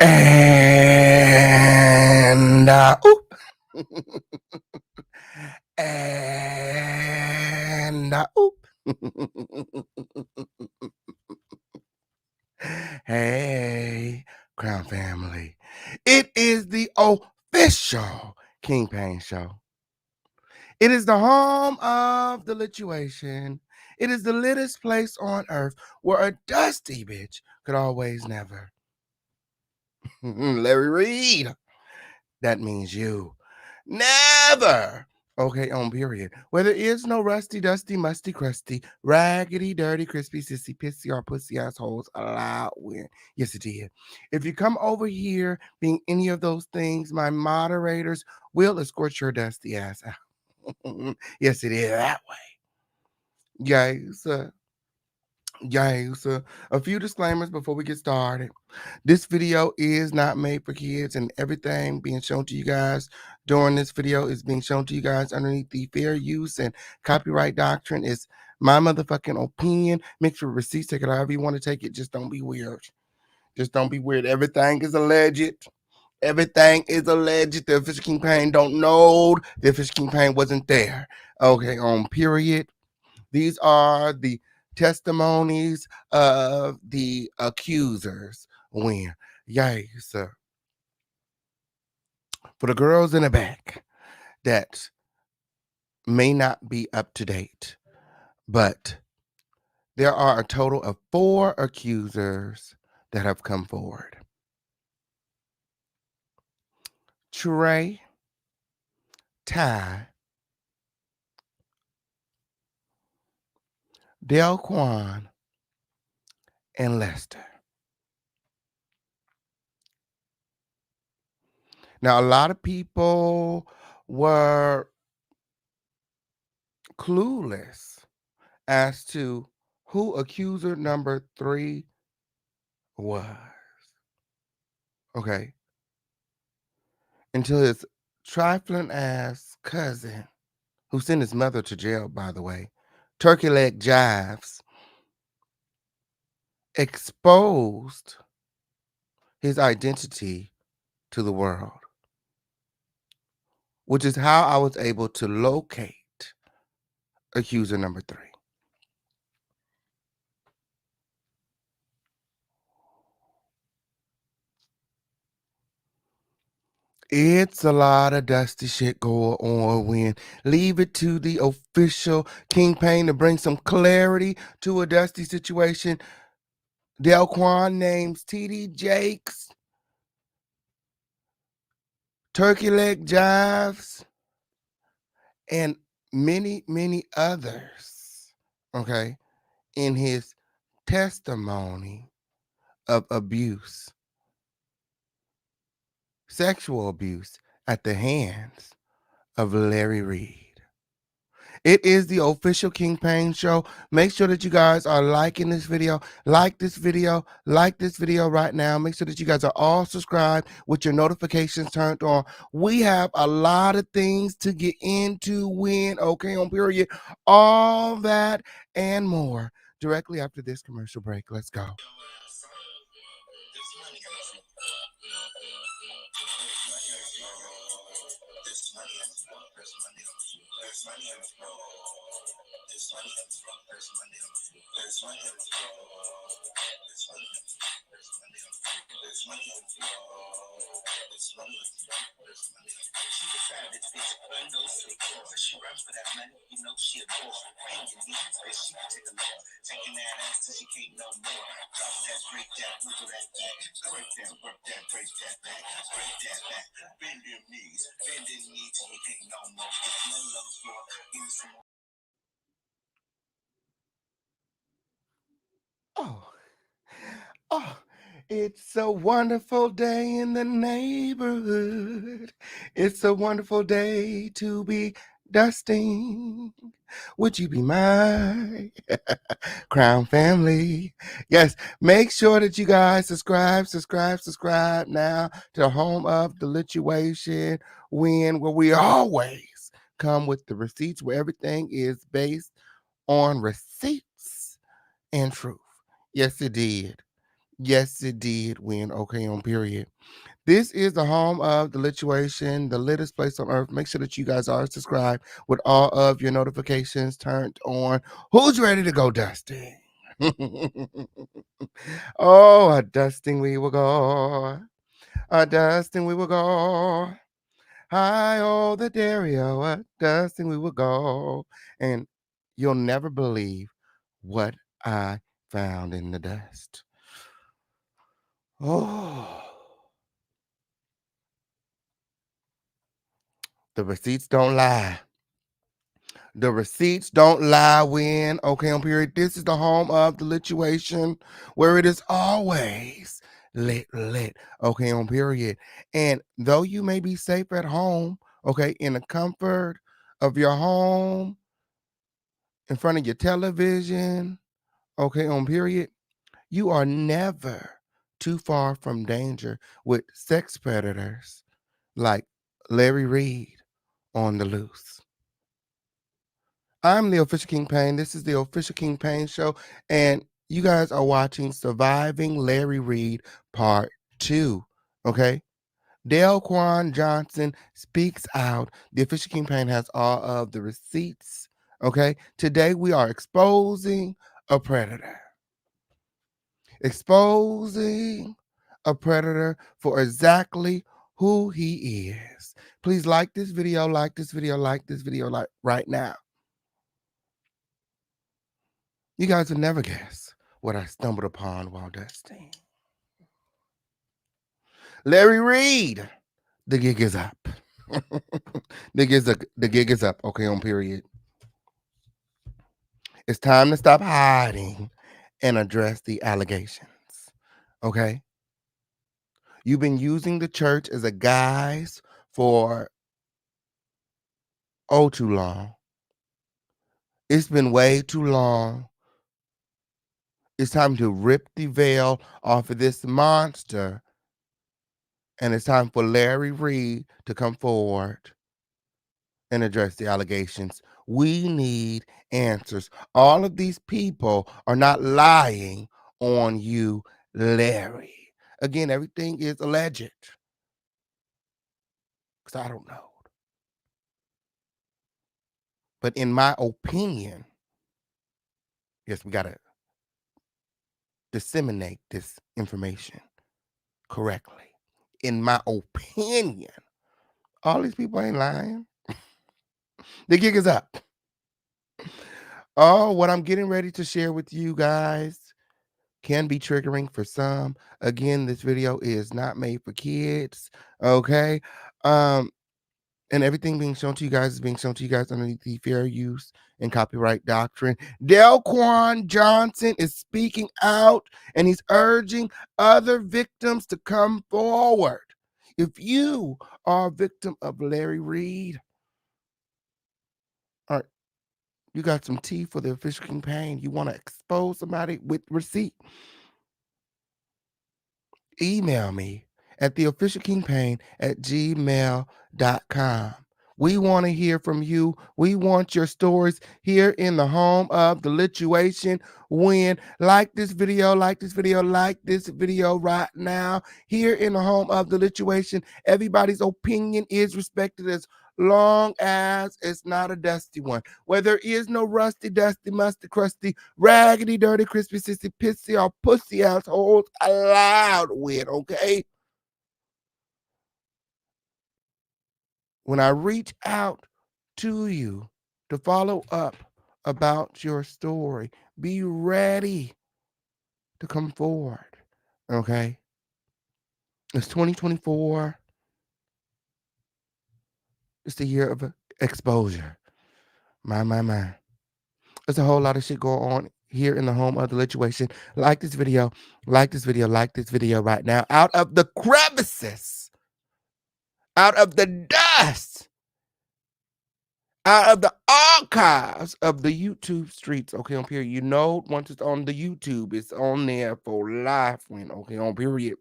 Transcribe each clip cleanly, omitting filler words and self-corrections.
And oop. And oop. Hey, Crown family. It is the official King Pain Show. It is the home of the lituation. It is the littest place on earth where a dusty bitch could always never. Larry Reed. That means you. Never. Okay, on period. Where there is no rusty, dusty, musty, crusty, raggedy, dirty, crispy, sissy, pissy, or pussy assholes allowed win. Yes, it did. If you come over here being any of those things, my moderators will escort your dusty ass out. Yes, it is that way. Guys, a few disclaimers before we get started. This video is not made for kids, and everything being shown to you guys during this video is being shown to you guys underneath the fair use and copyright doctrine. Is my motherfucking opinion. Mixed with receipts. Take it however you want to take it. Just don't be weird. Just don't be weird. Everything is alleged. Everything is alleged. The official King Pain don't know. The official King Pain wasn't there. Okay, on period. These are the testimonies of the accusers. When, yes, for the girls in the back that may not be up to date, but there are a total of 4 accusers that have come forward. Trey, Ty, Delquan, and Lester. Now, a lot of people were clueless as to who accuser number 3 was. Okay. Until his trifling ass cousin, who sent his mother to jail, by the way, Leg Jives, exposed his identity to the world, which is how I was able to locate accuser number 3. It's a lot of dusty shit going on when leave it to the official King Pain to bring some clarity to a dusty situation. Delquan names TD JAKES, Leg Jives, and many, many others, okay, in his testimony of abuse, sexual abuse at the hands of Larry Reed. It is the official King Pain Show. Make sure that you guys are liking this video. Like this video right now. Make sure that you guys are all subscribed with your notifications turned on. We have a lot of things to get into okay, on period. All that and more directly after this commercial break. Let's go. Oh, it's a wonderful day in the neighborhood. It's a wonderful day to be dusting. Would you be my Crown family? Yes, make sure that you guys subscribe now to the home of the lituation where we always come with the receipts, where everything is based on receipts and truth. Yes, it did. Yes, it did win. Okay, on period. This is the home of the lituation, the littest place on earth. Make sure that you guys are subscribed with all of your notifications turned on. Who's ready to go dusting? Oh, a dusting we will go. A dusting we will go. Hi, oh, the Dario, a dusting we will go. And you'll never believe what I found in the dust. Oh, the receipts don't lie. The receipts don't lie when, okay, on period. This is the home of the lituation where it is always lit, okay, on period. And though you may be safe at home, okay, in the comfort of your home, in front of your television, okay, on period, you are never too far from danger with sex predators like Larry Reid on the loose. I'm the official King Payne. This is the official King Payne show, and you guys are watching Surviving Larry Reid Part 2. Okay. Delquan Johnson speaks out. The official King Payne has all of the receipts. Okay. Today we are exposing a predator. Exposing a predator for exactly who he is. Please like this video, like this video, like this video, like right now. You guys would never guess what I stumbled upon while dusting. Larry Reid, the gig is up. The gig is up. Okay, on period. It's time to stop hiding and address the allegations. Okay? You've been using the church as a guise for too long. It's been way too long. It's time to rip the veil off of this monster. And it's time for Larry Reid to come forward and address the allegations. We need answers. All of these people are not lying on you, Larry. Again, everything is alleged. Because I don't know. But in my opinion, yes, we got to disseminate this information correctly. In my opinion, all these people ain't lying. The gig is up. Oh, what I'm getting ready to share with you guys can be triggering for some. Again, this video is not made for kids. Okay. Um, and everything being shown to you guys is being shown to you guys underneath the fair use and copyright doctrine. Delquan Johnson is speaking out and he's urging other victims to come forward. If you are a victim of Larry Reid, or you got some tea for the official campaign, you want to expose somebody with receipt, email me at theofficialkingpayne@gmail.com. We want to hear from you. We want your stories here in the home of the lituation. When like this video, like this video, like this video right now. Here in the home of the lituation, everybody's opinion is respected as long as it's not a dusty one. Where there is no rusty, dusty, musty, crusty, raggedy, dirty, crispy, sissy, pissy, or pussy assholes allowed with, okay? When I reach out to you to follow up about your story, be ready to come forward, okay? It's 2024. It's the year of exposure. My. There's a whole lot of shit going on here in the home of the lituation. Like this video, like this video, like this video right now. Out of the crevices, out of the dust, out of the archives of the YouTube streets, okay, on period. You know, once it's on the YouTube, it's on there for life when, okay, on period.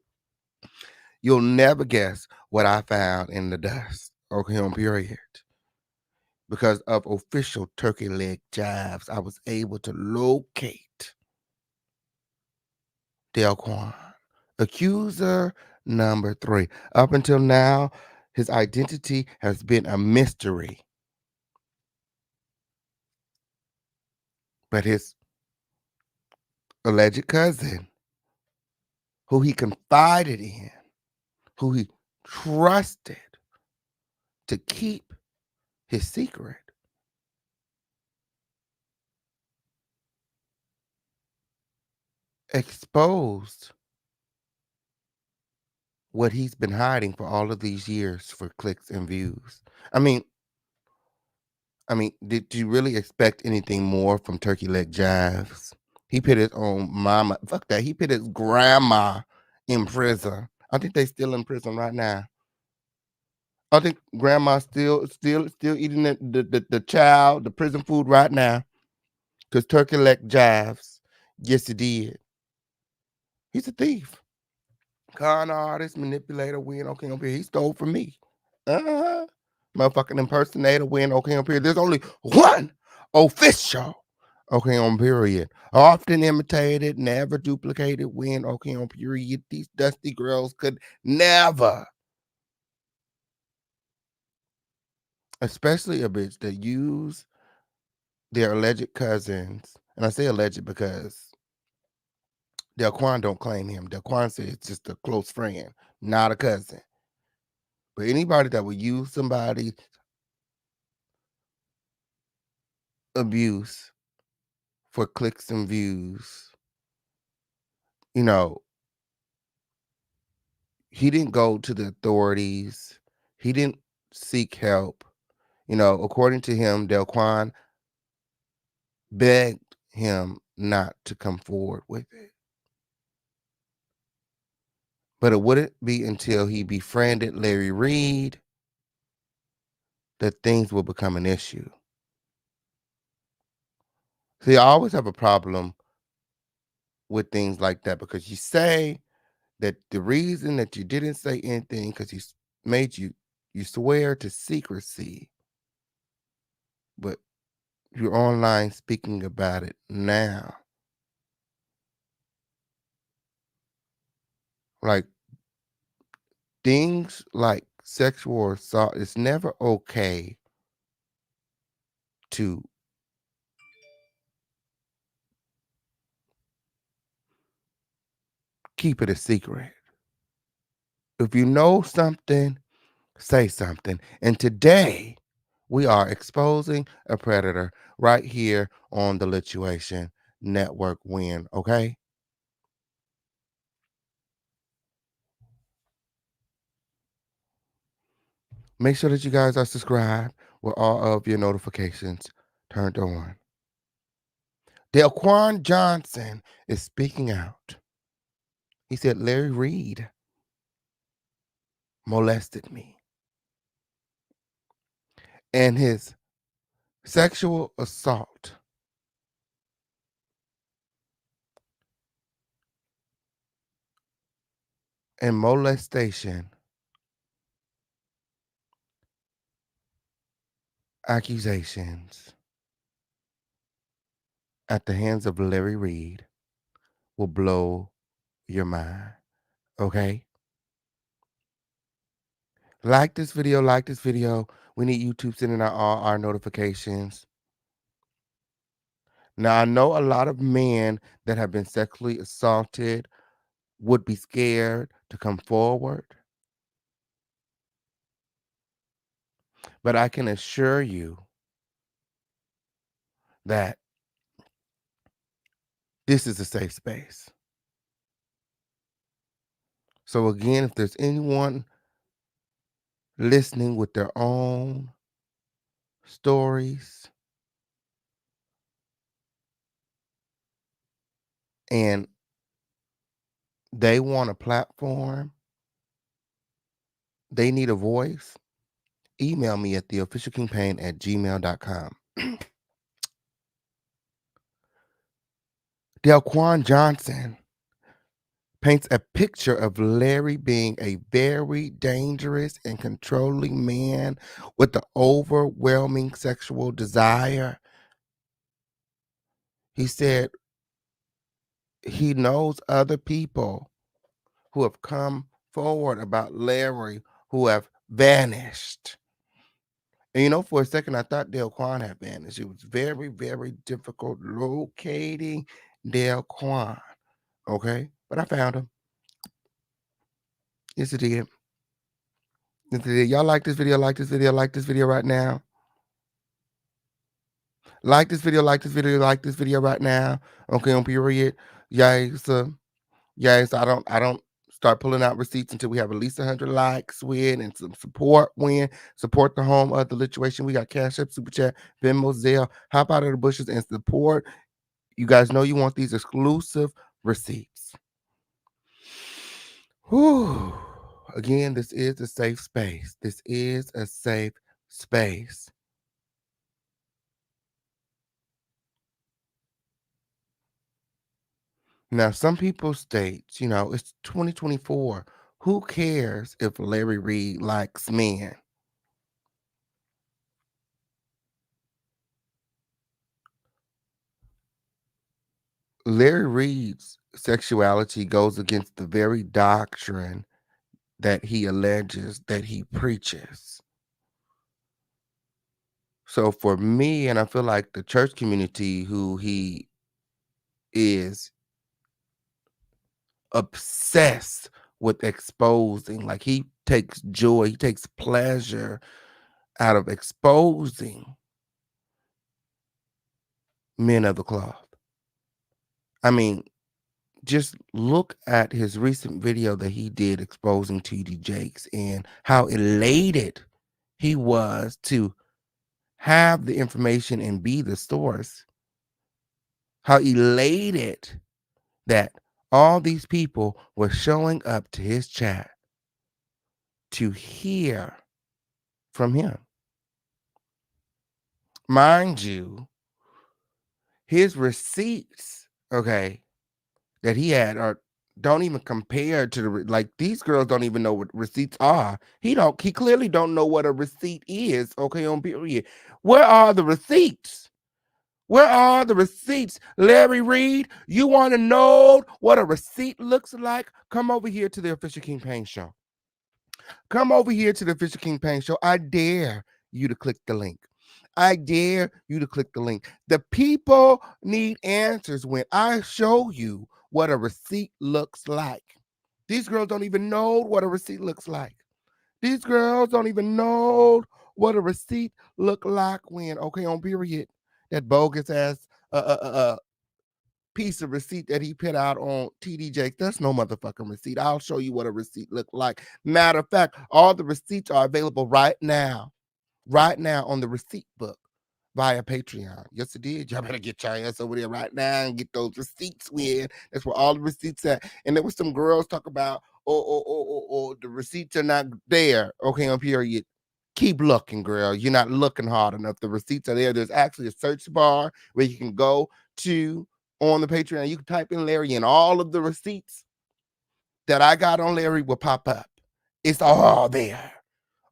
You'll never guess what I found in the dust, okay, on period. Because of official turkey leg jives, I was able to locate Delquan. Accuser number 3. Up until now, his identity has been a mystery. But his alleged cousin, who he confided in, who he trusted to keep his secret, exposed what he's been hiding for all of these years for clicks and views. I mean, did you really expect anything more from Turkey Leg Jives? He put his own mama, fuck that. He put his grandma in prison. I think they still in prison right now. I think grandma's still eating the child, the prison food right now. Cause Turkey Leg Jives, yes he did. He's a thief. Con artist, manipulator, win, okay, up here. He stole from me. Uh-huh. Motherfucking impersonator, win, okay, up here. There's only one official, okay, on period. Often imitated, never duplicated, win, okay, on period. These dusty girls could never, especially a bitch that use their alleged cousins. And I say alleged because Delquan don't claim him. Delquan says it's just a close friend, not a cousin. But anybody that would use somebody's abuse for clicks and views, you know, he didn't go to the authorities. He didn't seek help. You know, according to him, Delquan begged him not to come forward with it. But it wouldn't be until he befriended Larry REID that things will become an issue. See, I always have a problem with things like that because you say that the reason that you didn't say anything because he made you swear to secrecy, but you're online speaking about it now. Like things like sexual assault, it's never okay to keep it a secret. If you know something, say something. And today we are exposing a predator right here on the Lituation Network Win, okay? Make sure that you guys are subscribed with all of your notifications turned on. Delquan Johnson is speaking out. He said Larry REID molested me. And his sexual assault and molestation accusations at the hands of Larry REID will blow your mind. Okay? Like this video, like this video. We need YouTube sending out all our notifications. Now, I know a lot of men that have been sexually assaulted would be scared to come forward. But I can assure you that this is a safe space. So again, if there's anyone listening with their own stories and they want a platform, they need a voice, email me at theofficialkingpain@gmail.com. Delquan Johnson paints a picture of Larry being a very dangerous and controlling man with the overwhelming sexual desire. He said he knows other people who have come forward about Larry who have vanished. And for a second, I thought Delquan had vanished. It was very, very difficult locating Delquan. Okay, but I found him. Yes, it did. Yes, it did. Y'all like this video? Like this video? Like this video right now? Like this video? Like this video? Like this video right now? Okay, on period. Yes, yes. I don't start pulling out receipts until we have at least 100 likes win and some support win. Support the home of the lituation. We got Cash App, Super Chat, Venmo, Zelle. Hop out of the bushes and support. You guys know you want these exclusive receipts. Whew. Again, this is a safe space. This is a safe space. Now, some people state, it's 2024. Who cares if Larry Reid likes men? Larry Reid's sexuality goes against the very doctrine that he alleges that he preaches. So for me, and I feel like the church community who he is obsessed with exposing, like he takes joy, he takes pleasure out of exposing men of the cloth. I mean, just look at his recent video that he did exposing TD Jakes and how elated he was to have the information and be the source. How elated that all these people were showing up to his chat to hear from him. Mind you, his receipts, okay, that he had are don't even compare to like these girls don't even know what receipts are. He clearly don't know what a receipt is, okay, on period. Where are the receipts? Where are the receipts? Larry Reid, you want to know what a receipt looks like? Come over here to the Official King Payne Show. Come over here to the Official King Payne Show. I dare you to click the link. I dare you to click the link. The people need answers when I show you what a receipt looks like. These girls don't even know what a receipt looks like. These girls don't even know what a receipt look like when, okay, on period, that bogus ass piece of receipt that he put out on TD Jakes. That's no motherfucking receipt. I'll show you what a receipt look like. Matter of fact, all the receipts are available right now on the receipt book via Patreon. Yes, it did. Y'all better get your ass over there right now and get those receipts with. That's where all the receipts at. And there was some girls talk about, the receipts are not there. Okay, on period. Keep looking, girl. You're not looking hard enough. The receipts are there. There's actually a search bar where you can go to on the Patreon. You can type in Larry and all of the receipts that I got on Larry will pop up. It's all there.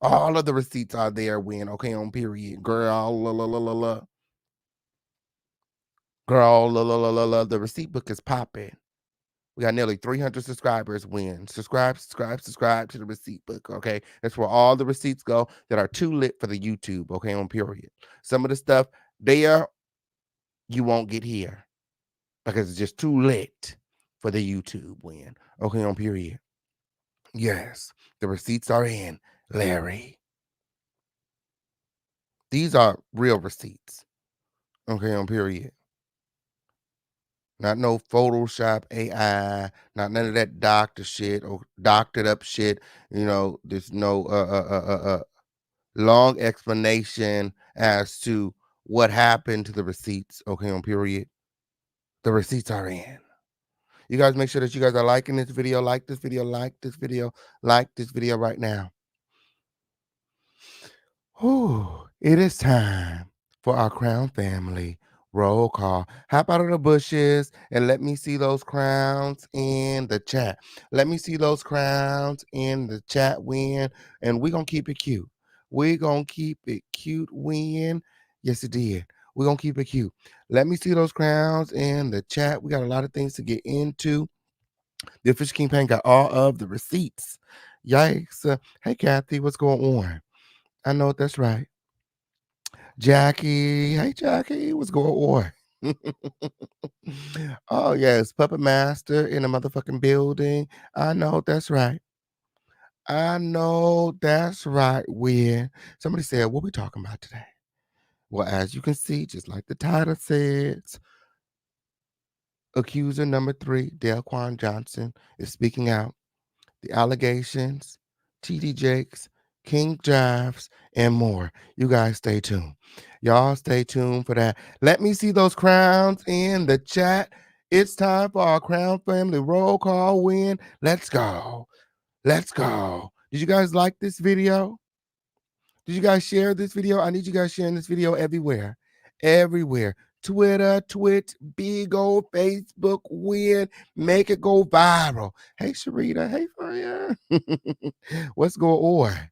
All of the receipts are there when, okay, on period. Girl, la, la, la, la, la. Girl, la, la, la, la, la. The receipt book is popping. We got nearly 300 subscribers when. Subscribe to the receipt book, okay? That's where all the receipts go that are too lit for the YouTube, okay, on period. Some of the stuff there you won't get here because it's just too lit for the YouTube win, okay, on period. Yes, the receipts are in, Larry. These are real receipts, okay, on period. Not no Photoshop AI, not none of that doctor shit or doctored up shit. There's no long explanation as to what happened to the receipts. Okay, on period. The receipts are in. You guys make sure that you guys are liking this video, like this video, like this video, like this video right now. Whew, it is time for our crown family roll call. Hop out of the bushes and let me see those crowns in the chat. Let me see those crowns in the chat, win. And we're going to keep it cute. We're going to keep it cute, win. Yes, it did. We're going to keep it cute. Let me see those crowns in the chat. We got a lot of things to get into. The official kingpin got all of the receipts. Yikes. Hey, Kathy, what's going on? I know that's right. Jackie. Hey, Jackie, what's going on? Oh, yes. Puppet Master in a motherfucking building. I know that's right. I know that's right. When somebody said, what we talking about today? Well, as you can see, just like the title says, accuser number 3, Delquan Johnson, is speaking out. The allegations, TD Jakes, King Jives, and more. You guys stay tuned. Y'all stay tuned for that. Let me see those crowns in the chat. It's time for our Crown Family roll call win. Let's go. Let's go. Did you guys like this video? Did you guys share this video? I need you guys sharing this video everywhere. Everywhere. Twitter, Twitch, big old Facebook win. Make it go viral. Hey, Sharita. Hey, Fire. What's going on?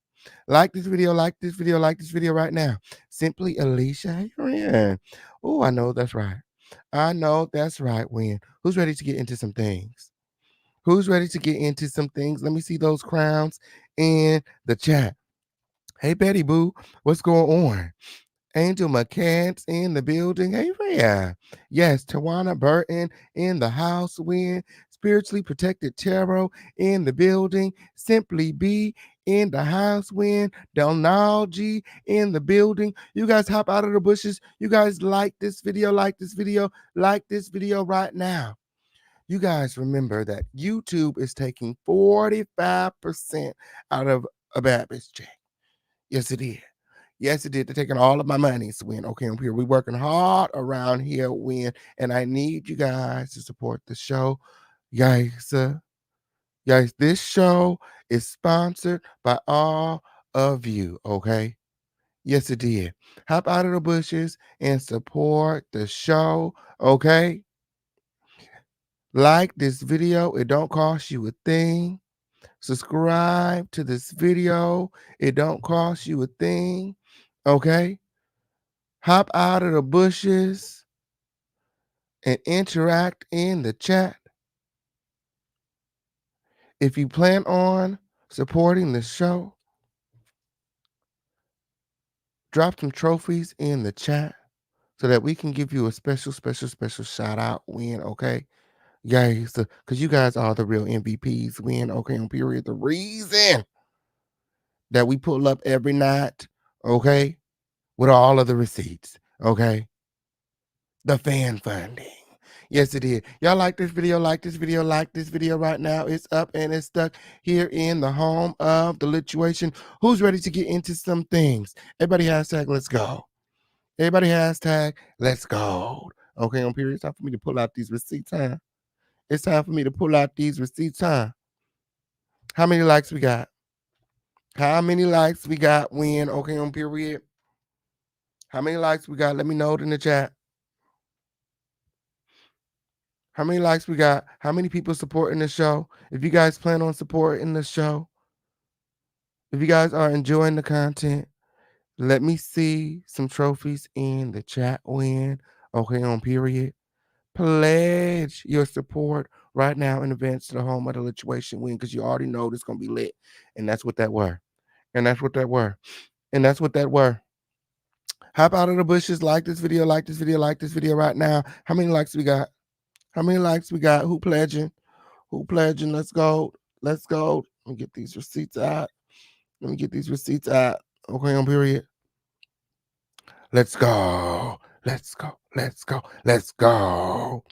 Like this video, like this video, like this video right now. Simply Alicia. Hey, friend. Oh, I know that's right. I know that's right, Win. Who's ready to get into some things? Who's ready to get into some things? Let me see those crowns in the chat. Hey, Betty Boo, what's going on? Angel McCants in the building. Hey, Rhea. Yes, Tawana Burton in the house. Win. Spiritually Protected Tarot in the building. Simply B in the house. Win. Donald G in the building. You guys hop out of the bushes. You guys like this video, like this video, like this video right now. You guys remember that YouTube is taking 45% out of a bad bitch check. Yes, it is. Yes, it did. They're taking all of my money, Win. Okay, I'm here. We're working hard around here, Win. And I need you guys to support the show. Guys, guys, this show is sponsored by all of you, okay? Yes, it did. Hop out of the bushes and support the show, okay? Like this video. It don't cost you a thing. Subscribe to this video. It don't cost you a thing, okay? Hop out of the bushes and interact in the chat. If you plan on supporting the show, drop some trophies in the chat so that we can give you a special shout out win, okay? Guys, because you guys are the real MVPs win, okay, on period. The reason that we pull up every night, okay, with all of the receipts, okay? The fan funding. Yes, it is. Y'all like this video, like this video, like this video right now. It's up and it's stuck here in the home of the lituation. Who's ready to get into some things? Everybody hashtag let's go. Everybody hashtag let's go. Okay, on period. It's time for me to pull out these receipts, huh? It's time for me to pull out these receipts, huh? How many likes we got? How many likes we got? Win. Okay, on period. How many likes we got? Let me know it in the chat. How many likes we got? How many people supporting the show? If you guys plan on supporting the show, if you guys are enjoying the content, let me see some trophies in the chat win. Okay, on period. Pledge your support right now in advance to the home of the lituation win because you already know this going to be lit. And that's what that were. And that's what that were. And that's what that were. Hop out of the bushes, like this video, like this video, like this video right now. How many likes we got? How many likes we got? Who pledging? Who pledging? Let's go. Let's go. Let me get these receipts out. Let me get these receipts out. Okay, on period. Let's go. Let's go. Let's go. Let's go.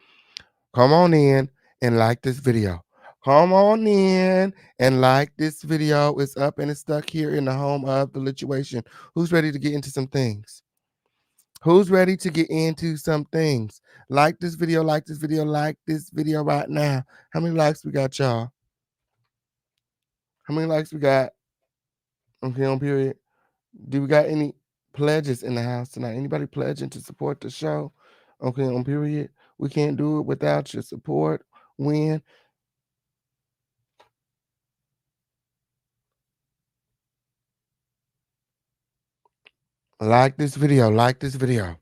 Come on in and like this video. Come on in and like this video. It's up and it's stuck here in the home of the lituation. Who's ready to get into some things? Who's ready to get into some things? Like this video, like this video, like this video right now. How many likes we got, y'all? How many likes we got? Okay, on period. Do we got any pledges in the house tonight? Anybody pledging to support the show? Okay, on period. We can't do it without your support. Win. Like this video, like this video.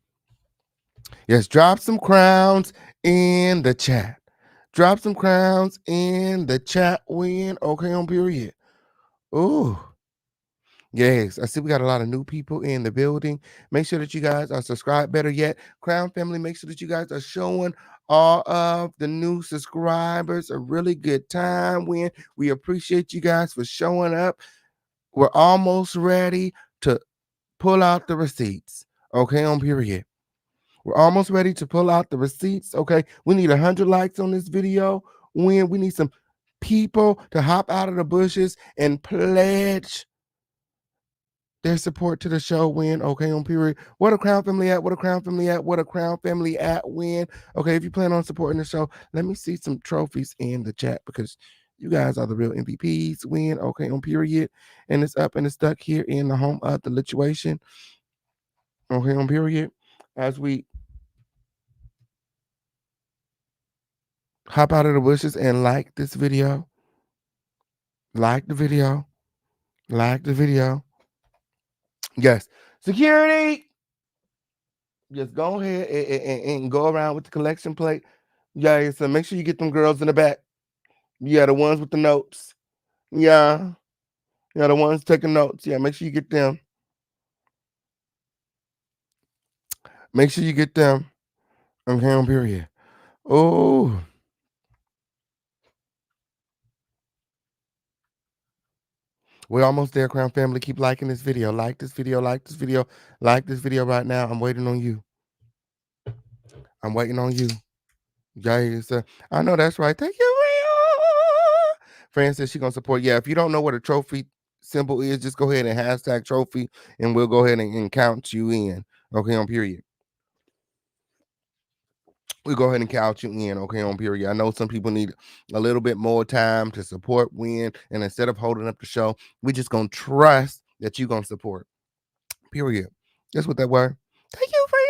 Yes, drop some crowns in the chat. Drop some crowns in the chat win. Okay, on period. Ooh. Yes, I see we got a lot of new people in the building. Make sure that you guys are subscribed. Better yet, Crown Family, make sure that you guys are showing all of the new subscribers a really good time. We appreciate you guys for showing up. We're almost ready to pull out the receipts. Okay, on period. We're almost ready to pull out the receipts. Okay, we need 100 likes on this video. We need some people to hop out of the bushes and pledge their support to the show. Okay, on period. What a Crown Family at? What a Crown Family at? What a Crown Family at? Okay, if you plan on supporting the show, let me see some trophies in the chat because you guys are the real MVPs. Okay, on period. And it's up and it's stuck here in the home of the lituation. Okay, on period. As we hop out of the bushes and like this video, like the video, like the video. Yes, security. Just go ahead and go around with the collection plate. Yeah, so make sure you get them girls in the back. Yeah, the ones with the notes. Yeah, yeah, the ones taking notes. Yeah, make sure you get them. Make sure you get them. Okay, on period. Oh, we're almost there, Crown Family. Keep liking this video. Like this video. Like this video. Like this video right now. I'm waiting on you. I'm waiting on you. Guys, I know that's right. Thank you, Ria. Fran says she's gonna support. Yeah, if you don't know what a trophy symbol is, just go ahead and hashtag trophy, and we'll go ahead and count you in. Okay, on period. We'll go ahead and count you in. Okay, on period. I know some people need a little bit more time to support win, and instead of holding up the show, we just gonna trust that you're gonna support. Period. That's what that word. Thank you, Freya.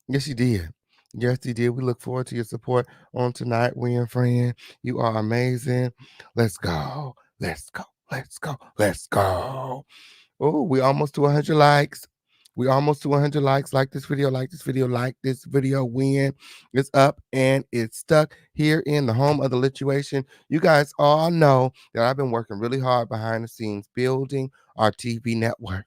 Yes, you did. Yes, you did. We look forward to your support on tonight, Win friend. You are amazing. Let's go. Let's go. Let's go. Let's go. Oh, we almost to 100 likes. We almost to 100 likes. Like this video, like this video, like this video. Win. It's up and it's stuck here in the home of the lituation. You guys all know that I've been working really hard behind the scenes building our TV network.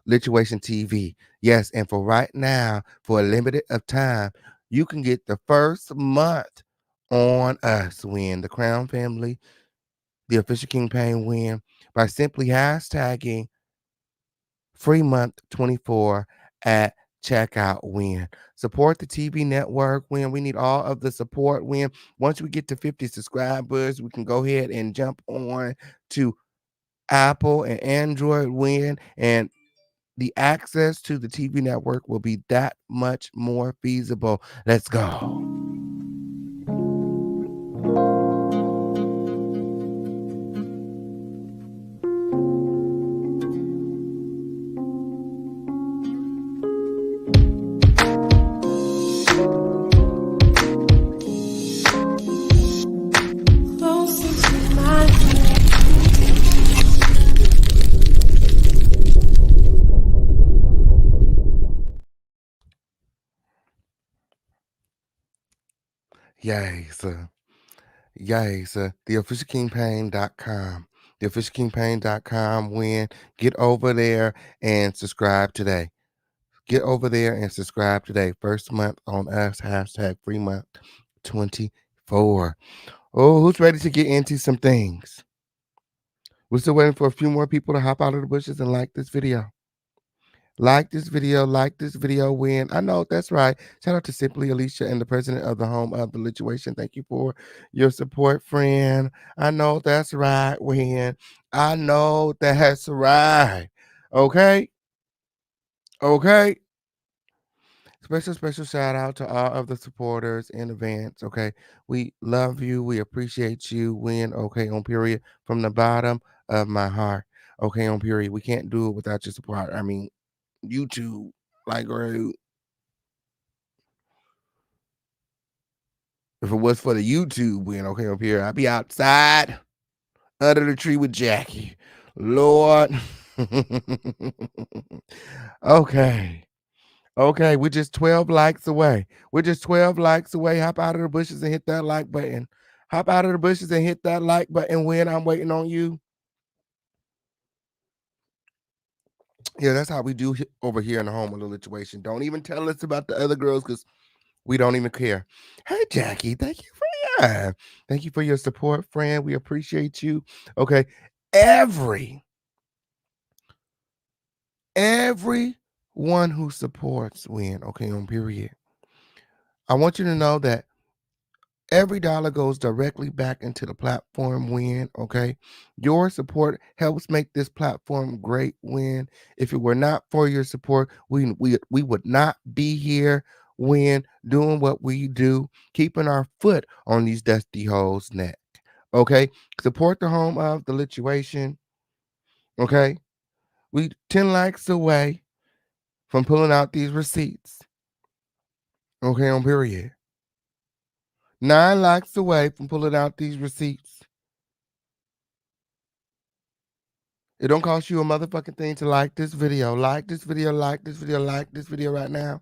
Lituation TV. Yes, and for right now, for a limited of time, you can get the first month on us the Crown Family, the official campaign by simply hashtagging free month 24 at checkout support the TV network we need all of the support once we get to 50 subscribers we can go ahead and jump on to Apple and Android and the access to the TV network will be that much more feasible. Let's go. Yes, theofficialcampaign.com. Theofficialcampaign.com get over there and subscribe today. Get over there and subscribe today. First month on us, hashtag free month 24. Oh, who's ready to get into some things? We're still waiting for a few more people to hop out of the bushes and like this video. Like this video, I know that's right. Shout out to Simply Alicia and the president of the home of the lituation. Thank you for your support, friend. I know that's right, win. I know that's right. Okay. Okay. Special shout out to all of the supporters in advance. Okay. We love you. We appreciate you. Okay, on period. From the bottom of my heart. Okay, on period. We can't do it without your support. I mean, YouTube, like, if it was for the YouTube okay, up here, I'd be outside under the tree with Jackie. Lord. Okay. Okay, we're just 12 likes away. We're just 12 likes away. Hop out of the bushes and hit that like button. Hop out of the bushes and hit that like button when I'm waiting on you. Yeah, that's how we do over here in the home of the situation. Don't even tell us about the other girls because we don't even care. Hey, Jackie, thank you for your support, friend. We appreciate you. Okay, every everyone who supports win. Okay, on period. I want you to know that every dollar goes directly back into the platform win, okay? Your support helps make this platform great win. If it were not for your support, we would not be here win doing what we do, keeping our foot on these dusty holes neck. Okay? Support the home of the lituation. Okay? We 10 likes away from pulling out these receipts. Okay, on period. 9 likes away from pulling out these receipts. It don't cost you a motherfucking thing to like this video. Like this video, like this video, like this video right now.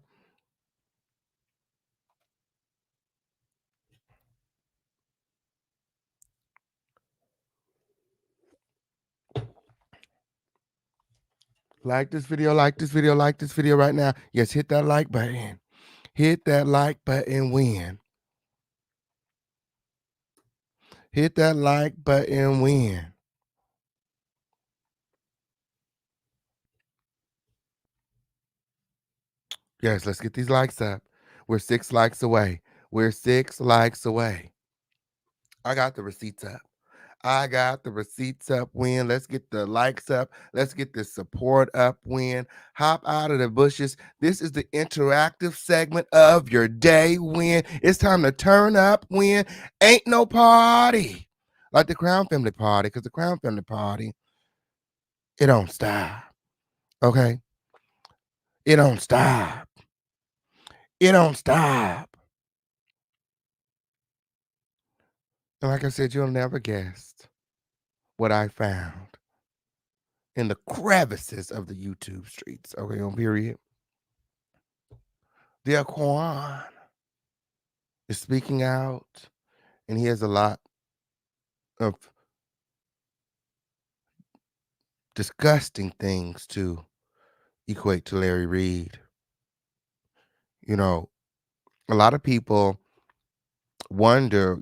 Like this video, like this video, like this video right now. Yes, hit that like button. Hit that like button win. Hit that like button win. Yes, let's get these likes up. We're 6 likes away. We're 6 likes away. I got the receipts up. I got the receipts up win. Let's get the likes up. Let's get the support up win. Hop out of the bushes. This is the interactive segment of your day win. It's time to turn up win. Ain't no party like the Crown Family Party, because the Crown Family Party, it don't stop. Okay? It don't stop. It don't stop. And like I said, you'll never guess what I found in the crevices of the YouTube streets. Okay, on period. Delquan is speaking out, and he has a lot of disgusting things to equate to Larry Reid. You know, a lot of people wonder,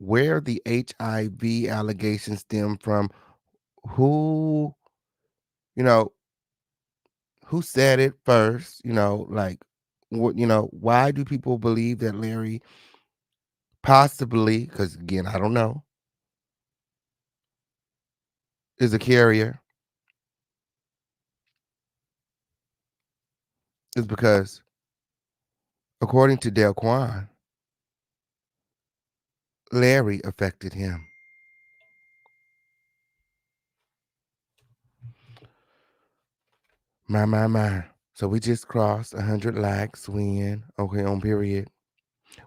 where the HIV allegations stem from, who, you know, who said it first, like what, why do people believe that Larry possibly, because again, I don't know, is a carrier, is because according to Delquan, Larry affected him. My. So we just crossed 100 likes win. Okay, on period.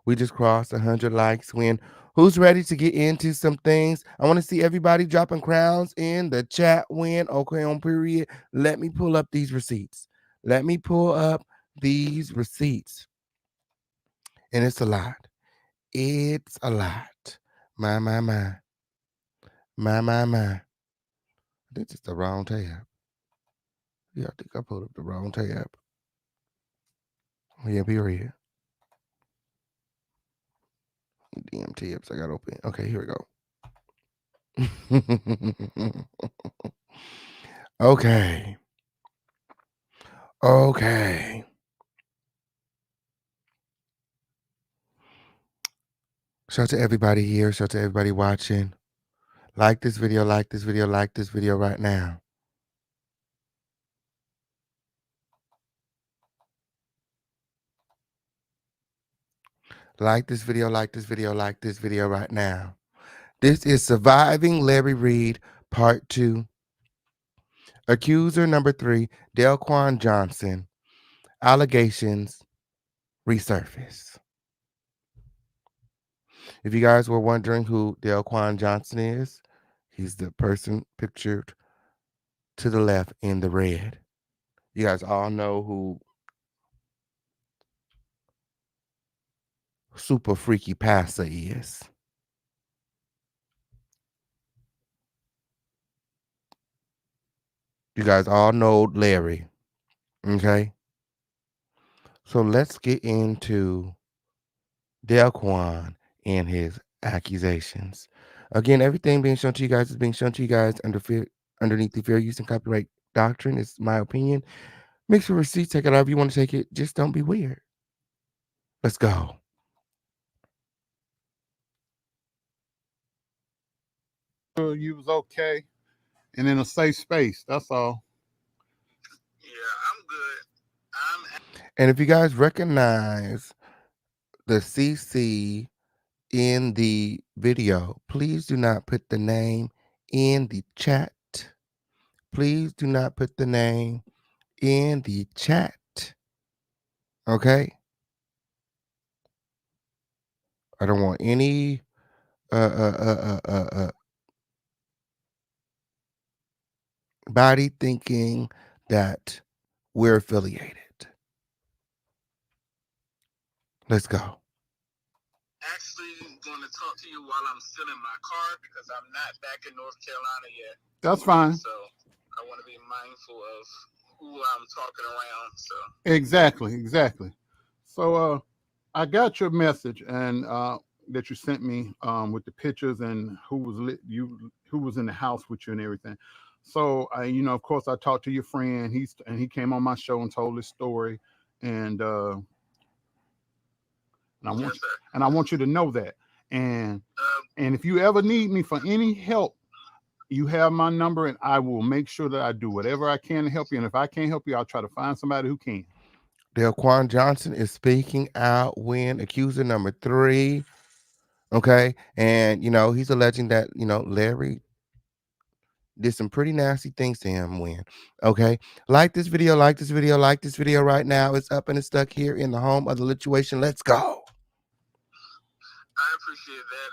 We just crossed 100 likes win. Who's ready to get into some things? I want to see everybody dropping crowns in the chat win. Okay, on period. Let me pull up these receipts. Let me pull up these receipts. And it's a lot. It's a lot. My. My. I think it's the wrong tab. Yeah, I think I pulled up the wrong tab. Yeah, period. DM tabs I got open. Okay, here we go. Okay. Okay. Shout out to everybody here. Shout out to everybody watching. Like this video, like this video, like this video right now. Like this video, like this video, like this video right now. This is Surviving Larry Reid, Part 2. Accuser number 3, Delquan Johnson. Allegations resurface. If you guys were wondering who Delquan Johnson is, he's the person pictured to the left in the red. You guys all know who super freaky pastor is. You guys all know Larry, okay? So let's get into Delquan and his accusations. Again, everything being shown to you guys is being shown to you guys underneath the fair use and copyright doctrine. It's my opinion. Mix your receipts, take it however you want to take it. Just don't be weird. Let's go. You was okay and in a safe space. That's all. And if you guys recognize the CC in the video, please do not put the name in the chat. Please do not put the name in the chat. Okay? I don't want any body thinking that we're affiliated. Let's go. Actually going to talk to you while I'm still in my car because I'm not back in North Carolina yet. That's fine. So I want to be mindful of who I'm talking around. So Exactly. So I got your message and that you sent me with the pictures and who was in the house with you and everything. So I, of course, I talked to your friend. He came on my show and told his story, and I want yes, you, sir. and I want you to know that. And if you ever need me for any help, you have my number, and I will make sure that I do whatever I can to help you. And if I can't help you, I'll try to find somebody who can. Delquan Johnson is speaking out when accuser number 3. Okay. And, he's alleging that, Larry did some pretty nasty things to him when. Okay. Like this video right now. It's up and it's stuck here in the home of the lituation. Let's go. I appreciate that.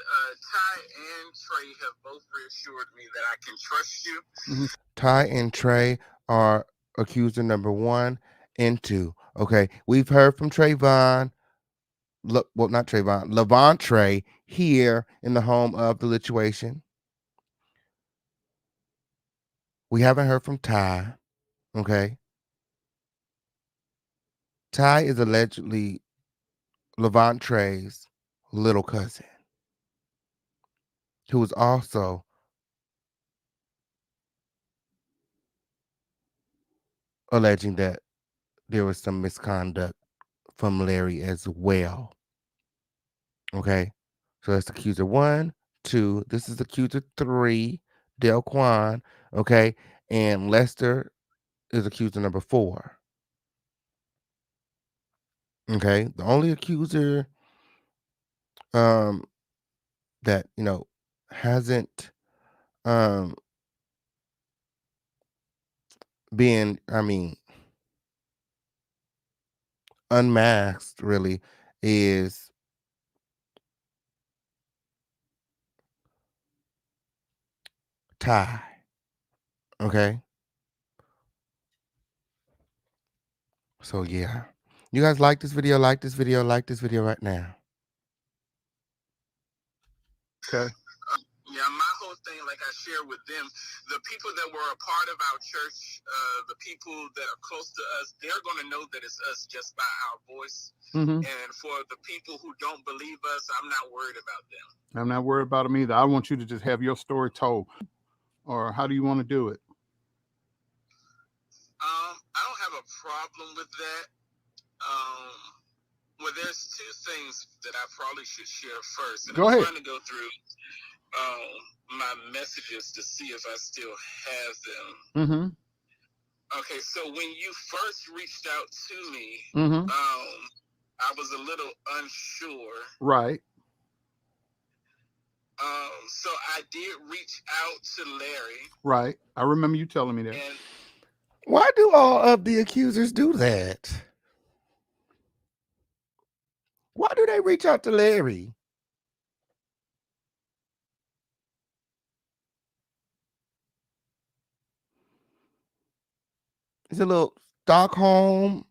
Ty and Trey have both reassured me that I can trust you. Mm-hmm. Ty and Trey are accuser number 1 and 2. Okay. We've heard from Trayvon. Well, not Trayvon, Levantre here in the home of the lituation. We haven't heard from Ty. Okay. Ty is allegedly Levantre's little cousin, who was also alleging that there was some misconduct from Larry as well. Okay. So that's accuser 1, 2. This is accuser 3, Delquan. Okay. And Lester is accuser number 4. Okay. The only accuser that hasn't been, unmasked really is Ty. Okay. So yeah. You guys like this video, like this video right now. Okay. Yeah, my whole thing, like I shared with them, the people that were a part of our church, the people that are close to us, they're going to know that it's us just by our voice. Mm-hmm. And for the people who don't believe us, I'm not worried about them. I'm not worried about them either. I want you to just have your story told. Or how do you want to do it? I don't have a problem with that. Well, there's 2 things that I probably should share first. And Go ahead. Trying to go through my messages to see if I still have them. Mm-hmm. Okay, so when you first reached out to me, Mm-hmm. I was a little unsure. Right. So I did reach out to Larry. Right. I remember you telling me that. And why do all of the accusers do that? Why do they reach out to Larry? It's a little Stockholm,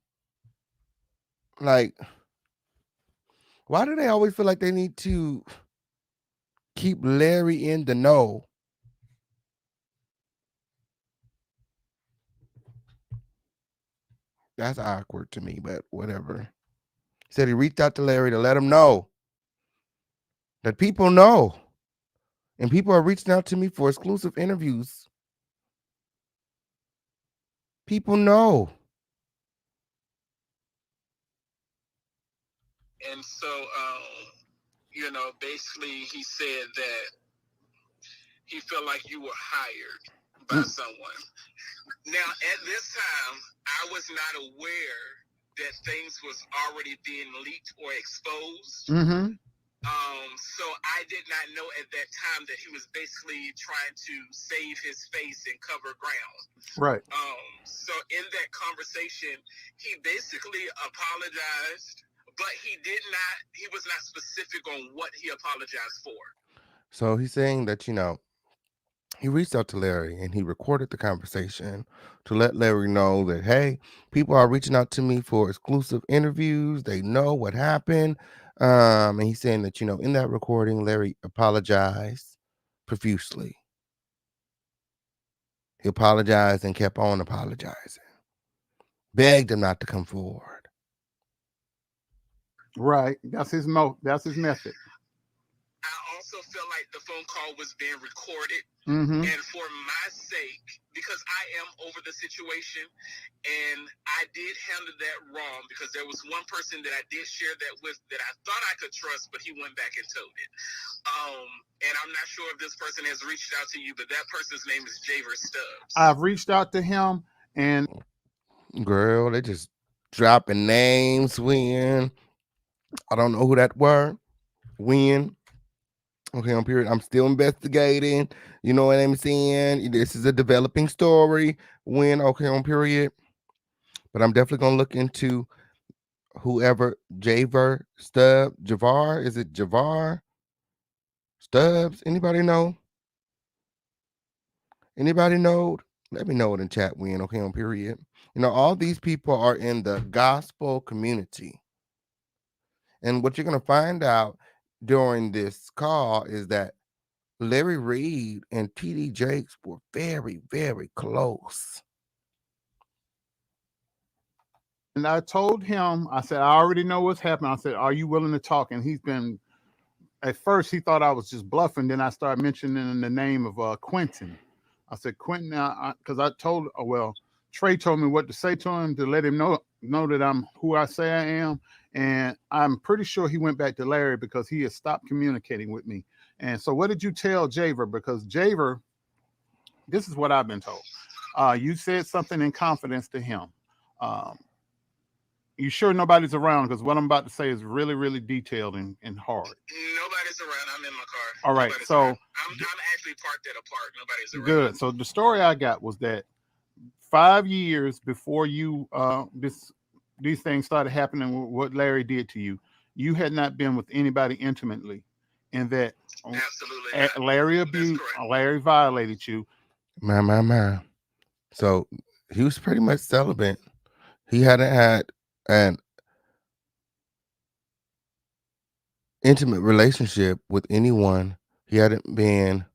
like, Why do they always feel like they need to keep Larry in the know? That's awkward to me, but whatever. He said he reached out to Larry to let him know that people know. And people are reaching out to me for exclusive interviews. People know. And so, basically he said that he felt like you were hired by someone. Now, at this time, I was not aware that things was already being leaked or exposed. Mm-hmm. So I did not know at that time that he was basically trying to save his face and cover ground. Right. So in that conversation, he basically apologized, but he was not specific on what he apologized for. So he's saying that, he reached out to Larry and he recorded the conversation to let Larry know that, hey, people are reaching out to me for exclusive interviews. They know what happened. And he's saying that, in that recording, Larry apologized profusely. He apologized and kept on apologizing. Begged him not to come forward. Right. That's his method. I also felt like the phone call was being recorded. Mm-hmm. And for my sake, because I am over the situation, and I did handle that wrong, because there was one person that I did share that with that I thought I could trust, but he went back and told it. And I'm not sure if this person has reached out to you, but that person's name is JIVES Stubbs. I've reached out to him, and girl, they just dropping names. When I don't know who that were. When. Okay, on period. I'm still investigating. You know what I'm saying? This is a developing story. When, okay, on period. But I'm definitely gonna look into whoever Javar. Is it Javar Stubbs? Anybody know? Anybody know? Let me know it in chat. When, okay, on period. All these people are in the gospel community. And what you're gonna find out during this call is that Larry REID and T.D. Jakes were very, very close. And I told him, I said, I already know what's happening. I said, are you willing to talk? And at first he thought I was just bluffing. Then I started mentioning the name of Quentin. I said, Quentin, because Trey told me what to say to him to let him know that I'm who I say I am. And I'm pretty sure he went back to Larry because he had stopped communicating with me. And so what did you tell Javer? Because Javer, this is what I've been told. You said something in confidence to him. You sure nobody's around? Because what I'm about to say is really, really detailed and hard. Nobody's around. I'm in my car. All right. Nobody's So around. I'm actually parked at a park. Nobody's around. Good. So the story I got was that 5 years before you these things started happening, what Larry did to you, you had not been with anybody intimately, and that absolutely Larry abused, Larry violated you. My. So he was pretty much celibate. He hadn't had an intimate relationship with anyone. He hadn't been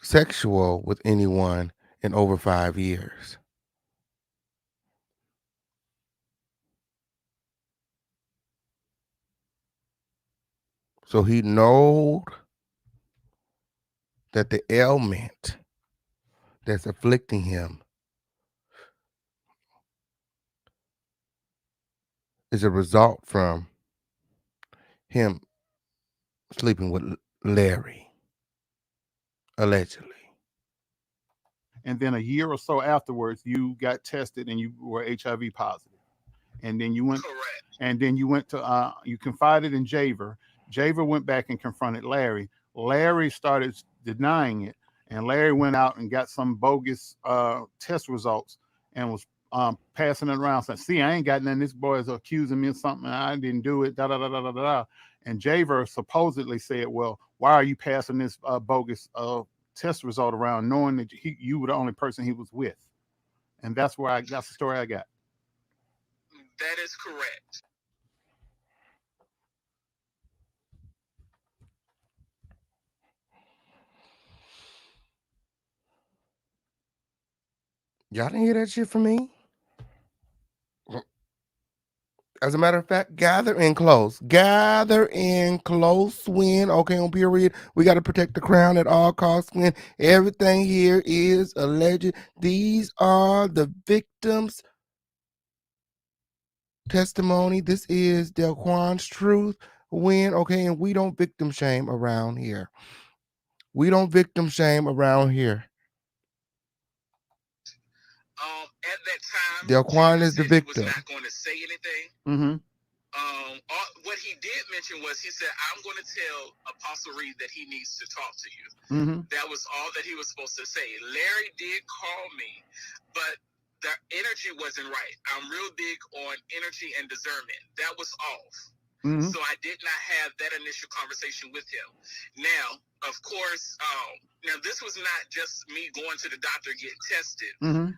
sexual with anyone in over 5 years. So he knows that the ailment that's afflicting him is a result from him sleeping with Larry, allegedly. And then a year or so afterwards, you got tested and you were HIV positive. And then you went, correct. And then you went to you confided in Javer. Javer went back and confronted Larry. Larry started denying it, and Larry went out and got some bogus test results and was passing it around saying, see, I ain't got nothing. This boy is accusing me of something. I didn't do it. Da da da da da da. And Javer supposedly said, well, why are you passing this bogus test result around knowing that you were the only person he was with? And that's the story I got. That is correct. Y'all didn't hear that shit from me? As a matter of fact, gather in close. Gather in close, Win. Okay, on period. We got to protect the crown at all costs, Win. Everything here is alleged. These are the victims' testimony. This is Delquan's truth, Win. Okay, and we don't victim shame around here. We don't victim shame around here. At that time, Delquan is the victim. He was not going to say anything. Mm-hmm. What he did mention was he said, "I'm going to tell Apostle Reed that he needs to talk to you." Mm-hmm. That was all that he was supposed to say. Larry did call me, but the energy wasn't right. I'm real big on energy and discernment. That was off. Mm-hmm. So I did not have that initial conversation with him. Now, of course, now this was not just me going to the doctor getting tested. Mm-hmm.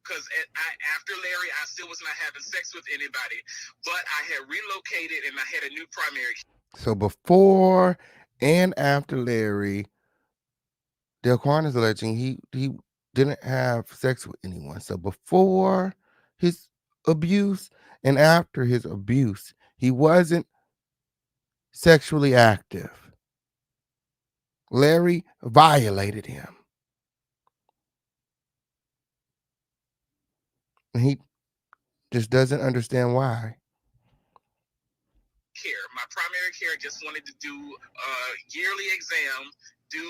Because after Larry, I still was not having sex with anybody, but I had relocated and I had a new primary. So before and after Larry, Delquan is alleging he didn't have sex with anyone. So before his abuse and after his abuse, he wasn't sexually active. Larry violated him. And he just doesn't understand why. Care. My primary care just wanted to do a yearly exam, do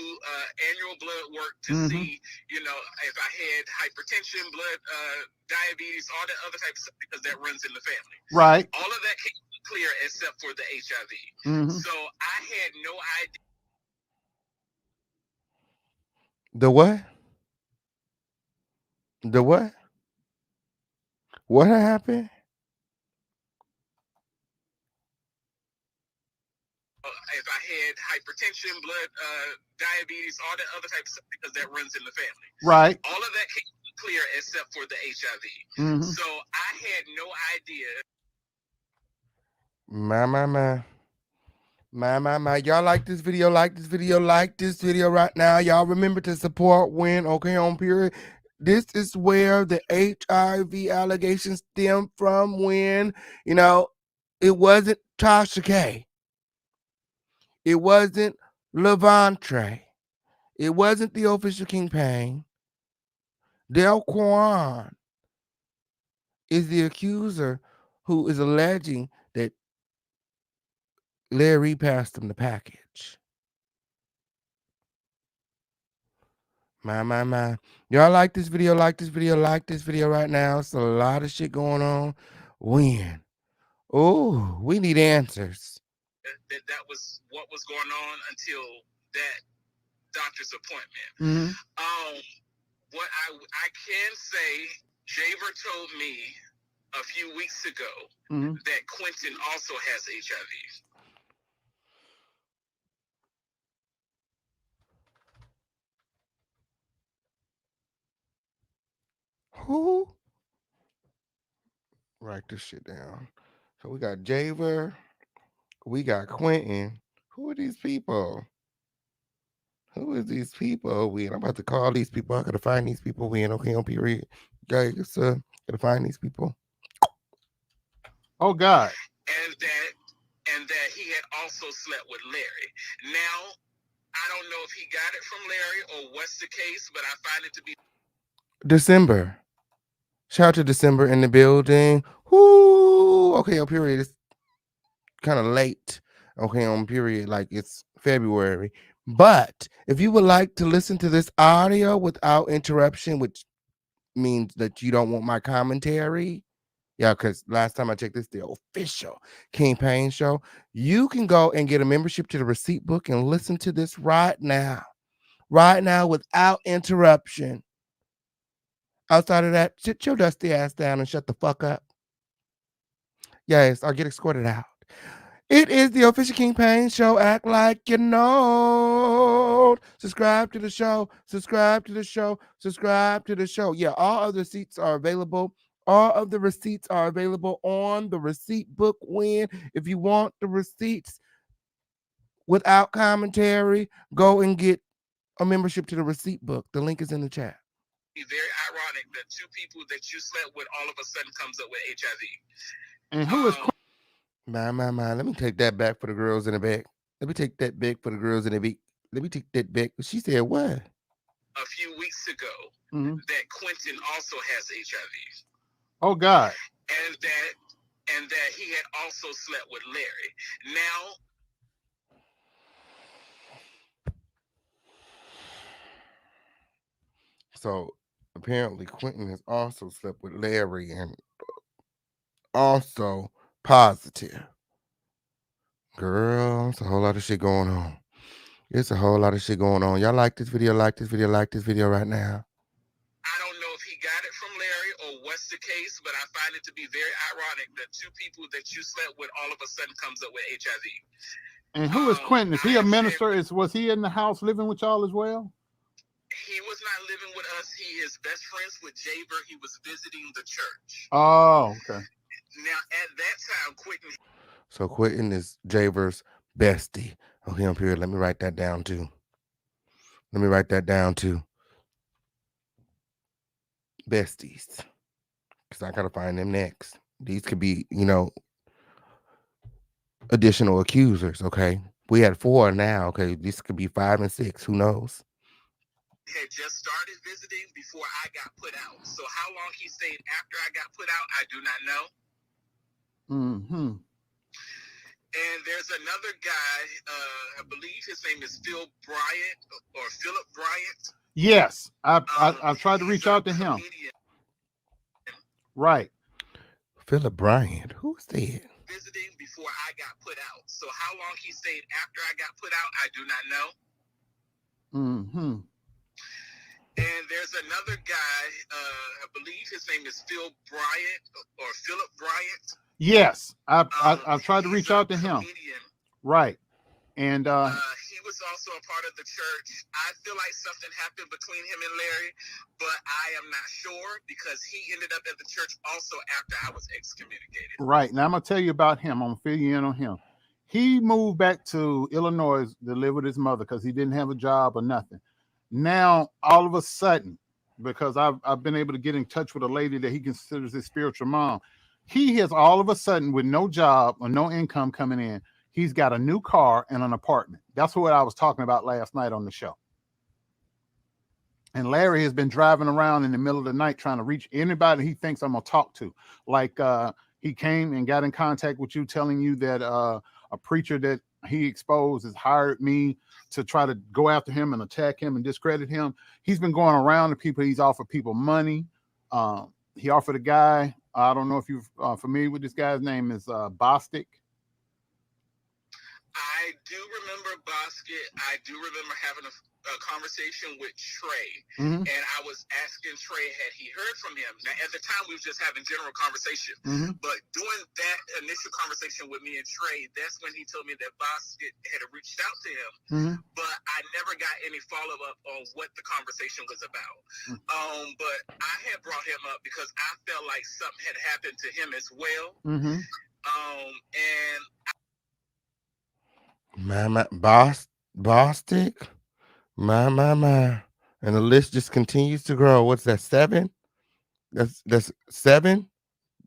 annual blood work to see, you know, if I had hypertension, blood, diabetes, all that other type of stuff, because that runs in the family. Right. All of that came clear except for the HIV. So I had no idea. The what? The what? What happened? If I had hypertension, blood, diabetes, all that other type of stuff, because that runs in the family. Right. All of that came clear except for the HIV. So I had no idea. My. Y'all like this video, like this video right now. Y'all remember to support Win, okay, on period. This is where the HIV allegations stem from, Win. You know, it wasn't Tasha K. It wasn't Levante. It wasn't the official kingpin. Delquan is the accuser who is alleging that Larry passed him the package. My. Y'all like this video, like this video right now. It's a lot of shit going on. When? Oh, we need answers. That was what was going on until that doctor's appointment. What I can say, Javer told me a few weeks ago that Quentin also has HIV. Who? Write this shit down. So we got Javer, we got Quentin. Who are these people? Who is these people? I'm about to call these people. I gotta find these people. Okay, on period. Guys, gotta find these people. Oh God. And that he had also slept with Larry. Now, I don't know if he got it from Larry or what's the case, but I find it to be December. Shout out to December in the building. Whoo! Okay, on period. It's kind of late. Okay, on period. Like it's February. But if you would like to listen to this audio without interruption, which means that you don't want my commentary. Yeah, because last time I checked, this is the official King Payne show. You can go and get a membership to the receipt book and listen to this right now without interruption. Outside of that, sit your dusty ass down and shut the fuck up. Yes, or get escorted out. It is the official King Payne show. Act like you know. Subscribe to the show. Subscribe to the show. Subscribe to the show. Yeah, all other seats are available All of the receipts are available on the receipt book. If you want the receipts without commentary, go and get a membership to the receipt book. The link is in the chat. Very ironic that two people that you slept with all of a sudden comes up with HIV. And who is My. Let me take that back for the girls in the back. Let me take that back for the girls in the back. Let me take that back. She said what? A few weeks ago, that Quentin also has HIV. Oh God. And that he had also slept with Larry. Now, so apparently Quentin has also slept with Larry and also positive. Girl, it's a whole lot of shit going on. It's a whole lot of shit going on. Y'all like this video, like this video, like this video right now. I don't know if he got it from Larry or what's the case, but I find it to be very ironic that two people that you slept with all of a sudden comes up with HIV. And who is Quentin? Is he a minister? Was he in the house living with y'all as well? He was not living with us. He is best friends with Javer. He was visiting the church. Oh, okay. Now, at that time, Quentin. So Quentin is Javer's bestie. Okay, I'm here. Let me write that down too. Besties. Because I got to find them next. These could be, additional accusers, okay? We had 4 now, okay? This could be 5 and 6. Who knows? Had just started visiting before I got put out. So how long he stayed after I got put out, I do not know. And there's another guy, I believe his name is Philip Bryant. Yes, I've tried to reach out to him. Right. Philip Bryant. Who's that? Visiting before I got put out. So how long he stayed after I got put out, I do not know. And there's another guy, I believe his name is Philip Bryant. Yes, I've tried to reach out to him. Right. And he was also a part of the church. I feel like something happened between him and Larry, but I am not sure because he ended up at the church also after I was excommunicated. Right. Now I'm going to tell you about him. I'm going to fill you in on him. He moved back to Illinois to live with his mother because he didn't have a job or nothing. Now, all of a sudden, because I've been able to get in touch with a lady that he considers his spiritual mom, he has all of a sudden, with no job or no income coming in, he's got a new car and an apartment. That's what I was talking about last night on the show. And Larry has been driving around in the middle of the night trying to reach anybody he thinks I'm going to talk to. Like he came and got in contact with you, telling you that a preacher that he exposed has hired me to try to go after him and attack him and discredit him. He's been going around to people. He's offered people money. He offered a guy. I don't know if you're familiar with this guy's name is Bostic. I do remember Bosket. I do remember having a conversation with Trey, and I was asking Trey had he heard from him. Now, at the time, we were just having general conversation, but during that initial conversation with me and Trey, that's when he told me that Bosket had reached out to him, but I never got any follow-up on what the conversation was about. But I had brought him up because I felt like something had happened to him as well, and My Bostic. My. And the list just continues to grow. What's that, 7? That's 7?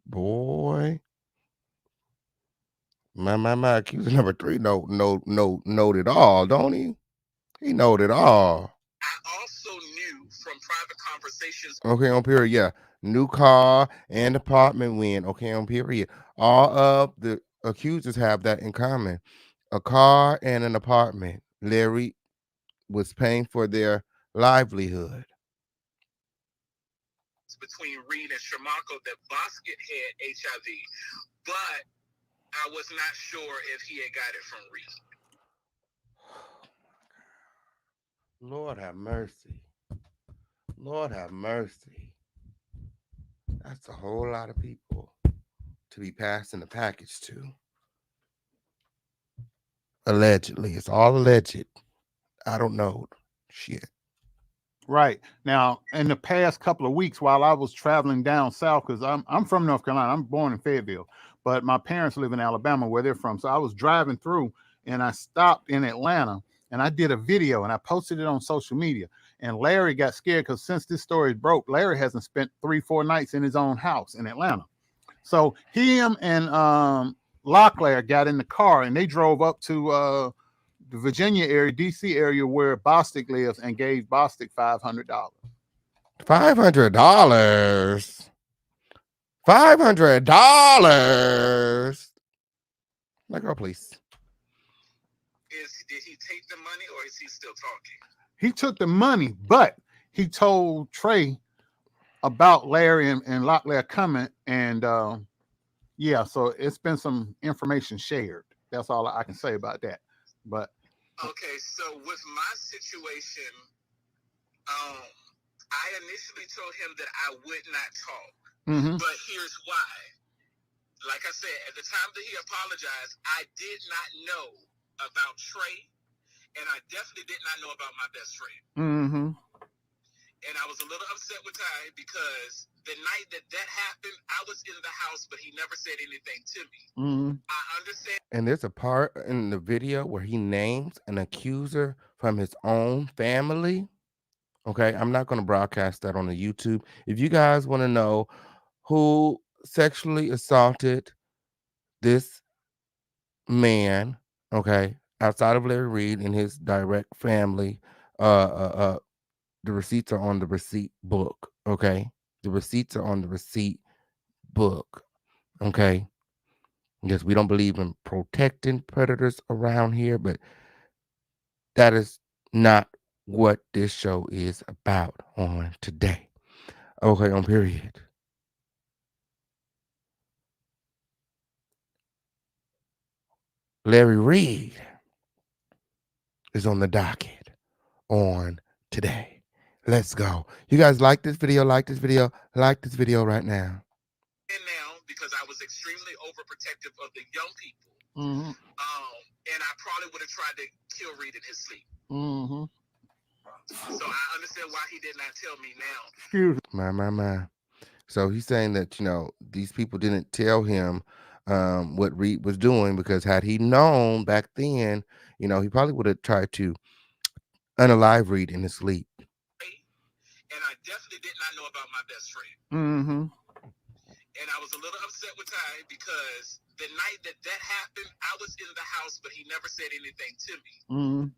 Boy. My. Accuser number 3 know it all, don't he? He know it all. I also knew from private conversations. Okay, on period, yeah. New car and apartment win. Okay, on period. All of the accusers have that in common. A car and an apartment. Larry was paying for their livelihood. Between Reed and Shamako that Bosket had HIV, but I was not sure if he had got it from Reed. Lord have mercy. Lord have mercy. That's a whole lot of people to be passing the package to. Allegedly. It's all alleged. I don't know. Shit. Right. Now, in the past couple of weeks while I was traveling down south, because I'm from North Carolina, I'm born in Fayetteville, but my parents live in Alabama where they're from. So I was driving through and I stopped in Atlanta and I did a video and I posted it on social media. And Larry got scared because since this story broke, Larry hasn't spent 3-4 nights in his own house in Atlanta. So him and Locklear got in the car and they drove up to the Virginia area, DC area where Bostic lives, and gave Bostic $500. $500. $500. Let go, please. Did he take the money or is he still talking? He took the money, but he told Trey about Larry and Locklear coming, and yeah, so it's been some information shared. That's all I can say about that. But okay, so with my situation, I initially told him that I would not talk, but here's why. Like I said, at the time that he apologized, I did not know about Trey, and I definitely did not know about my best friend. And I was a little upset with Ty because the night that happened, I was in the house, but he never said anything to me. I understand. And there's a part in the video where he names an accuser from his own family. Okay, I'm not going to broadcast that on the YouTube. If you guys want to know who sexually assaulted this man, okay, outside of Larry Reid and his direct family, the receipts are on the receipt book, okay? The receipts are on the receipt book, okay? Yes, we don't believe in protecting predators around here, but that is not what this show is about on today. Okay, on period. Larry Reid is on the docket on today. Let's go. You guys like this video? Like this video? Like this video right now. And now, because I was extremely overprotective of the young people, and I probably would have tried to kill Reid in his sleep. So I understand why he did not tell me now. My. So he's saying that, you know, these people didn't tell him what Reid was doing, because had he known back then, you know, he probably would have tried to unalive Reid in his sleep. And I definitely did not know about my best friend. And I was a little upset with Ty because the night that happened, I was in the house, but he never said anything to me.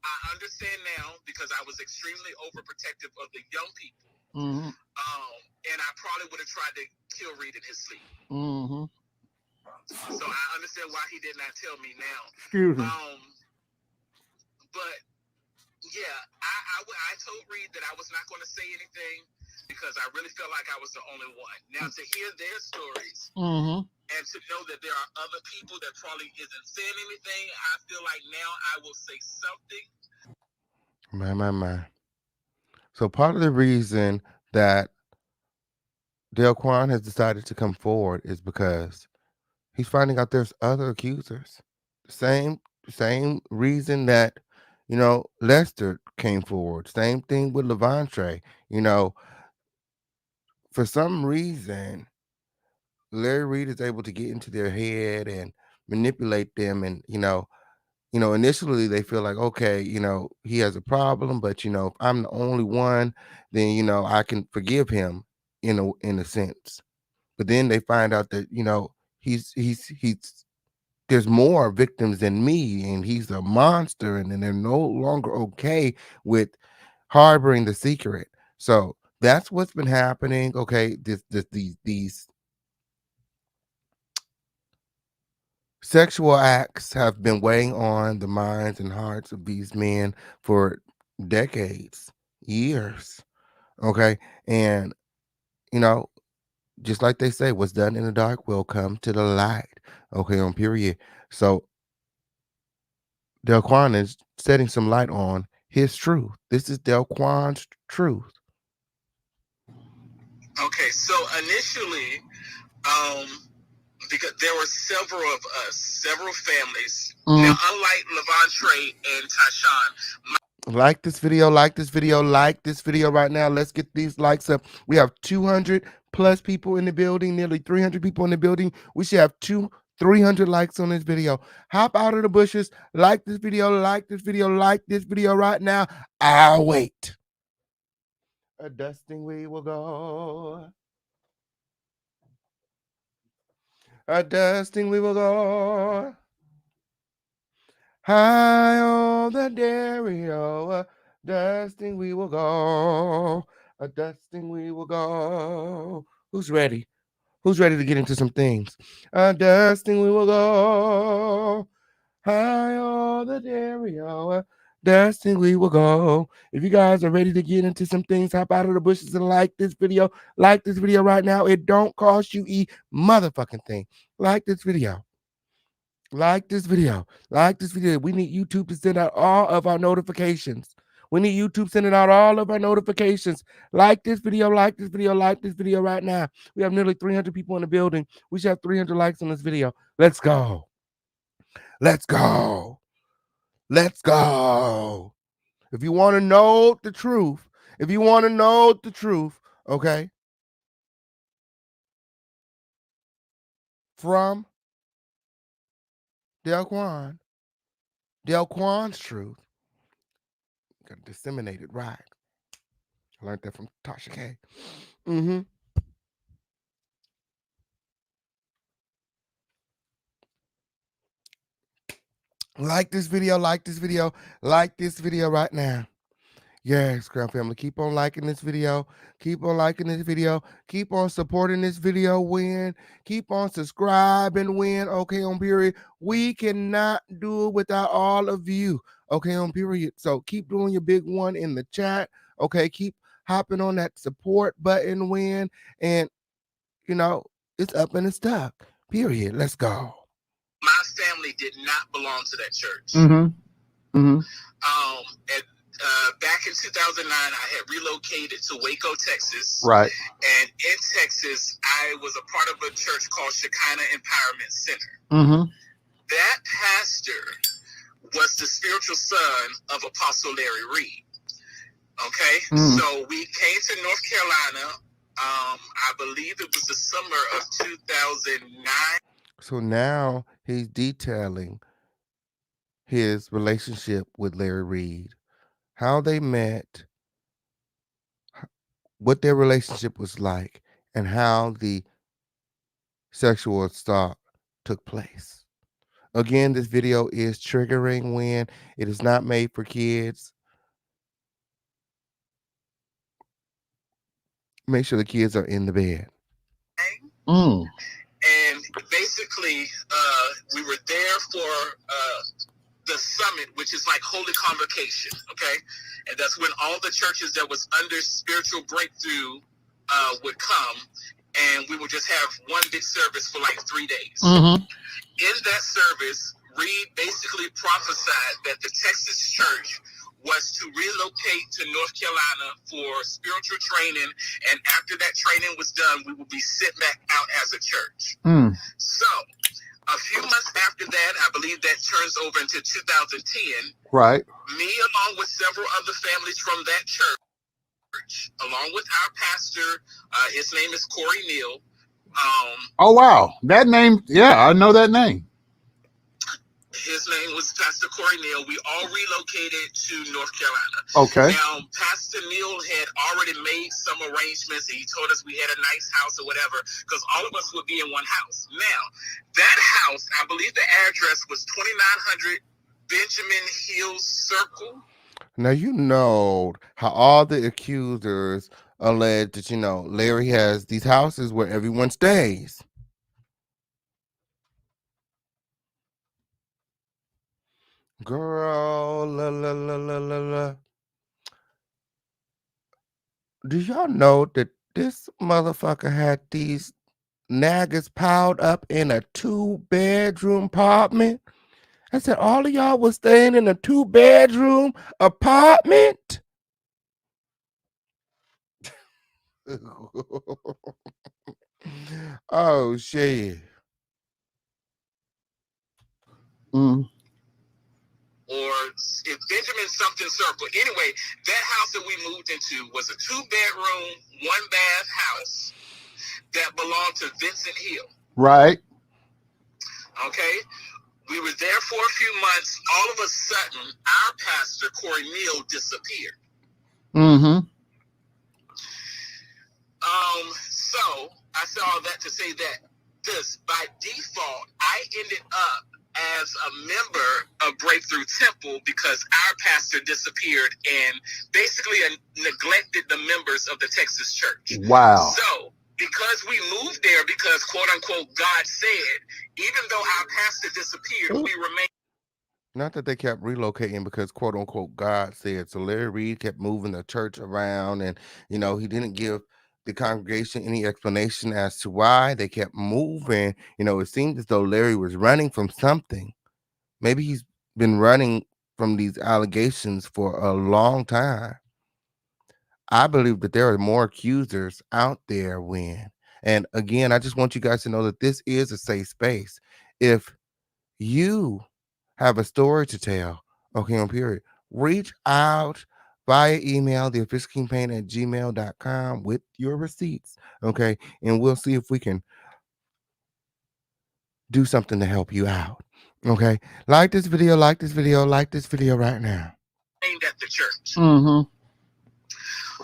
I understand now because I was extremely overprotective of the young people. And I probably would have tried to kill Reid in his sleep. So I understand why he did not tell me now. But yeah, I told Reid that I was not going to say anything because I really felt like I was the only one. Now, to hear their stories and to know that there are other people that probably isn't saying anything, I feel like now I will say something. My. So part of the reason that Delquan has decided to come forward is because he's finding out there's other accusers. Same reason that, you know, Lester came forward. Same thing with Levante. You know, for some reason, Larry Reid is able to get into their head and manipulate them. And, you know, initially they feel like, okay, you know, he has a problem, but, you know, if I'm the only one, then, you know, I can forgive him in a sense. But then they find out that, you know, he's there's more victims than me, and he's a monster, and then they're no longer okay with harboring the secret. So that's what's been happening. Okay, these sexual acts have been weighing on the minds and hearts of these men for decades, years. Okay, and you know, just like they say, what's done in the dark will come to the light. Okay, on period. So Delquan is setting some light on his truth. This is Delquan's truth. Okay, so initially, because there were several of us, several families. Now, unlike Levante and Tyshawn, Like this video, like this video, like this video right now. Let's get these likes up. We have 200 plus people in the building, nearly 300 people in the building. We should have 300 likes on this video. Hop out of the bushes, like this video, like this video, like this video right now. I'll wait. A dusting we will go. A dusting we will go. High on the Dario, a dusting we will go. A dusting we will go. Who's ready? Who's ready to get into some things? A dusting we will go. High on the Dario, a dusting we will go. If you guys are ready to get into some things, hop out of the bushes and like this video. Like this video right now. It don't cost you a motherfucking thing. Like this video. Like this video. Like this video. We need YouTube to send out all of our notifications. We need YouTube sending out all of our notifications. Like this video, like this video, like this video right now. We have nearly 300 people in the building. We should have 300 likes on this video. Let's go. Let's go. Let's go. If you want to know the truth, if you want to know the truth, okay, from Delquan, Delquan's truth, gotta disseminate it right. I learned that from Tasha K. Mm-hmm. Like this video, like this video, like this video right now. Yes, Crown Family, keep on liking this video. Keep on liking this video. Keep on supporting this video, win. Keep on subscribing, win. Okay, on period. We cannot do it without all of you. Okay, on period. So keep doing your big one in the chat. Okay, keep hopping on that support button, win. And, you know, it's up and it's stuck. Period. Let's go. My family did not belong to that church. Mm-hmm. And back in 2009, I had relocated to Waco, Texas. Right. And in Texas, I was a part of a church called Shekinah Empowerment Center. Mm-hmm. That pastor was the spiritual son of Apostle Larry Reid. Okay? So we came to North Carolina. I believe it was the summer of 2009. So now he's detailing his relationship with Larry Reid, how they met, what their relationship was like, and how the sexual assault took place. Again, this video is triggering when it is not made for kids. Make sure the kids are in the bed. And basically, we were there for the summit, which is like Holy Convocation, okay? And that's when all the churches that was under spiritual breakthrough would come, and we would just have one big service for like 3 days. In that service, Reid basically prophesied that the Texas church was to relocate to North Carolina for spiritual training, and after that training was done, we would be sent back out as a church. So a few months after that, I believe that turns over into 2010. Right. Me, along with several other families from that church, along with our pastor, his name is Corey Neal. Oh, wow. That name, yeah, I know that name. His name was Pastor Corey Neal. We all relocated to North Carolina. Okay. Now, Pastor Neal had already made some arrangements. He told us we had a nice house or whatever, because all of us would be in one house. Now, that house, I believe the address was 2900 Benjamin Hills Circle. Now, you know how all the accusers allege that, you know, Larry has these houses where everyone stays. Girl, la la la la la la. Do y'all know that this motherfucker had these naggers piled up in a 2-bedroom apartment? I said, all of y'all was staying in a 2-bedroom apartment? Oh, shit. Or Benjamin something circle. Anyway, that house that we moved into was a 2-bedroom, 1-bath house that belonged to Vincent Hill. Right. Okay. We were there for a few months. All of a sudden, our pastor, Corey Neal, disappeared. Mm-hmm. So I said all that to say that this, by default, I ended up as a member of Breakthrough Temple because our pastor disappeared and basically neglected the members of the Texas church. Wow. So because we moved there because, quote unquote, God said, even though our pastor disappeared, we remained. Not that they kept relocating because, quote unquote, God said. So Larry Reid kept moving the church around, and he didn't give the congregation any explanation as to why they kept moving. It seemed as though Larry was running from something. Maybe he's been running from these allegations for a long time. I believe that there are more accusers out there and again, I just want you guys to know that this is a safe space. If you have a story to tell, okay, on period, reach out via email, theofficialkingpain@gmail.com with your receipts, okay, and we'll see if we can do something to help you out, okay? Like this video, like this video, like this video right now. At the church. Mm-hmm.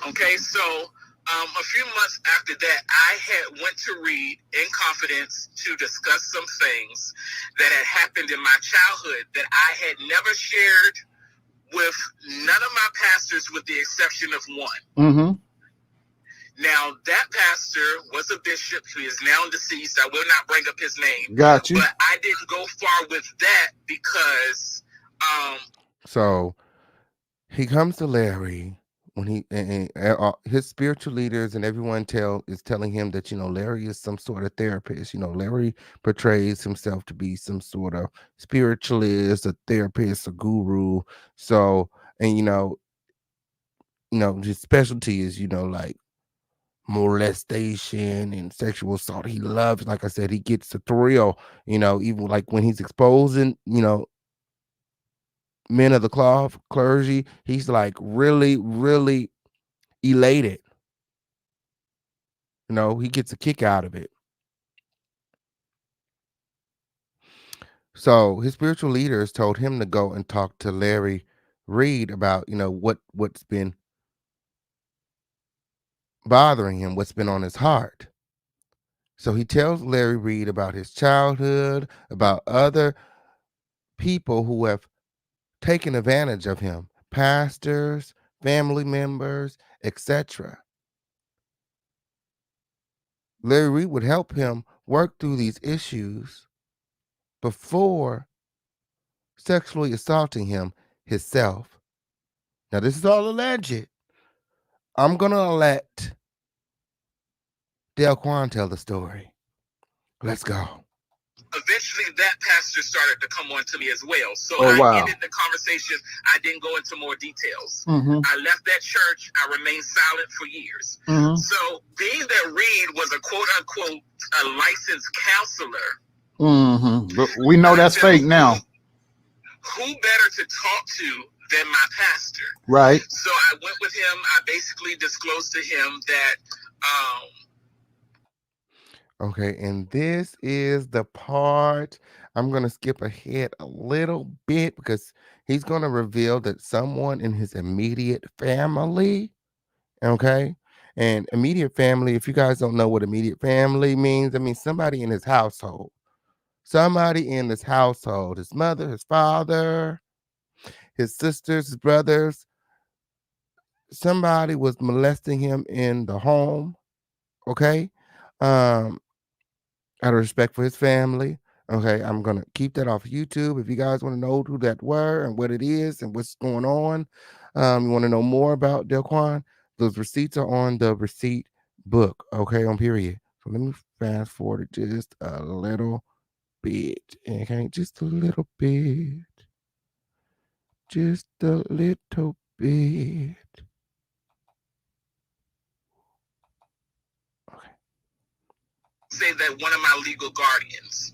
Okay, so a few months after that, I had went to REID in confidence to discuss some things that had happened in my childhood that I had never shared with none of my pastors, with the exception of one. Mm-hmm. Now, that pastor was a bishop who is now deceased. I will not bring up his name. Got you. But I didn't go far with that because So he comes to Larry when his spiritual leaders and everyone is telling him that Larry is some sort of therapist. Larry portrays himself to be some sort of spiritualist, a therapist, a guru. So, and his specialty is like molestation and sexual assault. He loves, like I said, he gets the thrill. Even like when he's exposing men of the cloth, clergy, he's like really, really elated. He gets a kick out of it. So his spiritual leaders told him to go and talk to Larry Reid about, what's been bothering him, what's been on his heart. So he tells Larry Reid about his childhood, about other people who have taken advantage of him, pastors, family members, etc. Larry Reid would help him work through these issues before sexually assaulting him himself. Now, this is all alleged. I'm going to let Delquan tell the story. Let's go. Eventually that pastor started to come on to me as well. So Oh, wow. I ended the conversation. I didn't go into more details. Mm-hmm. I left that church. I remained silent for years. Mm-hmm. So being that Reid was a quote unquote a licensed counselor. Mm-hmm. But we know that's fake now. Who better to talk to than my pastor? Right. So I went with him. I basically disclosed to him that Okay, and this is the part I'm going to skip ahead a little bit because he's going to reveal that someone in his immediate family, okay? And immediate family, if you guys don't know what immediate family means, I mean somebody in his household. Somebody in his household, his mother, his father, his sisters, his brothers, somebody was molesting him in the home, okay? Out of respect for his family. Okay, I'm gonna keep that off YouTube. If you guys want to know who that were and what it is and what's going on, you want to know more about Delquan, those receipts are on the receipt book. Okay, on period. So let me fast forward it just a little bit. Okay, just a little bit. Just a little bit. say that one of my legal guardians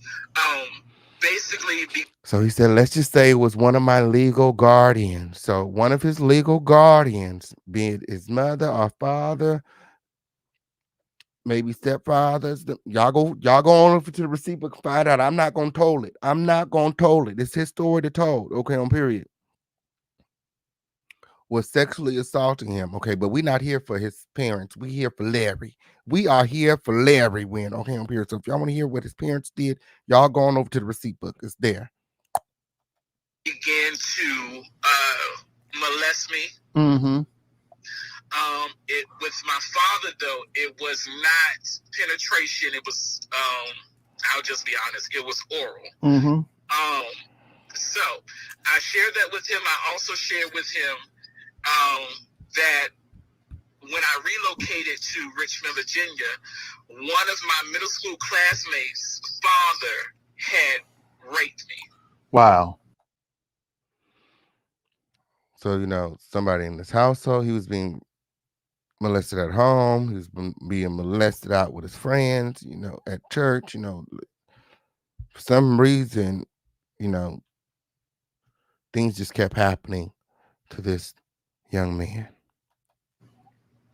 basically So he said, let's just say it was one of my legal guardians. So one of his legal guardians, be it his mother or father, maybe stepfathers. Y'all go on over to the receipt book and find out. I'm not gonna toll it. I'm not gonna toll it. It's his story to told. Okay, on period. Was sexually assaulting him. Okay, but we're not here for his parents. We here for Larry. We are here for Larry Wynn. Okay, on period. So if y'all want to hear what his parents did, y'all go on over to the receipt book. It's there. began to molest me. Mm-hmm. It with my father though, it was not penetration. It was I'll just be honest, it was oral. Mm-hmm. So I shared that with him. I also shared with him that when I relocated to Richmond, Virginia, one of my middle school classmates' father had raped me. Wow. So, somebody in this household, he was being molested at home. He was being molested out with his friends, at church, for some reason, things just kept happening to this young man.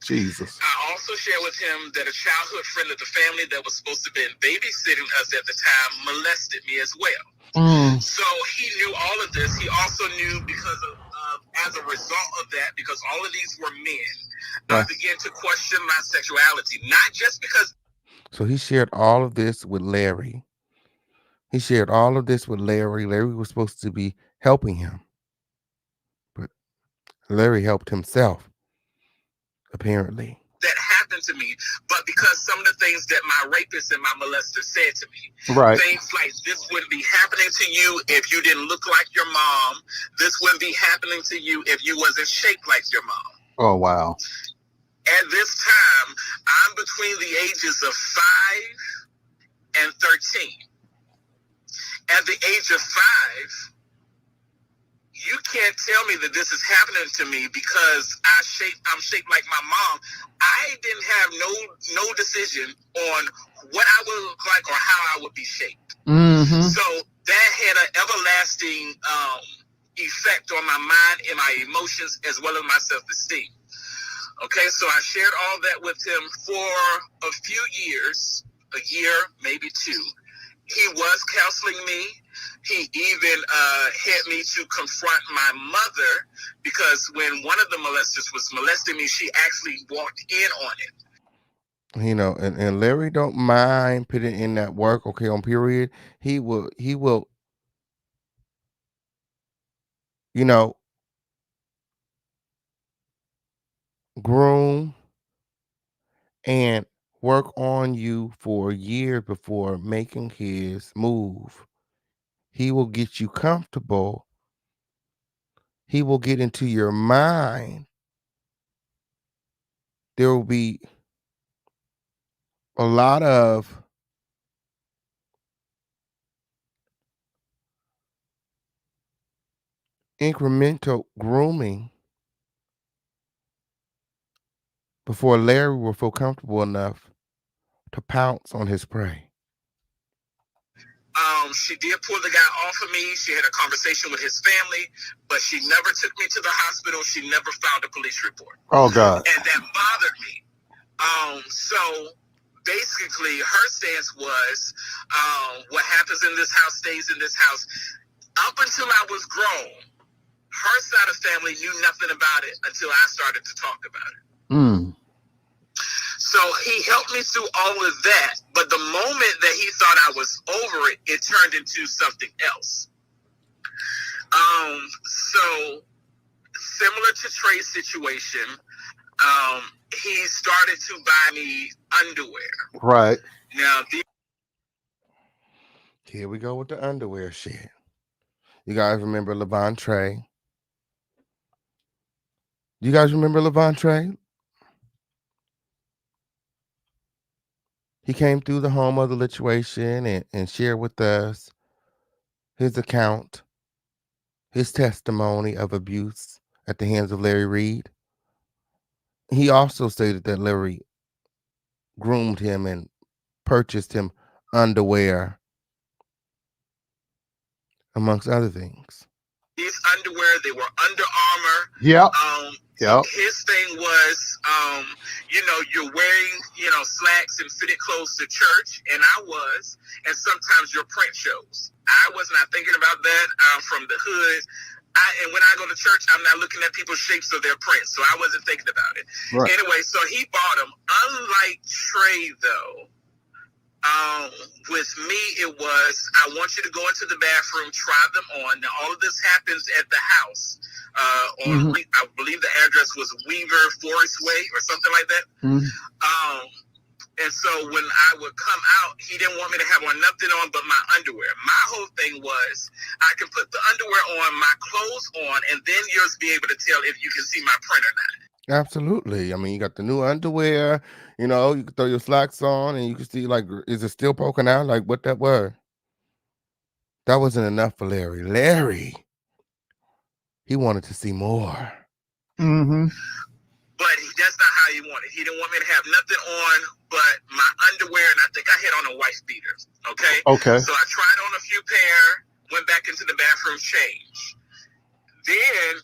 Jesus. I also shared with him that a childhood friend of the family that was supposed to have been babysitting us at the time molested me as well. So he knew all of this. He also knew because of as a result of that, because all of these were men, I began to question my sexuality, not just because. So he shared all of this with Larry. He shared all of this with Larry. Larry was supposed to be helping him, but Larry helped himself, apparently. That happened to me, but because some of the things that my rapist and my molester said to me, things like this wouldn't be happening to you if you didn't look like your mom. This wouldn't be happening to you if you wasn't shaped like your mom. Oh, wow. At this time, I'm between the ages of 5 and 13. At the age of 5, you can't tell me that this is happening to me because I'm shaped like my mom. I didn't have no decision on what I would look like or how I would be shaped. So that had an everlasting effect on my mind and my emotions as well as my self-esteem. Okay, so I shared all that with him for a few years, a year, maybe 2. He was counseling me. He even had me to confront my mother because when one of the molesters was molesting me, she actually walked in on it. And Larry don't mind putting in that work, okay, on period. He will, groom and work on you for a year before making his move. He will get you comfortable. He will get into your mind. There will be a lot of incremental grooming before Larry will feel comfortable enough to pounce on his prey. She did pull the guy off of me. She had a conversation with his family, but she never took me to the hospital. She never filed a police report. Oh, God. And that bothered me. So basically, her stance was, what happens in this house stays in this house. Up until I was grown, her side of family knew nothing about it until I started to talk about it. So he helped me through all of that. But the moment that he thought I was over it, it turned into something else. So similar to Trey's situation, he started to buy me underwear. Right. Now, here we go with the underwear shit. You guys remember Levon Trey? You guys remember Levon Trey? He came through the home of the situation and shared with us his account, his testimony of abuse at the hands of Larry REID. He also stated that Larry groomed him and purchased him underwear amongst other things. These underwear, they were Under Armour. Yep. Yep. His thing was, you're wearing, slacks and fitted clothes to church, and I was, and sometimes your print shows. I was not thinking about that. I'm from the hood. And when I go to church, I'm not looking at people's shapes of their prints, so I wasn't thinking about it. Right. Anyway, so he bought them. Unlike Trey, though, with me, it was, I want you to go into the bathroom, try them on. Now, all of this happens at the house. I believe the address was Weaver Forest Way or something like that. And so when I would come out, he didn't want me to have on nothing on but my underwear. My whole thing was, I can put the underwear on, my clothes on, and then you'll be able to tell if you can see my print or not. Absolutely. I mean, you got the new underwear, you can throw your slacks on and you can see, like, is it still poking out? Like, what that was? That wasn't enough for Larry. Larry, he wanted to see more. But that's not how he wanted. He didn't want me to have nothing on but my underwear, and I think I had on a wife beater. Okay. So I tried on a few pair, went back into the bathroom, changed. Then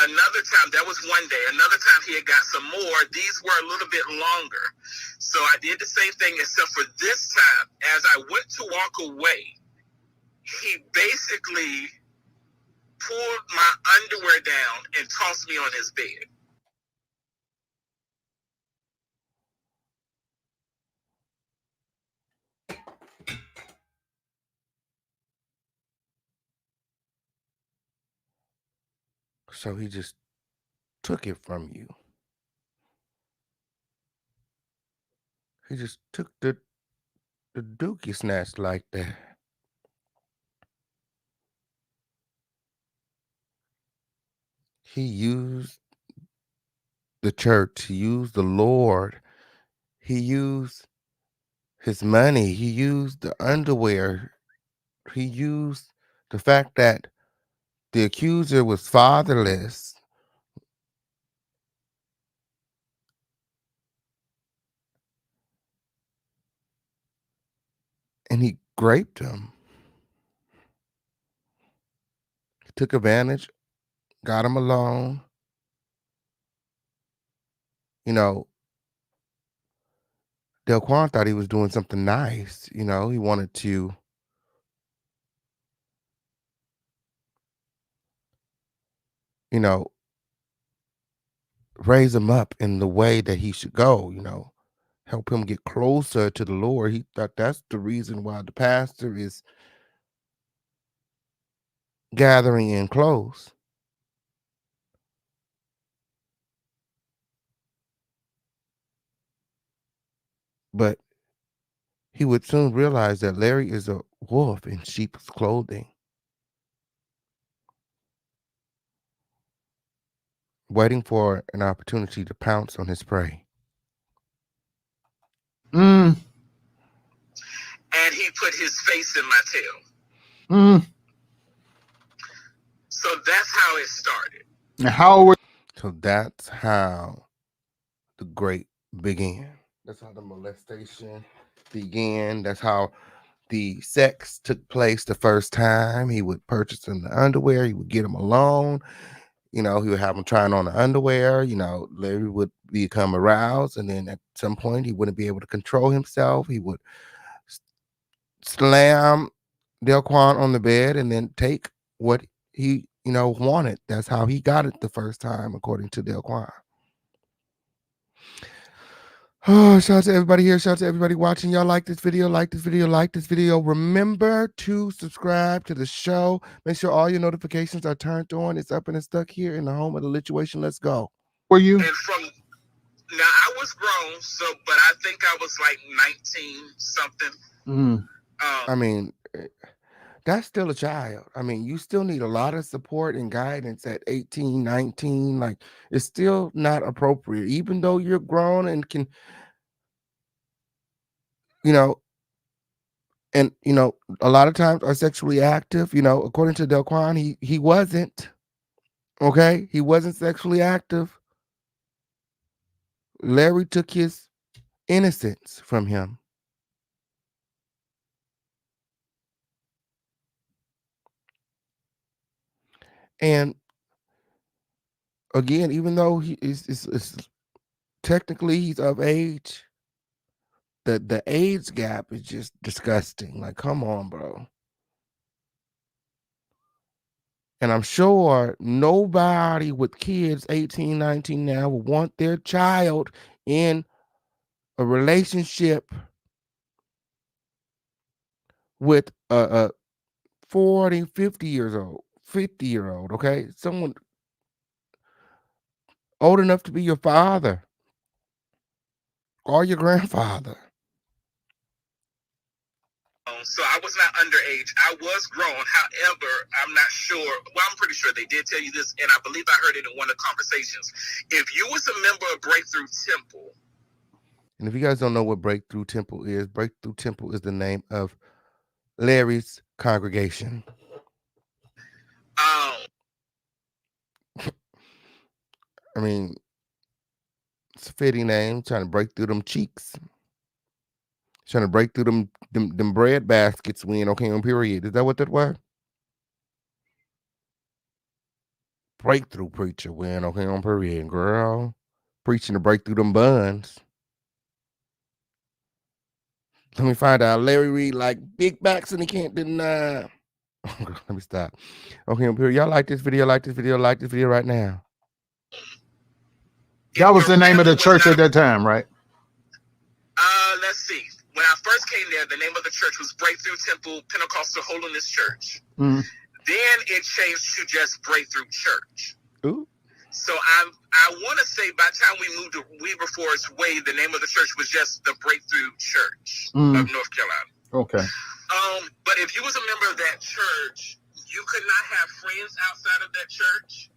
another time, that was one day. Another time he had got some more. These were a little bit longer. So I did the same thing, except for this time, as I went to walk away, he basically pulled my underwear down and tossed me on his bed. So he just took it from you. He just took the dookie snatch like that. He used the church. He used the Lord. He used his money. He used the underwear. He used the fact that the accuser was fatherless. And he raped him. He took advantage, got him alone. Delquan thought he was doing something nice. He wanted to, raise him up in the way that he should go, help him get closer to the Lord. He thought that's the reason why the pastor is gathering in close. But he would soon realize that Larry is a wolf in sheep's clothing, waiting for an opportunity to pounce on his prey. And he put his face in my tail. So that's how it started. So that's how the great began. That's how the molestation began. That's how the sex took place the first time. He would purchase him the underwear. He would get him alone. He would have him trying on the underwear. Larry would become aroused. And then at some point, he wouldn't be able to control himself. He would slam Delquan on the bed and then take what he, wanted. That's how he got it the first time, according to Delquan. Oh, shout out to everybody here. Shout out to everybody watching. Y'all like this video, like this video, like this video. Remember to subscribe to the show. Make sure all your notifications are turned on. It's up and it's stuck here in the home of the lituation. Let's go. Were you? And now I was grown, but I think I was like 19 something. I mean, that's still a child. I mean, you still need a lot of support and guidance at 18, 19. Like, it's still not appropriate, even though you're grown and can, and a lot of times are sexually active. According to Delquan, he wasn't. Okay, he wasn't sexually active. Larry took his innocence from him. And again, even though he is technically he's of age, the age gap is just disgusting. Like, come on, bro. And I'm sure nobody with kids 18, 19 now will want their child in a relationship with a 40, 50-year-old, okay? Someone old enough to be your father or your grandfather. So I was not underage. I was grown. However, I'm not sure. Well, I'm pretty sure they did tell you this, and I believe I heard it in one of the conversations. If you was a member of Breakthrough Temple, And if you guys don't know what Breakthrough Temple is the name of Larry's congregation. um, I mean, it's a fitting name, trying to break through them cheeks. Trying to break through them bread baskets when okay on period. Is that what that was? Breakthrough preacher when okay on period, girl. Preaching to break through them buns. Let me find out. Larry Reid like big backs and he can't deny. Let me stop. Okay, on period. Y'all like this video, like this video right now. That was the name of the church at that time, right? Let's see. When I first came there, the name of the church was Breakthrough Temple Pentecostal Holiness Church. Mm-hmm. Then it changed to just Breakthrough Church. Ooh. So I want to say by the time we moved to Weaver Forest Way, the name of the church was just the Breakthrough Church of North Carolina. Okay. But if you was a member of that church, you could not have friends outside of that church.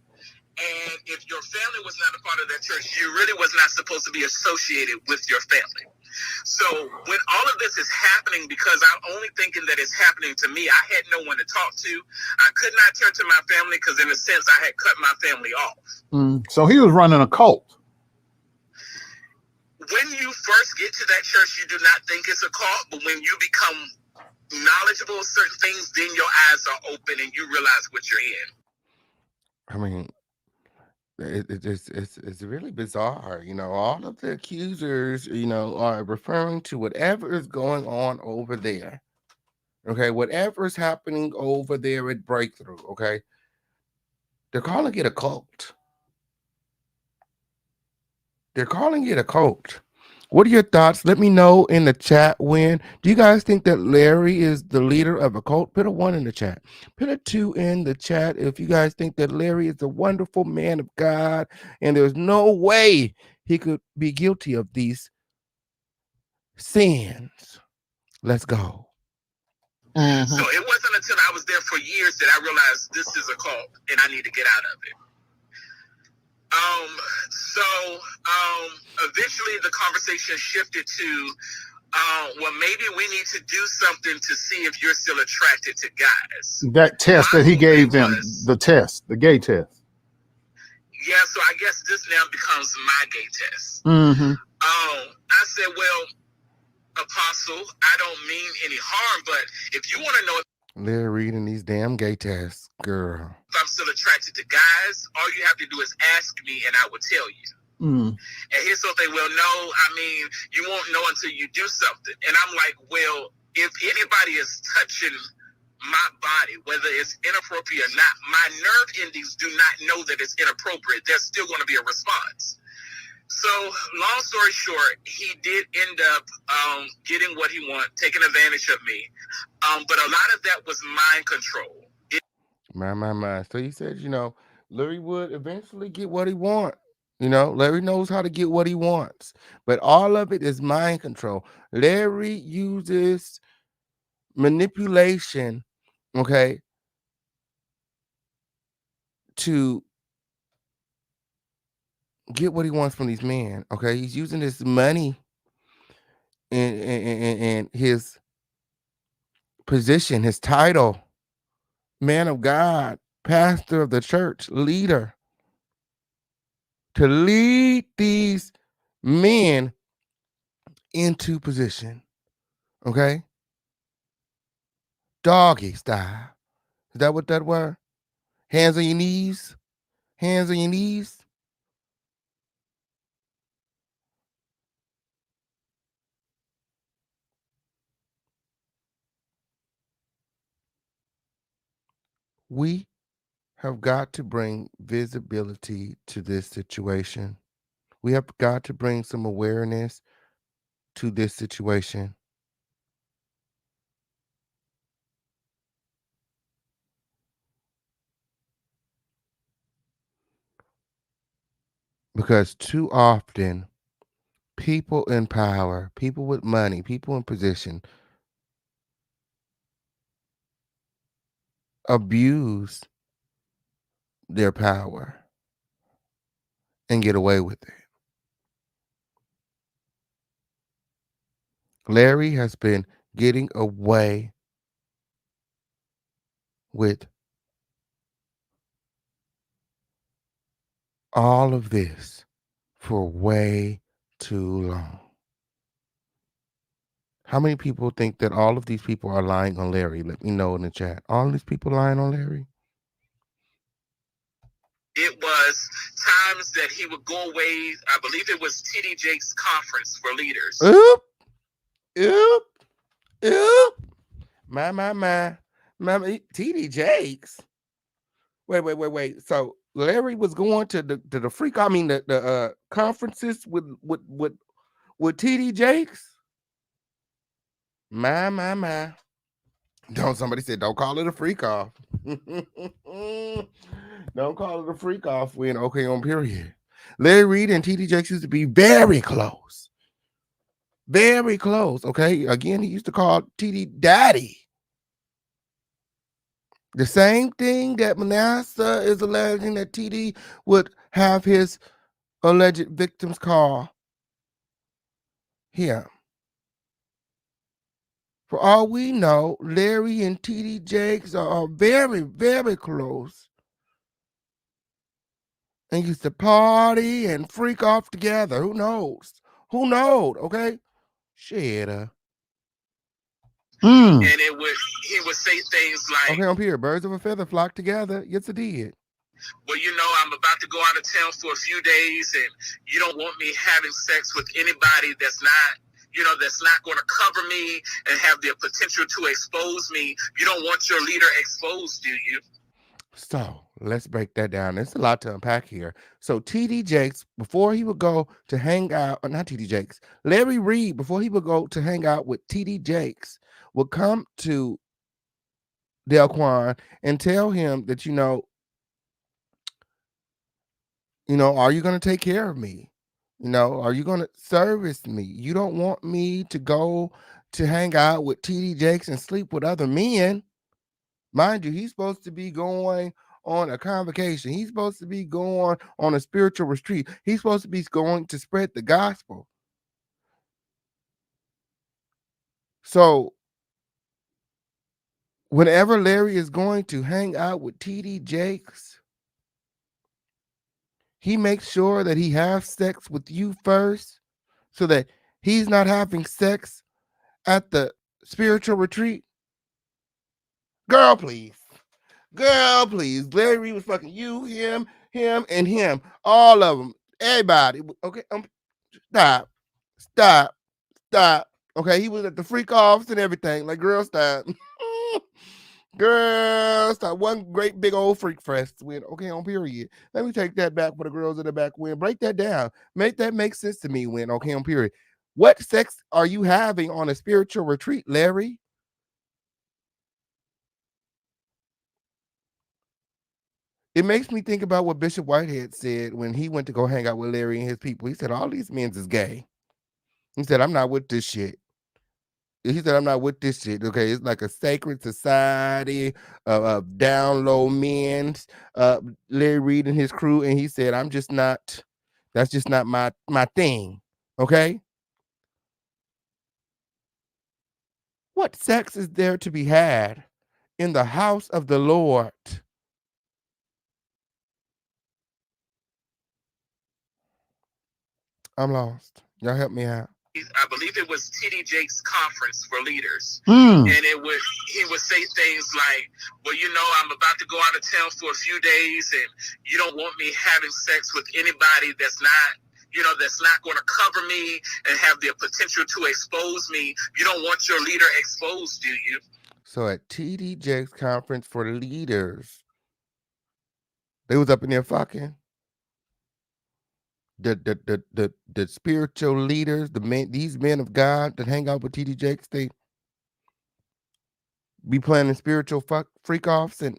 And if your family was not a part of that church, you really was not supposed to be associated with your family. So when all of this is happening, because I'm only thinking that it's happening to me, I had no one to talk to. I could not turn to my family because in a sense I had cut my family off. So he was running a cult. When you first get to that church, you do not think it's a cult, but when you become knowledgeable of certain things, then your eyes are open and you realize what you're in. I mean, it's really bizarre. You know, all of the accusers, you know, are referring to whatever is going on over there. Okay, whatever is happening over there at Breakthrough, okay? They're calling it a cult. They're calling it a cult. What are your thoughts? Let me know in the chat when. Do you guys think that Larry is the leader of a cult? Put a 1 in the chat. Put a 2 in the chat if you guys think that Larry is a wonderful man of God and there's no way he could be guilty of these sins. Let's go. So it wasn't until I was there for years that I realized this is a cult and I need to get out of it. Eventually the conversation shifted to, well, maybe we need to do something to see if you're still attracted to guys. That test that he gave them, the gay test. Yeah, so I guess this now becomes my gay test. I said, well, Apostle, I don't mean any harm, but if you want to know if they're reading these damn gay tests, girl. If I'm still attracted to guys, all you have to do is ask me and I will tell you. And here's something, well, no, I mean, you won't know until you do something. And I'm like, well, if anybody is touching my body, whether it's inappropriate or not, my nerve endings do not know that it's inappropriate. There's still going to be a response. So long story short, he did end up getting what he wanted, taking advantage of me. But a lot of that was mind control. My. So he said, you know, Larry would eventually get what he wants. You know, Larry knows how to get what he wants. But all of it is mind control. Larry uses manipulation, okay, to get what he wants from these men. Okay, he's using his money and his position, his title, man of God, pastor of the church, leader, to lead these men into position. Okay, doggy style. Is that what that were? Hands on your knees. Hands on your knees. We have got to bring visibility to this situation. We have got to bring some awareness to this situation. Because too often, people in power, people with money, people in position abuse their power and get away with it. Larry has been getting away with all of this for way too long. How many people think that all of these people are lying on Larry? Let me know in the chat. All these people lying on Larry? It was times that he would go away. I believe it was TD Jake's conference for leaders. Oop, oop, oop. My. TD Jakes. Wait. So Larry was going to the freak. I mean the conferences with TD Jakes. My. Don't somebody said don't call it a freak off. Don't call it a freak off when okay on period. Larry Reid and TD Jakes used to be very close. Very close. Okay. Again, he used to call TD Daddy. The same thing that Manasseh is alleging that TD would have his alleged victims call him. For all we know, Larry and TD Jakes are very, very close and used to party and freak off together. Who knows? Who knows? Okay? Shit. And he would say things like, okay, I'm here. Birds of a feather flock together. Yes, it did. well, I'm about to go out of town for a few days, and you don't want me having sex with anybody that's not going to cover me and have the potential to expose me. You don't want your leader exposed, do you? So let's break that down. There's a lot to unpack here. So TD Jakes, before he would go to hang out, or not TD Jakes, Larry Reid, before he would go to hang out with TD Jakes, would come to Delquan and tell him that, are you going to take care of me? Are you going to service me? You don't want me to go to hang out with TD Jakes and sleep with other men. Mind you, he's supposed to be going on a convocation. He's supposed to be going on a spiritual retreat. He's supposed to be going to spread the gospel. So whenever Larry is going to hang out with TD Jakes, he makes sure that he has sex with you first so that he's not having sex at the spiritual retreat. Girl, please. Girl, please. Larry was fucking you, him, and him. All of them. Everybody. Okay. Stop. Okay, he was at the freak offs and everything. Like, girl, stop. Girl, stop. One great big old freak fest win. Okay, on period. Let me take that back for the girls in the back win. Break that down. Make that make sense to me win. Okay, on period. What sex are you having on a spiritual retreat, Larry? It makes me think about what Bishop Whitehead said when he went to go hang out with Larry and his people. He said, all these men is gay. He said, I'm not with this shit. He said, I'm not with this shit. Okay. It's like a sacred society of down low men, Larry Reid and his crew. And he said, that's just not my thing. Okay. What sex is there to be had in the house of the Lord? I'm lost. Y'all help me out. I believe it was TD Jake's conference for leaders. Mm. And he would say things like, well, I'm about to go out of town for a few days and you don't want me having sex with anybody that's not going to cover me and have the potential to expose me. You don't want your leader exposed, do you? So at TD Jake's conference for leaders, they was up in there fucking. The spiritual leaders, these men of God that hang out with TD Jakes, they be planning spiritual freak offs and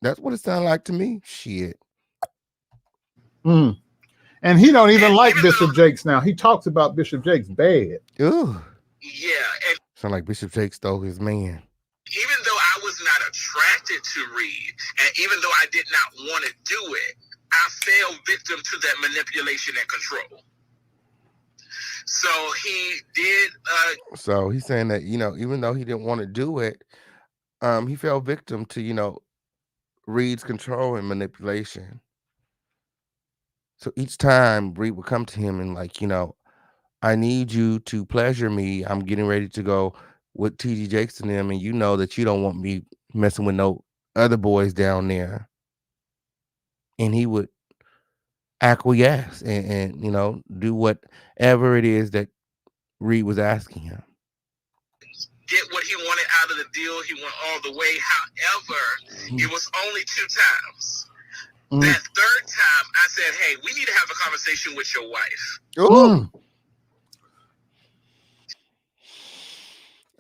that's what it sounded like to me. Shit. Mm. And he don't even And like Bishop Jakes now. He talks about Bishop Jakes bad. Ooh. Yeah, and Sound like Bishop Jakes stole his man. even though I was not attracted to REID, and even though I did not want to do it, I fell victim to that manipulation and control. So he did. So he's saying that even though he didn't want to do it, he fell victim to REID's control and manipulation. So each time REID would come to him and like, I need you to pleasure me. I'm getting ready to go with TD Jakes and them, and you know that you don't want me messing with no other boys down there. And he would acquiesce and do whatever it is that REID was asking him. Get what he wanted out of the deal. He went all the way. However, it was only 2 times. That third time, I said, hey, we need to have a conversation with your wife. Ooh.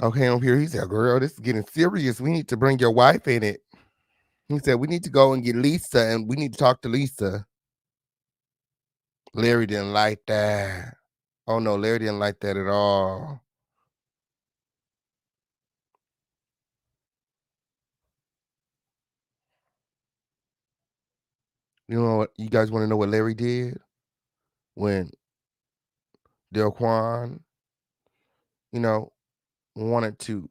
Okay, over here, he said, girl, this is getting serious. We need to bring your wife in it. He said, we need to go and get Lisa, and we need to talk to Lisa. Larry didn't like that. Oh, no, Larry didn't like that at all. You know what? You guys want to know what Larry did when Delquan, wanted to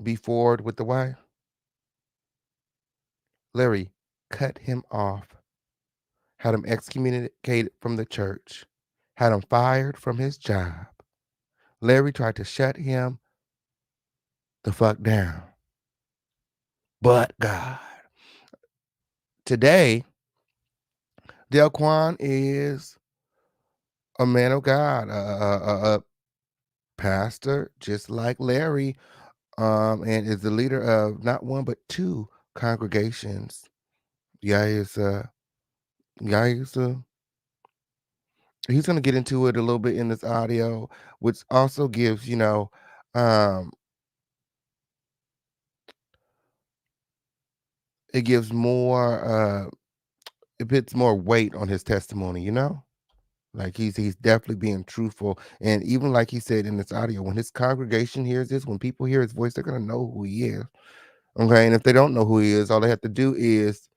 be forward with the wife? Larry cut him off, had him excommunicated from the church, had him fired from his job. Larry tried to shut him the fuck down. But God, today, Delquan is a man of God, a pastor, just like Larry, and is the leader of not one but 2 congregations. He's gonna get into it a little bit in this audio, which also gives it gives more it puts more weight on his testimony. Like he's definitely being truthful, and even like he said in this audio, when his congregation hears this, when people hear his voice, they're gonna know who he is. Okay, and if they don't know who he is, all they have to do is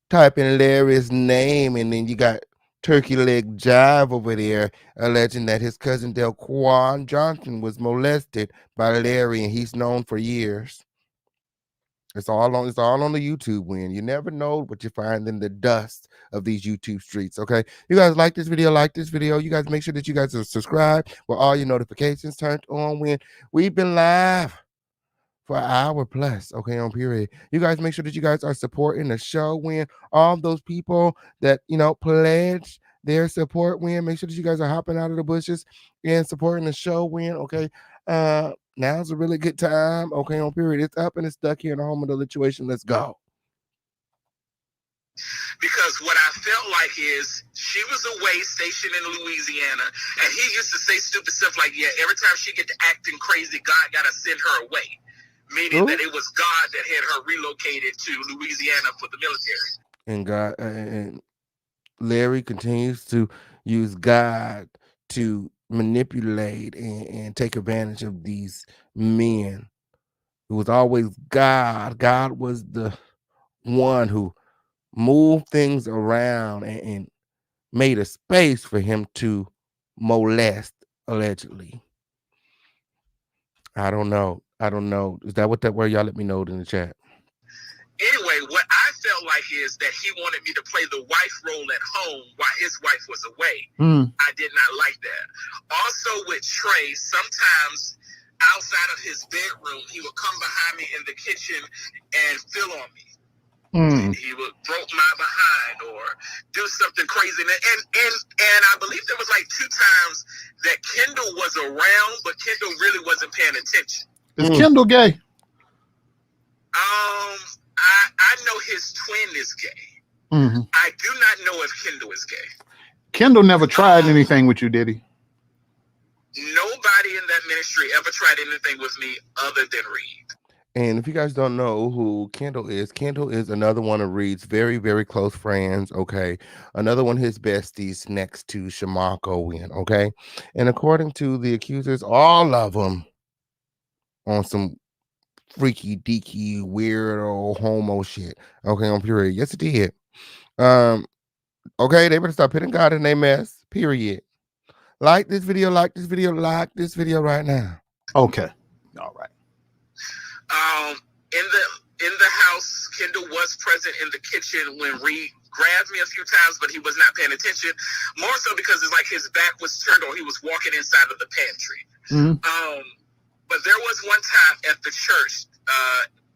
type in Larry's name, and then you got Turkey Leg Jive over there alleging that his cousin Delquan Johnson was molested by Larry, and he's known for years. It's all on the YouTube win. You never know what you find in the dust of these YouTube streets. Okay. You guys like this video, You guys make sure that you guys are subscribed with all your notifications turned on when we've been live for an hour plus, okay, on period. You guys make sure that you guys are supporting the show when all those people that pledge their support when. Make sure that you guys are hopping out of the bushes and supporting the show when, okay. Now's a really good time, okay, on period. It's up and it's stuck here in the home of the situation. Let's go. Because what I felt like is she was away stationed in Louisiana, and he used to say stupid stuff like, yeah, every time she get to acting crazy, God got to send her away. Meaning that it was God that had her relocated to Louisiana for the military. And God, and Larry continues to use God to manipulate and take advantage of these men. It was always God. God was the one who moved things around and made a space for him to molest, allegedly. I don't know. Is that what that word? Y'all let me know in the chat. Anyway, what I felt like is that he wanted me to play the wife role at home while his wife was away. I did not like that. Also with Trey, sometimes outside of his bedroom, he would come behind me in the kitchen and feel on me. He would broke my behind or do something crazy. And I believe there was like 2 times that Kendall was around, but Kendall really wasn't paying attention. Is Kendall gay? I know his twin is gay. I do not know if Kendall is gay. Kendall never tried anything with you, did he? Nobody in that ministry ever tried anything with me other than Reed. And if you guys don't know who Kendall is another one of Reed's very, very close friends, okay? Another one of his besties next to Shamako Wynn, okay? And according to the accusers, all of them on some freaky, deaky, weirdo, homo shit, okay, on period. Yes, it did. Okay, they better stop putting God in their mess, period. Like this video right now. Okay. All right. In the house, Kendall was present in the kitchen when Reed grabbed me a few times, but he was not paying attention. More so because it's like his back was turned or he was walking inside of the pantry. But there was one time at the church.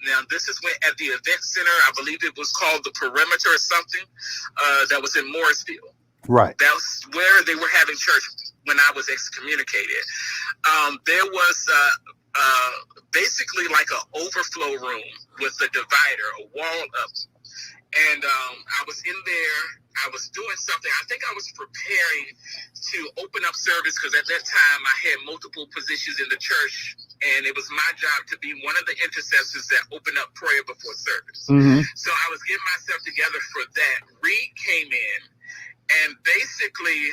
Now this is when at the event center, I believe it was called the Perimeter or something. That was in Morrisville. Right. That was where they were having church when I was excommunicated. There was basically like an overflow room with a divider, a wall up. And I was in there. I was doing something. I think I was preparing to open up service because at that time I had multiple positions in the church, and it was my job to be one of the intercessors that opened up prayer before service. So I was getting myself together for that. Reed came in, and basically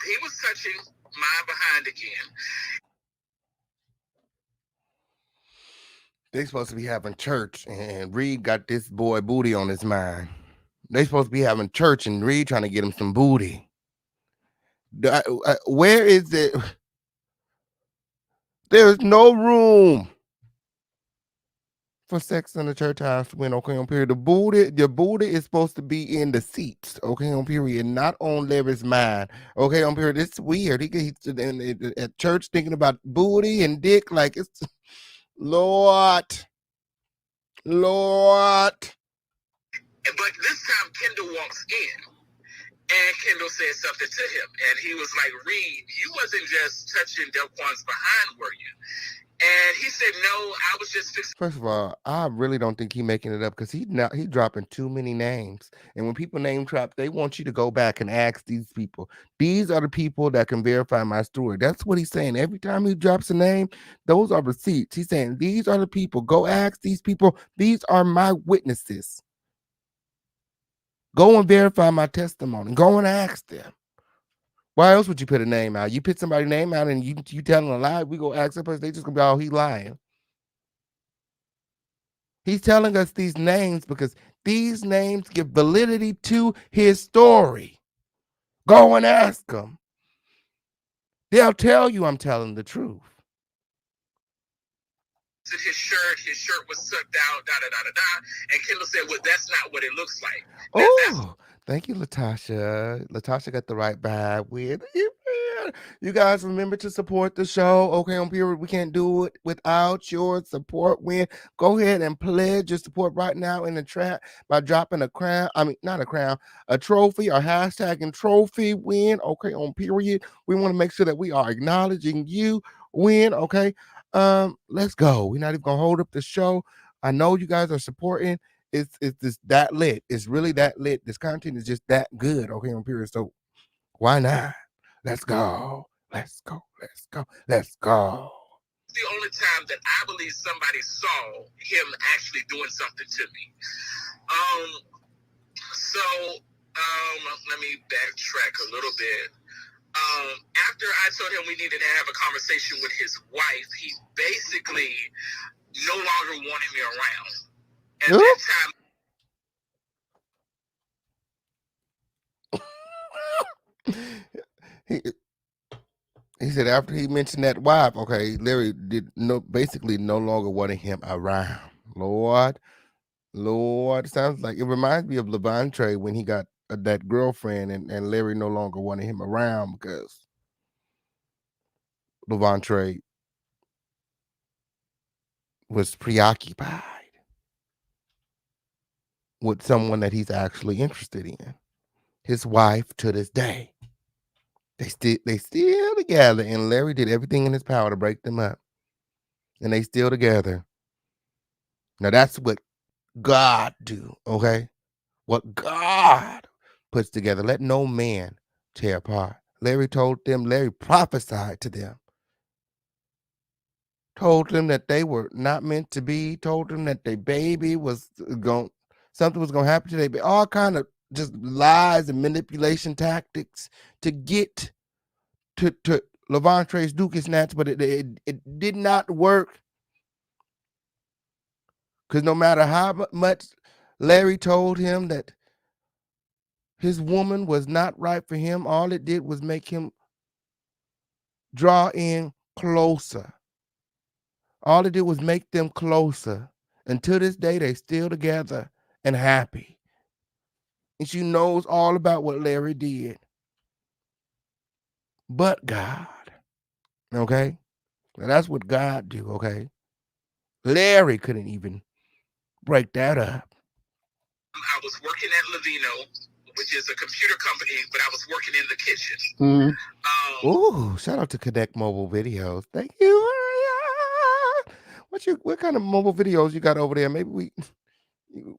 he was touching my behind again. They supposed to be having church, and Reed got this boy booty on his mind. They supposed to be having church, and Reed trying to get him some booty. Where is it? There's no room for sex in the church house when okay on period. The booty is supposed to be in the seats, okay on period, not on Larry's mind. Okay on period. It's weird. He's at church thinking about booty and dick like it's Lord. But this time Kendall walks in, and Kendall said something to him, and he was like, Reed, you wasn't just touching Delquan's behind, were you? And he said, no, I was just fixing. First of all, I really don't think he's making it up because he dropping too many names. And when people name drop, they want you to go back and ask these people. These are the people that can verify my story. That's what he's saying. Every time he drops a name, those are receipts. He's saying, these are the people. Go ask these people. These are my witnesses. Go and verify my testimony. Go and ask them. Why else would you put a name out? You put somebody's name out and you telling a lie, we go ask that person, they just gonna be, oh, he lying. He's telling us these names because these names give validity to his story. Go and ask them. They'll tell you I'm telling the truth. His shirt was sucked out, and Kendall said, well, that's not what it looks like. Oh, thank you, Latasha. Latasha got the right vibe with it. You guys remember to support the show. Okay, on period, we can't do it without your support. Go ahead and pledge your support right now in the chat by dropping a crown. I mean, not a crown, a trophy or hashtagging trophy win. Okay, on period. We want to make sure that we are acknowledging you win. Okay. Let's go. We're not even gonna hold up the show. I know you guys are supporting. It's just that lit. It's really that lit. This content is just that good. Okay, on period. So why not? Let's go. Let's go. Let's go. Let's go. The only time that I believe somebody saw him actually doing something to me. Let me backtrack a little bit. After I told him we needed to have a conversation with his wife, he basically no longer wanted me around. At that time, he said after he mentioned that wife, okay, Larry basically no longer wanted him around. Lord, Lord, sounds like it reminds me of Levante when he got that girlfriend and Larry no longer wanted him around because Levante was preoccupied with someone that he's actually interested in. His wife to this day. They still together, and Larry did everything in his power to break them up. And they still together. Now that's what God do, okay? What God puts together. Let no man tear apart. Larry prophesied to them. Told them that they were not meant to be, told them that their baby was something was gonna happen to their baby. All kind of just lies and manipulation tactics to get to Levante's Duke snatch, but it did not work. Because no matter how much Larry told him that his woman was not right for him, all it did was make him draw in closer. All it did was make them closer. And to this day, they still together and happy. And she knows all about what Larry did. But God, okay? Now that's what God do, okay? Larry couldn't even break that up. I was working at Levino, which is a computer company, but I was working in the kitchen. Ooh, shout out to Connect Mobile Videos. Thank you. What kind of mobile videos you got over there? Maybe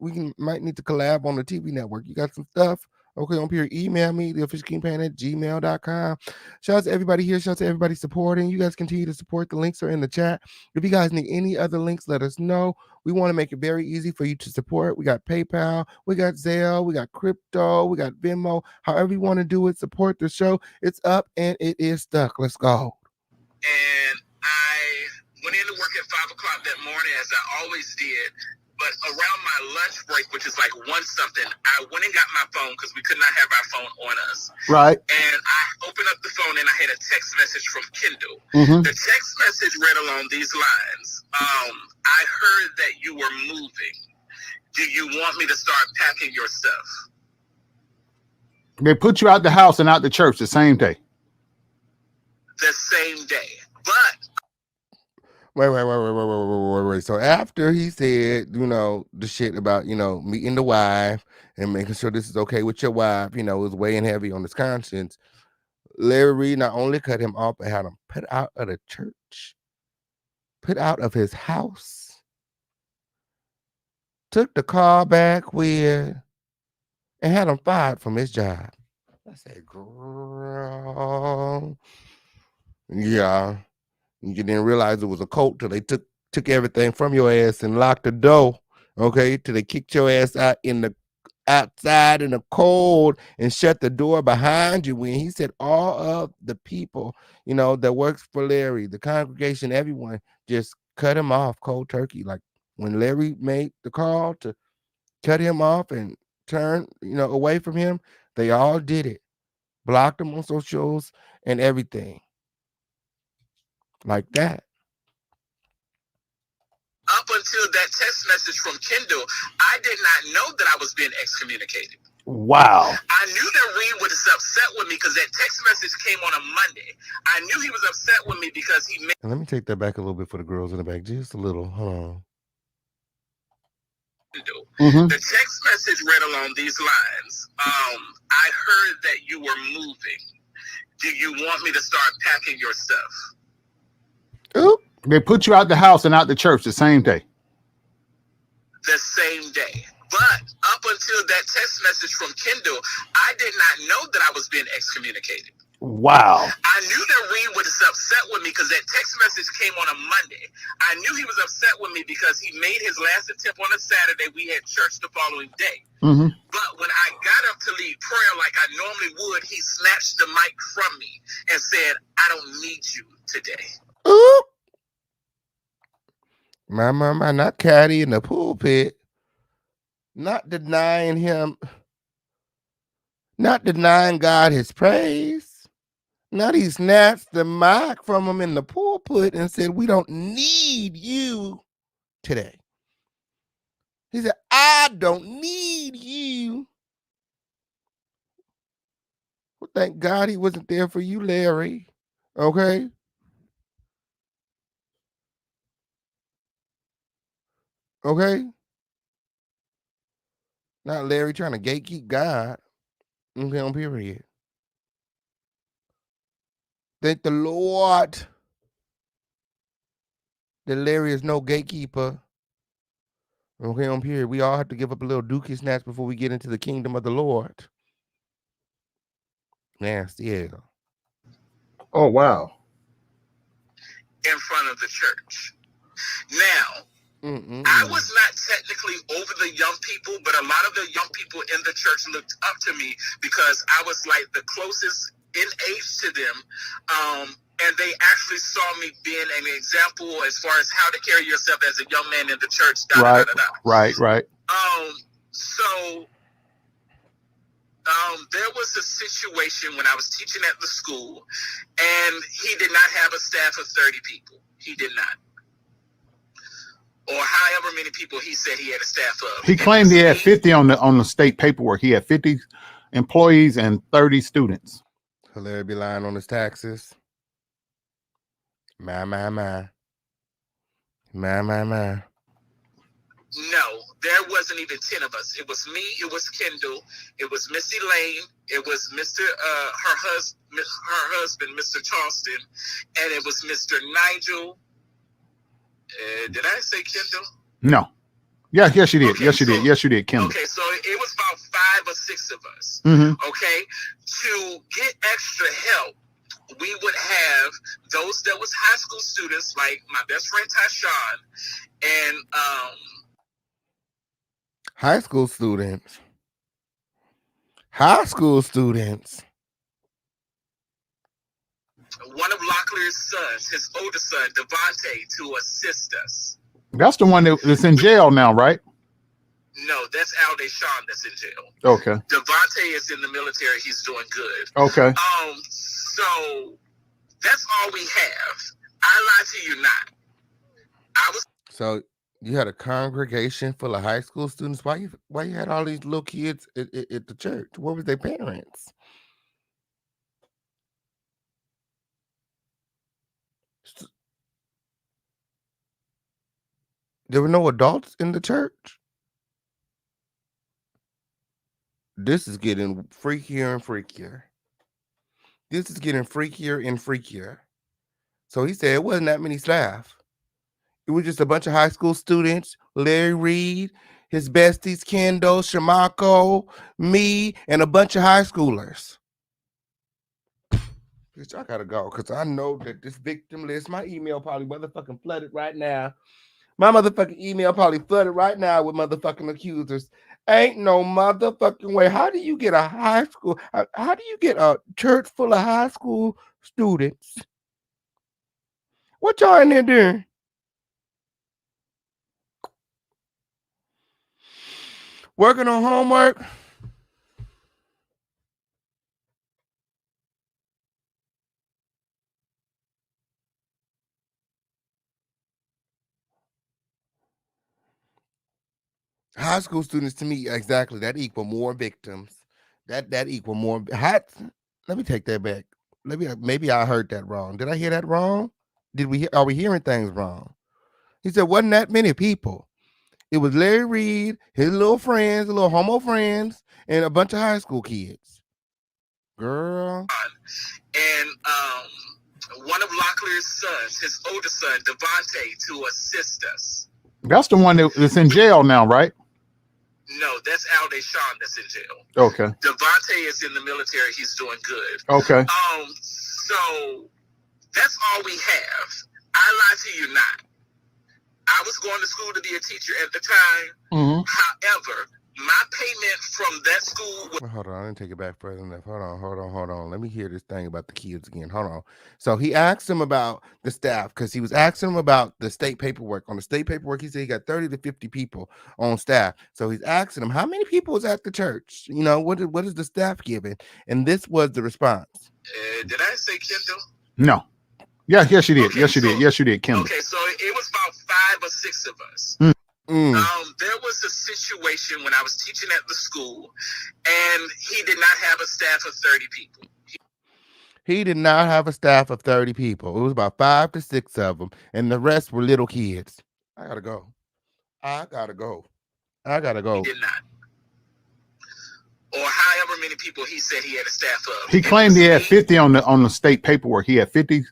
we might need to collab on the TV network. You got some stuff? Okay, on here, email me, theofficialkingpan@gmail.com. Shout out to everybody here. Shout out to everybody supporting. You guys continue to support. The links are in the chat. If you guys need any other links, let us know. We want to make it very easy for you to support. We got PayPal, we got Zelle, we got crypto, we got Venmo. However you want to do it, support the show. It's up and it is stuck. Let's go. And I went into work at 5 o'clock that morning, as I always did. But around my lunch break, which is like 1 something, I went and got my phone because we could not have our phone on us. Right. And I opened up the phone and I had a text message from Kendall. The text message read along these lines. I heard that you were moving. Do you want me to start packing your stuff? They put you out the house and out the church the same day. The same day. But Wait. So after he said, the shit about, meeting the wife and making sure this is okay with your wife, it was weighing heavy on his conscience. Larry Reid not only cut him off, but had him put out of the church, put out of his house, took the car back with, and had him fired from his job. I said, girl, yeah. You didn't realize it was a cult till they took everything from your ass and locked the door, okay? Till they kicked your ass outside in the cold and shut the door behind you. When he said all of the people, that works for Larry, the congregation, everyone just cut him off cold turkey. Like when Larry made the call to cut him off and turn, away from him, they all did it. Blocked him on socials and everything. Like that. Up until that text message from Kendall, I did not know that I was being excommunicated. Wow. I knew that Reid was upset with me because that text message came on a Monday. I knew he was upset with me because he made... And let me take that back a little bit for the girls in the back. Just a little. Hold on. The text message read along these lines. I heard that you were moving. Do you want me to start packing your stuff? Oop. They put you out the house and out the church the same day. The same day. But up until that text message from Kendall, I did not know that I was being excommunicated. Wow. I knew that Reid was upset with me because that text message came on a Monday. I knew he was upset with me because he made his last attempt on a Saturday. We had church the following day. But when I got up to lead prayer like I normally would, he snatched the mic from me and said, I don't need you today. Oop. My, not Caddy in the pulpit. Not denying him. Not denying God his praise. Not he snatched the mic from him in the pulpit and said, we don't need you today. He said, I don't need you. Well, thank God he wasn't there for you, Larry. Okay? Okay? Not Larry trying to gatekeep God. Okay, on period. Thank the Lord that Larry is no gatekeeper. Okay, on period. We all have to give up a little dookie snatch before we get into the kingdom of the Lord. Nasty hell. Oh, wow. In front of the church. Now, I was not technically over the young people, but a lot of the young people in the church looked up to me because I was like the closest in age to them. And they actually saw me being an example as far as how to carry yourself as a young man in the church. Right. So there was a situation when I was teaching at the school, and he did not have a staff of 30 people. He did not. Or however many people he said he had a staff of. He claimed he had 50 on the state paperwork. He had 50 employees and 30 students. Larry be lying on his taxes. My. No, there wasn't even 10 of us. It was me, it was Kendall, it was Missy Lane, it was Mr. Her husband, Mr. Charleston, and it was Mr. Nigel. Did I say Kendall? No. Yes, you did. Okay, yes, you did, Kendall. Okay, so it was about 5 or 6 of us. Okay, to get extra help, we would have those that was high school students, like my best friend Tyshawn, and high school students. One of Locklear's sons, his older son, Devontae, to assist us. That's the one that's in jail now, right? No, that's allegation that's in jail. Okay. Devontae is in the military. He's doing good. Okay. So that's all we have. I lie to you not. So you had a congregation full of high school students. Why you had all these little kids at the church? Where was their parents? There were no adults in the church. This is getting freakier and freakier. So he said it wasn't that many staff. It was just a bunch of high school students, Larry Reed, his besties, Kendall, Shamako, me, and a bunch of high schoolers. Bitch, I gotta go because I know that this victim list, my email probably motherfucking flooded right now. My motherfucking email probably flooded right now with motherfucking accusers. Ain't no motherfucking way. How do you get a high school? How do you get a church full of high school students? What y'all in there doing? Working on homework? High school students, to me, exactly, that equal more victims. That equal more. Let me take that back. Maybe I heard that wrong. Did I hear that wrong? Are we hearing things wrong? He said wasn't that many people. It was Larry Reed, his little friends, little homo friends, and a bunch of high school kids. Girl. And one of Locklear's sons, his older son, Devontae, to assist us. That's the one that's in jail now, right? No, that's allegation that's in jail. Okay. Devontae is in the military. He's doing good. Okay. So that's all we have. I lie to you not. I was going to school to be a teacher at the time. However, my payment from that school was... Hold on, I didn't take it back further enough. Hold on. Let me hear this thing about the kids again. Hold on. So he asked him about the staff because he was asking him about the state paperwork. On the state paperwork, he said he got 30 to 50 people on staff. So he's asking him, how many people was at the church? You know, what is the staff giving? And this was the response. Did I say Kendall? No. Yes, you did. Okay, yes, you did, Kendall. Okay, so it was about 5 or 6 of us. There was a situation when I was teaching at the school, and he did not have a staff of 30 people. He did not have a staff of 30 people. It was about 5 to 6 of them, and the rest were little kids. I gotta go. I gotta go. I gotta go. He did not. Or however many people he said he had a staff of. He claimed he had 50 on the state paperwork. He had 50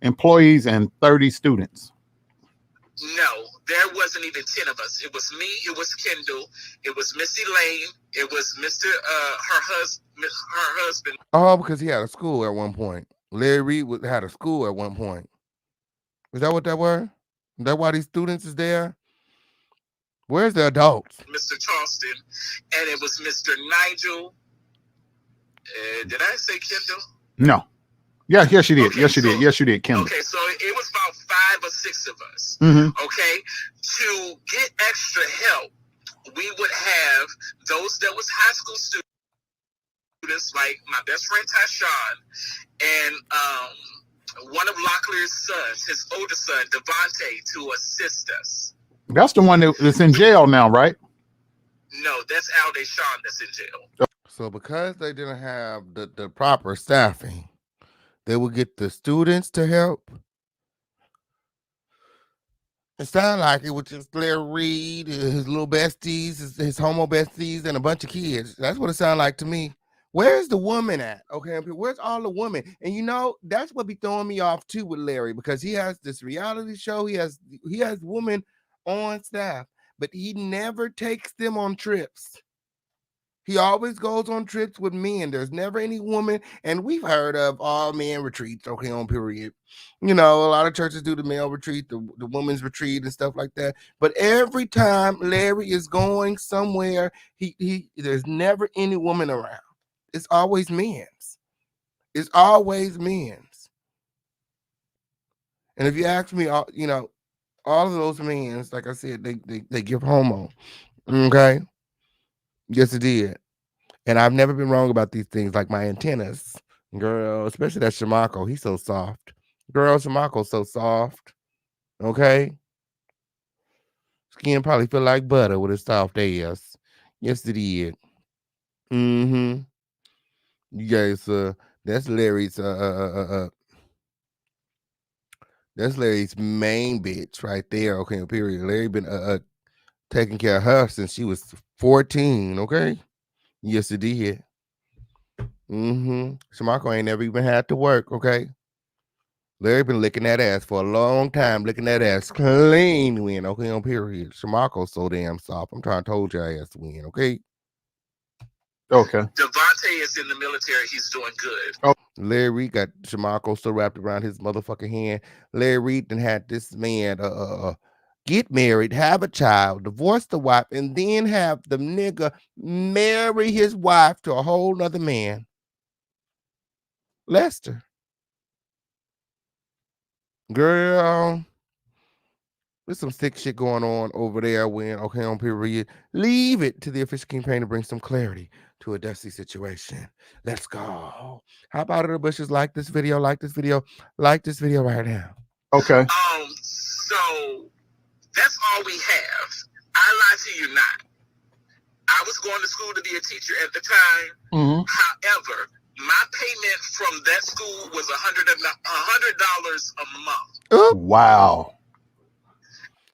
employees and 30 students. No, there wasn't even 10 of us. It was me, it was Kendall, it was Missy Lane, it was Mr. Her husband. Oh, because he had a school at one point. Larry Reid had a school at one point. Is that what that were? Is that why these students is there? Where's the adults? Mr. Charleston, and it was Mr. Nigel. Did I say Kendall? No. Yeah, yes, you did. Okay, yes, you did. Yes, you did, Kendall. Okay, so it was about 5 or 6 of us. Okay, to get extra help, we would have those that was high school students, like my best friend Tyshawn, and one of Locklear's sons, his older son, Devontae, to assist us. That's the one that's in jail now, right? No, that's Alde Sean that's in jail. So because they didn't have the proper staffing, they would get the students to help. It sounded like it was just Larry Reid, his little besties, his homo besties, and a bunch of kids. That's what it sounded like to me. Where's the woman at? Okay, where's all the women? And you know, that's what be throwing me off too with Larry, because he has this reality show. He has women on staff, but he never takes them on trips. He always goes on trips with men. There's never any woman, and we've heard of all men retreats, okay, on period. You know, a lot of churches do the male retreat, the women's retreat and stuff like that. But every time Larry is going somewhere, there's never any woman around. It's always men's. It's always men's. And if you ask me, you know, all of those men's, like I said, they give homo. Okay. Yes, it did. And I've never been wrong about these things, like my antennas. Girl, especially that Shamako. He's so soft. Girl, Shamako's so soft. Okay? Skin probably feel like butter with his soft ass. Yes, it did. You guys, that's Larry's, that's Larry's main bitch right there. Okay, period. Larry been, taking care of her since she was 14, okay? Yes, it did. Shamako ain't never even had to work, okay? Larry been licking that ass for a long time, licking that ass clean win, okay, on period. Shamako's so damn soft. I'm trying to told your ass to win, okay? Okay. Devontae is in the military. He's doing good. Oh. Larry got Shamako still wrapped around his motherfucking hand. Larry then had this man get married, have a child, divorce the wife, and then have the nigga marry his wife to a whole nother man. Lester. Girl, there's some sick shit going on over there when, okay, on period. Leave it to the official campaign to bring some clarity to a dusty situation. Let's go. How about it, Bushes? Like this video, like this video, like this video right now. Okay. So that's all we have. I lie to you not. I was going to school to be a teacher at the time. However, my payment from that school was $100 a month. Ooh. Wow.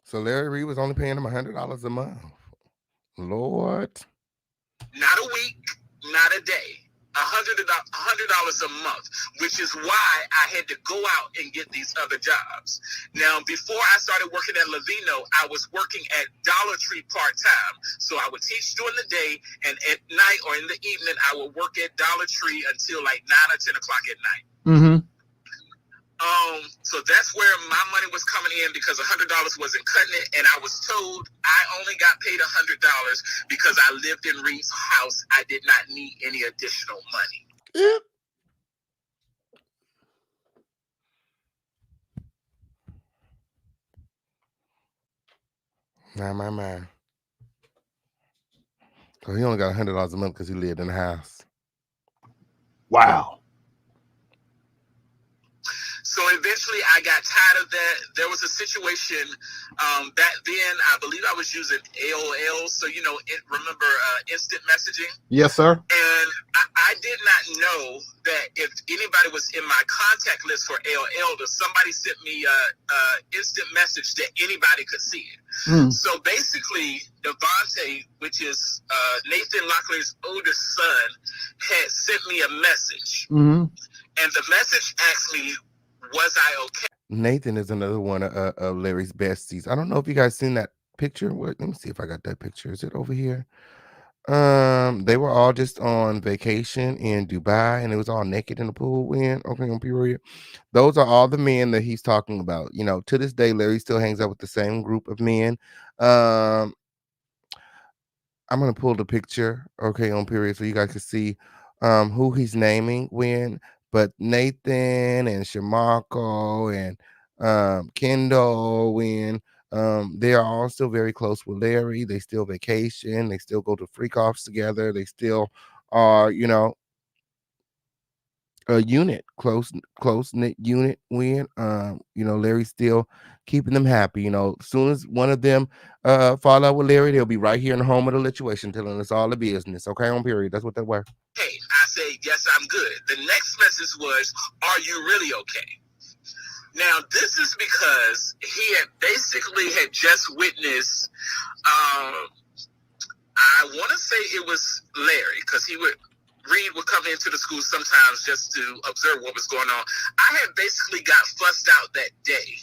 So Larry Reid was only paying him $100 a month. Lord. Not a week, not a day. $100 a month, which is why I had to go out and get these other jobs. Now, before I started working at Lavino, I was working at Dollar Tree part-time. So I would teach during the day, and at night or in the evening, I would work at Dollar Tree until like 9 or 10 o'clock at night. So that's where my money was coming in, because $100 wasn't cutting it, and I was told I only got paid $100 because I lived in Reed's house. I did not need any additional money. My. So he only got $100 a month because he lived in the house. Wow. So eventually I got tired of that. There was a situation back then, I believe I was using AOL. So, remember instant messaging? Yes, sir. And I did not know that if anybody was in my contact list for AOL, that somebody sent me a instant message that anybody could see it. Mm. So basically, Devontae, which is Nathan Locklear's oldest son, had sent me a message. Mm-hmm. And the message asked me, was I okay? Nathan is another one of Larry's besties. I don't know if you guys seen that picture. Let me see if I got that picture. Is it over here? They were all just on vacation in Dubai, and it was all naked in the pool. On period. Those are all the men that he's talking about. To this day, Larry still hangs out with the same group of men. I'm gonna pull the picture, okay, on period, so you guys can see who he's naming when. But Nathan and Shamarko and Kendall when they are all still very close with Larry. They still vacation, they still go to freak offs together, they still are, a unit, close knit unit when Larry's still keeping them happy. As soon as one of them fall out with Larry, they'll be right here in the home of the lituation telling us all the business. Okay, on period. That's what they were. Hey, I said, yes, I'm good. The next message was, are you really okay? Now, this is because he had just witnessed, I want to say it was Larry, because Reed would come into the school sometimes just to observe what was going on. I had basically got fussed out that day.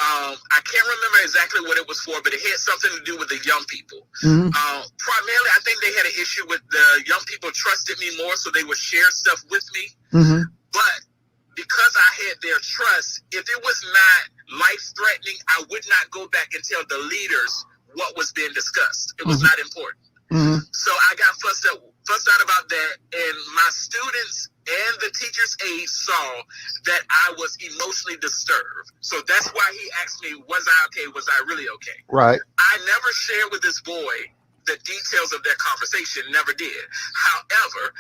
I can't remember exactly what it was for, but it had something to do with the young people. Mm-hmm. Primarily, I think they had an issue with the young people trusted me more, so they would share stuff with me. Mm-hmm. But because I had their trust, if it was not life-threatening, I would not go back and tell the leaders what was being discussed. It was not important. Mm-hmm. So I got fussed out about that, and my students and the teacher's aide saw that I was emotionally disturbed. So that's why he asked me, was I okay? Was I really okay? Right. I never shared with this boy the details of their conversation, never did. However,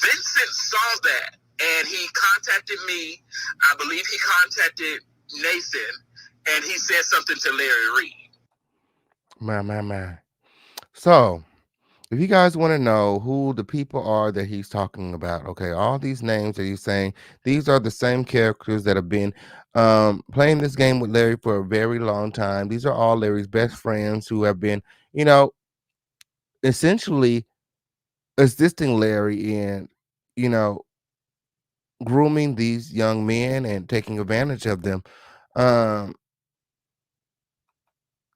Vincent saw that, and he contacted me. I believe he contacted Nathan, and he said something to Larry Reed. Man. So, if you guys want to know who the people are that he's talking about, okay, all these names that he's saying, these are the same characters that have been playing this game with Larry for a very long time. These are all Larry's best friends who have been, essentially assisting Larry in, you know, grooming these young men and taking advantage of them. Um,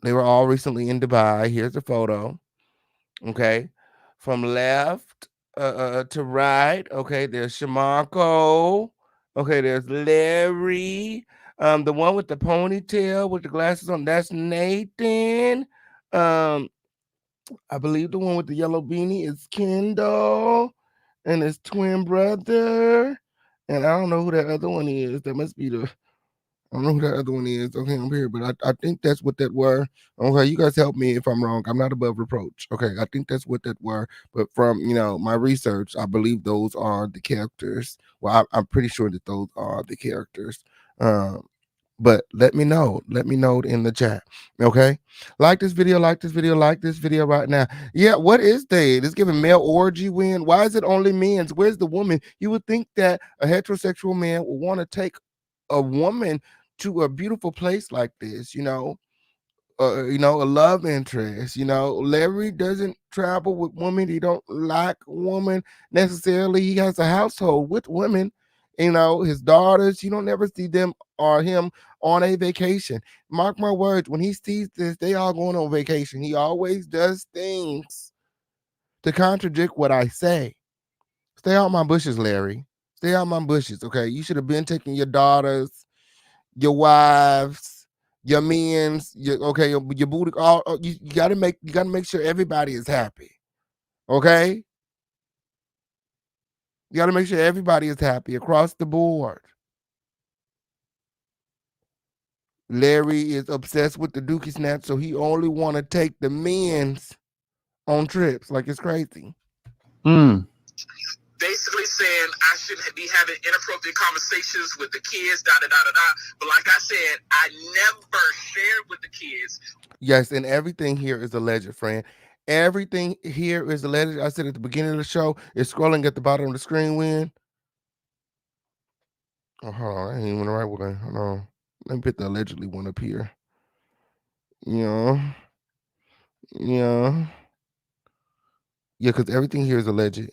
they were all recently in Dubai. Here's a photo. Okay, from left to right. Okay, there's Shamarko. Okay, there's Larry. The one with the ponytail with the glasses on, that's Nathan. Um, I believe the one with the yellow beanie is Kendall and his twin brother. And I don't know who that other one is. That must be the I don't know who that other one is. Okay, I'm here, but I think that's what that were. Okay, you guys help me if I'm wrong. I'm not above reproach. Okay, I think that's what that were. But from my research, I believe those are the characters. Well, I'm pretty sure that those are the characters. Um, but let me know. Let me know in the chat. Okay, like this video. Like this video. Like this video right now. Yeah, what is they? It's giving male orgy win. Why is it only men's? Where's the woman? You would think that a heterosexual man would want to take a woman to a beautiful place like this, a love interest. Larry doesn't travel with women. He don't like women necessarily. He has a household with women. His daughters. You don't ever see them or him on a vacation. Mark my words. When he sees this, they all going on vacation. He always does things to contradict what I say. Stay out my bushes, Larry. Stay out my bushes. Okay, you should have been taking your daughters, your wives, your men's, your booty. You gotta make sure everybody is happy. Okay, you gotta make sure everybody is happy across the board. Larry is obsessed with the dookie snatch, so he only want to take the men's on trips. Like it's crazy. Mm. basically saying I shouldn't be having inappropriate conversations with the kids, da da da da da. But like I said, I never shared with the kids. Yes, and everything here is alleged, friend. Everything here is alleged. I said at the beginning of the show, it's scrolling at the bottom of the screen when. Oh, hold on. I ain't even the right one. Hold on. Let me put the allegedly one up here. Yeah. Yeah. Yeah, because everything here is alleged.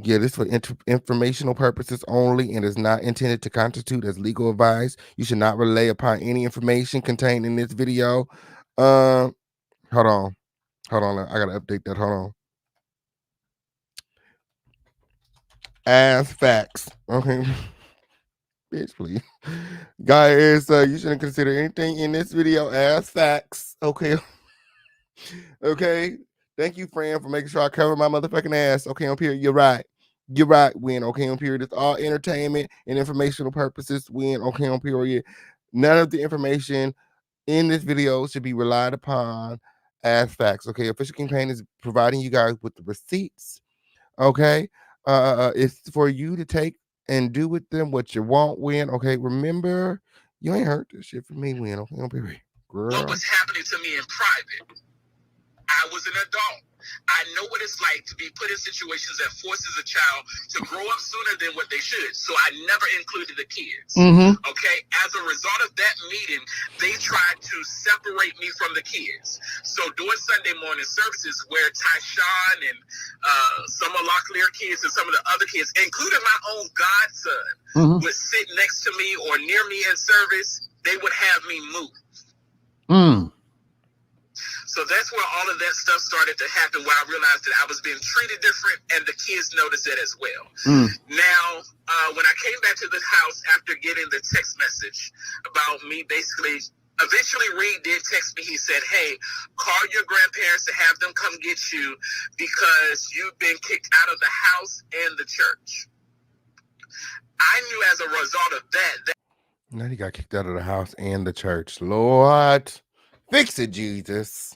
Yeah, this for informational purposes only and is not intended to constitute as legal advice. You should not rely upon any information contained in this video. Hold on. Hold on. I gotta update that. Hold on. As facts. Okay. Bitch, please. Guys, you shouldn't consider anything in this video as facts. Okay. Okay. Thank you, friend, for making sure I cover my motherfucking ass. Okay, on period. You're right. You're right, Win. Okay, on period. It's all entertainment and informational purposes. Win. Okay, on period. None of the information in this video should be relied upon as facts. Okay, Official Campaign is providing you guys with the receipts. Okay, it's for you to take and do with them what you want. Win. Okay, remember, you ain't heard this shit from me. Win. Okay, on period. Girl. What was happening to me in private? I was an adult. I know what it's like to be put in situations that forces a child to grow up sooner than what they should. So I never included the kids. Okay. As a result of that meeting, they tried to separate me from the kids. So during Sunday morning services, where Tyshawn and some of Locklear kids and some of the other kids, including my own godson, would sit next to me or near me in service, they would have me move. So that's where all of that stuff started to happen, where I realized that I was being treated different, and the kids noticed that as well. Now, when I came back to the house after getting the text message about me basically, eventually Reed did text me. He said, hey, call your grandparents to have them come get you because you've been kicked out of the house and the church. I knew as a result of that now he got kicked out of the house and the church. Lord, fix it, Jesus.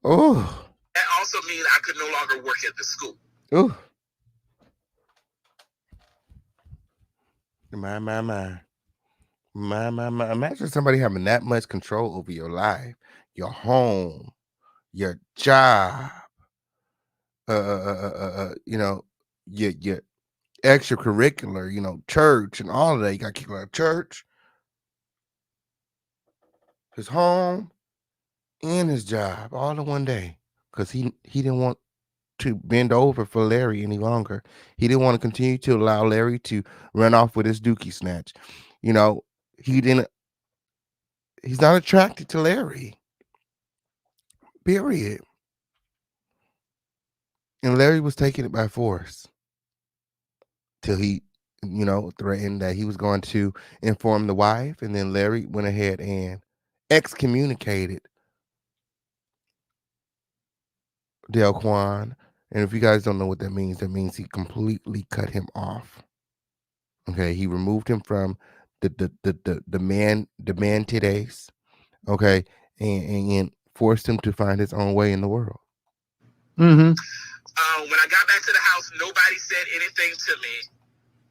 Oh. That also means I could no longer work at the school. Oh. My. Imagine somebody having that much control over your life, your home, your job, you know, your extracurricular, you know, church and all of that. You got kicked out of church, his home, and his job all in one day because he didn't want to bend over for Larry any longer. He didn't want to continue to allow Larry to run off with his dookie snatch. You know, he's not attracted to Larry. Period. And Larry was taking it by force till he, you know, threatened that he was going to inform the wife, and then Larry went ahead and excommunicated Delquan. And if you guys don't know what that means he completely cut him off. Okay, he removed him from the man today's. Okay, and forced him to find his own way in the world. When I got back to the house, nobody said anything to me.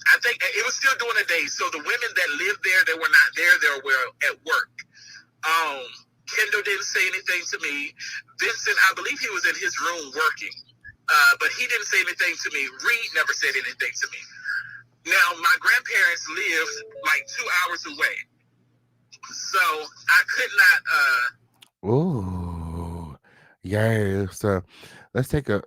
I think it was still during the day, so the women that lived there, they were not there. They were at work. Kendall didn't say anything to me. Vincent, I believe he was in his room working, but he didn't say anything to me. Reed never said anything to me. Now, my grandparents lived like 2 hours away, so I could not. Ooh, yeah. So let's take a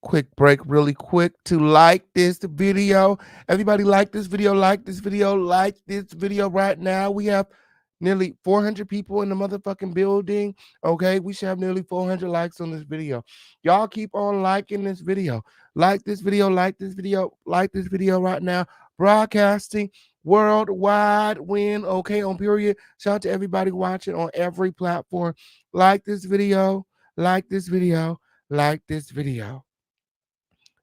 quick break really quick to like this video. Everybody like this video, like this video, like this video right now. We have nearly 400 people in the motherfucking building. Okay, we should have nearly 400 likes on this video. Y'all keep on liking this video. Like this video, like this video, like this video right now. Broadcasting worldwide win. Okay, on period. Shout out to everybody watching on every platform. Like this video, like this video, like this video.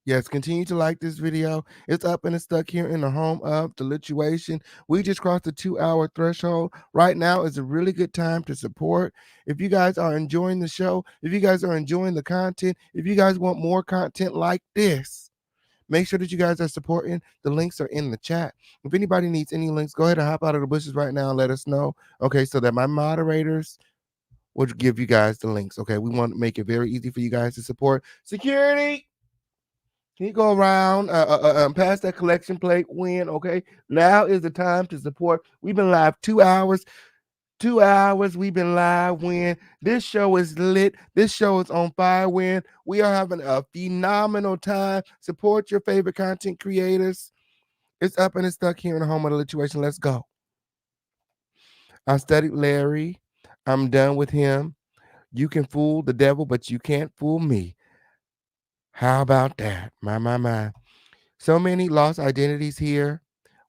Yes, continue to like this video. It's up and it's stuck here in the home of Delituation. We just crossed the 2-hour threshold. Right now is a really good time to support. If you guys are enjoying the show, if you guys are enjoying the content, if you guys want more content like this, Make sure that you guys are supporting. The links are in the chat. If anybody needs any links, go ahead and hop out of the bushes right now and let us know. Okay, so that my moderators will give you guys the links. Okay, we want to make it very easy for you guys to support. Security, can you go around, pass that collection plate, win? Okay, now is the time to support. We've been live 2 hours. 2 hours we've been live. When this show is lit, this show is on fire. When we are having a phenomenal time. Support your favorite content creators. It's up and it's stuck here in the home of the situation. Let's go. I studied Larry. I'm done with him. You can fool the devil, but you can't fool me. How about that? My. So many lost identities here.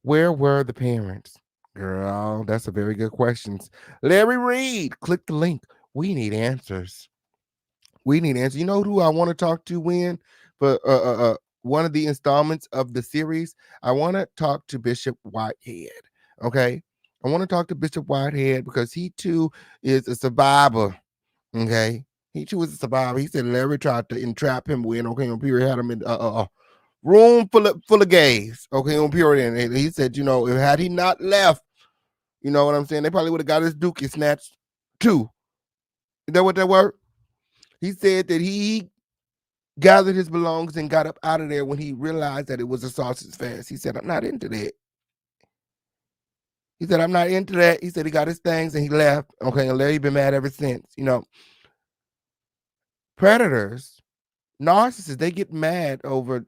Where were the parents? Girl, that's a very good question. Larry Reed, click the link. We need answers. We need answers. You know who I want to talk to when? For one of the installments of the series, I want to talk to Bishop Whitehead. Okay. I want to talk to Bishop Whitehead because he too is a survivor. Okay. He too is a survivor. He said Larry tried to entrap him when okay on period had him in room full of gays. Okay, on period. And he said, had he not left, you know what I'm saying? They probably would have got his dookie snatched too. Is that what that were? He said that he gathered his belongings and got up out of there when he realized that it was a sausage fest. He said, I'm not into that. He said, I'm not into that. He said he got his things and he left. Okay, and Larry been mad ever since. Predators, narcissists, they get mad over,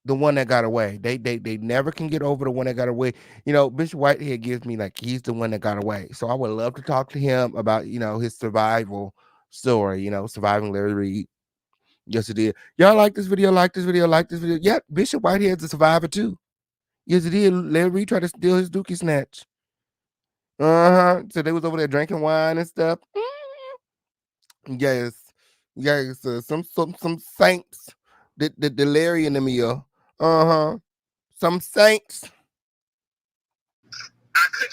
the one that got away. They never can get over the one that got away. Bishop Whitehead gives me like he's the one that got away. So I would love to talk to him about, his survival story, surviving Larry Reed. Yes, it did. Y'all like this video, like this video, like this video. Yeah, Bishop Whitehead's a survivor too. Yes, it did. Larry Reed tried to steal his dookie snatch. So they was over there drinking wine and stuff. Yes. Yes, some saints. The Larry in the meal. Some saints. I could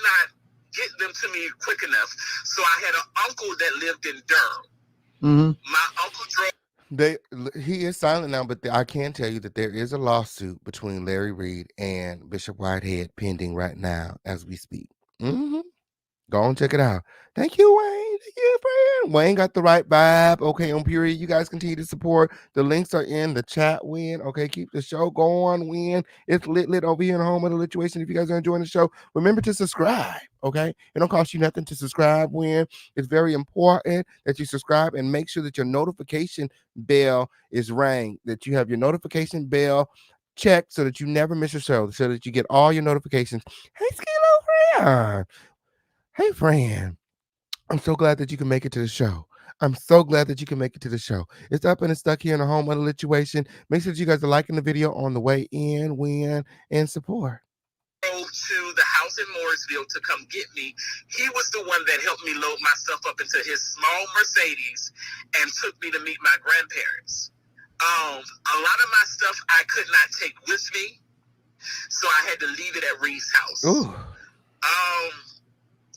not get them to me quick enough. So I had an uncle that lived in Durham. Mm-hmm. My uncle drove. He is silent now, but I can tell you that there is a lawsuit between Larry Reed and Bishop Whitehead pending right now as we speak. Go and check it out. Thank you, Wayne. Thank you, friend. Wayne got the right vibe. Okay, on period. You guys continue to support. The links are in the chat, Win. Okay, keep the show going, Win. It's lit over here in the home of the situation. If you guys are enjoying the show, remember to subscribe. Okay, it don't cost you nothing to subscribe, Win. It's very important that you subscribe and make sure that your notification bell is rang, that you have your notification bell checked so that you never miss a show, so that you get all your notifications. Hey, Skilo friend. Hey, friend. I'm so glad that you can make it to the show. I'm so glad that you can make it to the show. It's up and it's stuck here in the home of the situation. Make sure that you guys are liking the video on the way in, win, and support. Drove to the house in Mooresville to come get me. He was the one that helped me load myself up into his small Mercedes and took me to meet my grandparents. A lot of my stuff I could not take with me, so I had to leave it at Reed's house. Ooh.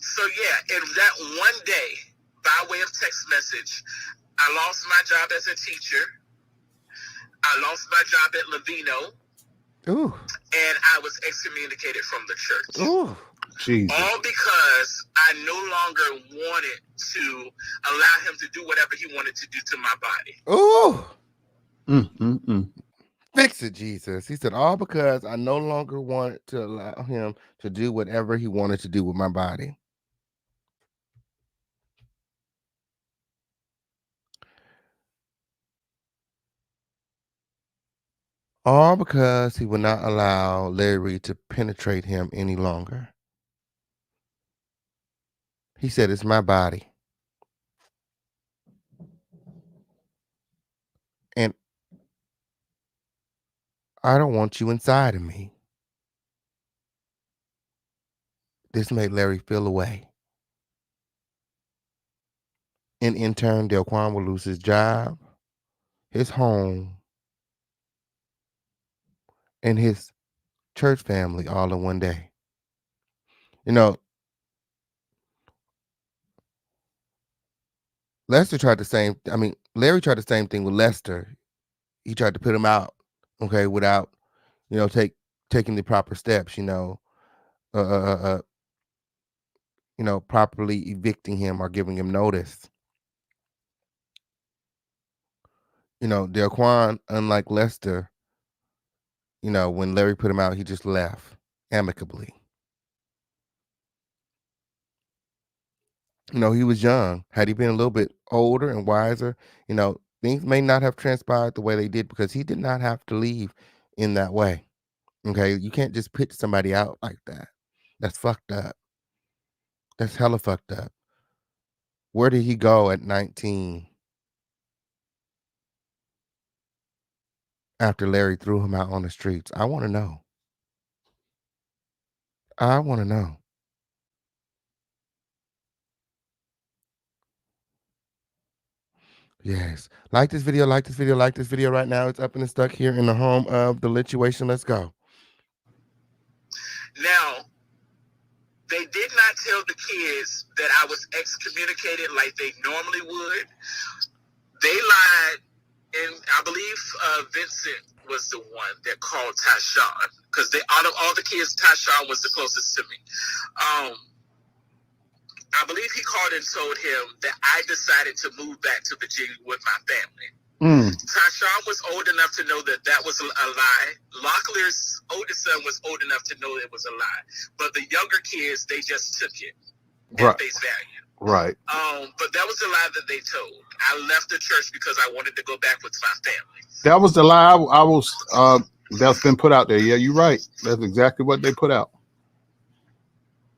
So yeah, and that one day, by way of text message, I lost my job as a teacher. I lost my job at Lavino. Ooh. And I was excommunicated from the church. Ooh. Jesus. All because I no longer wanted to allow him to do whatever he wanted to do to my body. Ooh. Fix it, Jesus. He said, all because I no longer wanted to allow him to do whatever he wanted to do with my body. All because he would not allow Larry Reed to penetrate him any longer. He said, it's my body. And I don't want you inside of me. This made Larry feel away. And in turn, Delquan will lose his job, his home, and his church family all in one day. Larry tried the same thing with Lester. he tried to put him out, okay, without, taking the proper steps, uh, uh, uh, uh, properly evicting him or giving him notice. Delquan, unlike Lester, when Larry put him out, he just left amicably. He was young. Had he been a little bit older and wiser, things may not have transpired the way they did, because he did not have to leave in that way. Okay, you can't just pitch somebody out like that. That's fucked up. That's hella fucked up. Where did he go at 19 after Larry threw him out on the streets? I want to know. I want to know. Yes. Like this video, like this video, like this video right now. It's up and it's stuck here in the home of the lituation. Let's go. Now, they did not tell the kids that I was excommunicated like they normally would. They lied, and I believe Vincent was the one that called Tyshawn, because out of all the kids, Tyshawn was the closest to me. I believe he called and told him that I decided to move back to Virginia with my family. Tyshawn was old enough to know that that was a lie. Locklear's oldest son was old enough to know it was a lie. But the younger kids, they just took it at face value. Right. But that was the lie that they told. I left the church because I wanted to go back with my family. That was the lie I was that's been put out there. Yeah, you're right. That's exactly what they put out.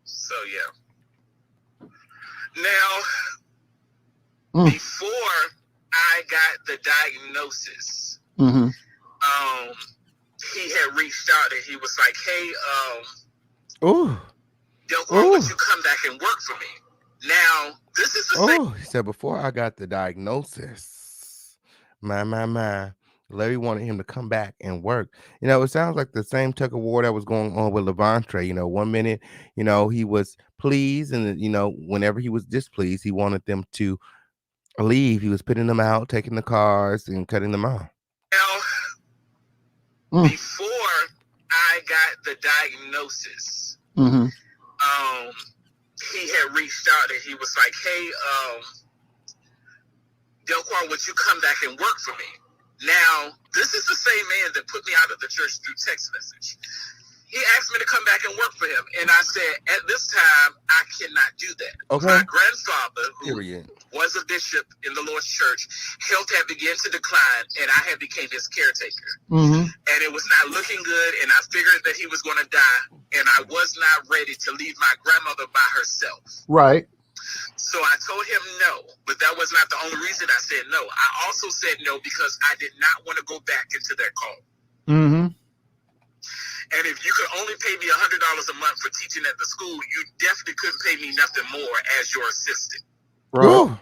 So yeah. Now, before I got the diagnosis, he had reached out and he was like, "Hey, Delquan, would you come back and work for me?" Now, this is the same. He said, before I got the diagnosis, my. Larry wanted him to come back and work. It sounds like the same tug of war that was going on with Levante. One minute, he was pleased, and whenever he was displeased, he wanted them to leave. He was putting them out, taking the cars, and cutting them off. Now, before I got the diagnosis, he had reached out and he was like, "Hey, Delquan, would you come back and work for me?" Now, this is the same man that put me out of the church through text message. He asked me to come back and work for him. And I said, at this time, I cannot do that. Okay. My grandfather, who was a bishop in the Lord's church, health had begun to decline, and I had became his caretaker. And it was not looking good, and I figured that he was going to die, and I was not ready to leave my grandmother by herself. Right. So I told him no, but that was not the only reason I said no. I also said no because I did not want to go back into that call. And if you could only pay me $100 a month for teaching at the school, you definitely couldn't pay me nothing more as your assistant. Right.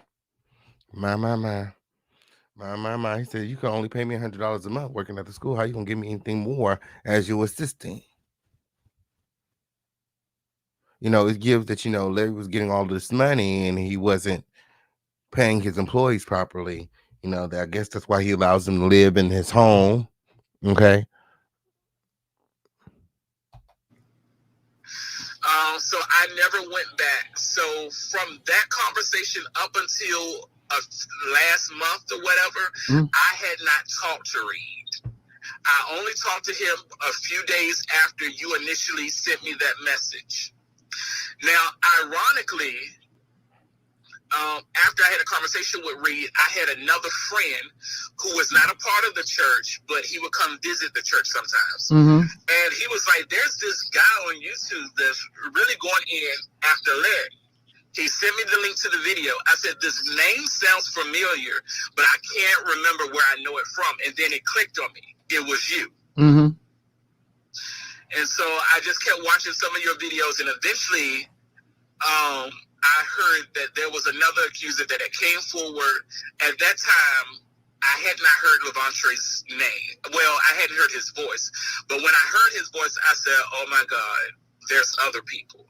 My. He said, you can only pay me $100 a month working at the school. How you gonna give me anything more as your assistant? It gives that, Larry was getting all this money and he wasn't paying his employees properly. I guess that's why he allows them to live in his home. Okay. So I never went back. So from that conversation up until last month or whatever, I had not talked to REID. I only talked to him a few days after you initially sent me that message. Now, ironically, after I had a conversation with REID, I had another friend who was not a part of the church, but he would come visit the church sometimes. And he was like, there's this guy on YouTube that's really going in after Larry. He sent me the link to the video. I said, this name sounds familiar, but I can't remember where I know it from. And then it clicked on me. It was you. And so I just kept watching some of your videos, and eventually I heard that there was another accuser that had came forward. At that time, I had not heard Levante's name. Well, I hadn't heard his voice. But when I heard his voice, I said, oh, my God, there's other people.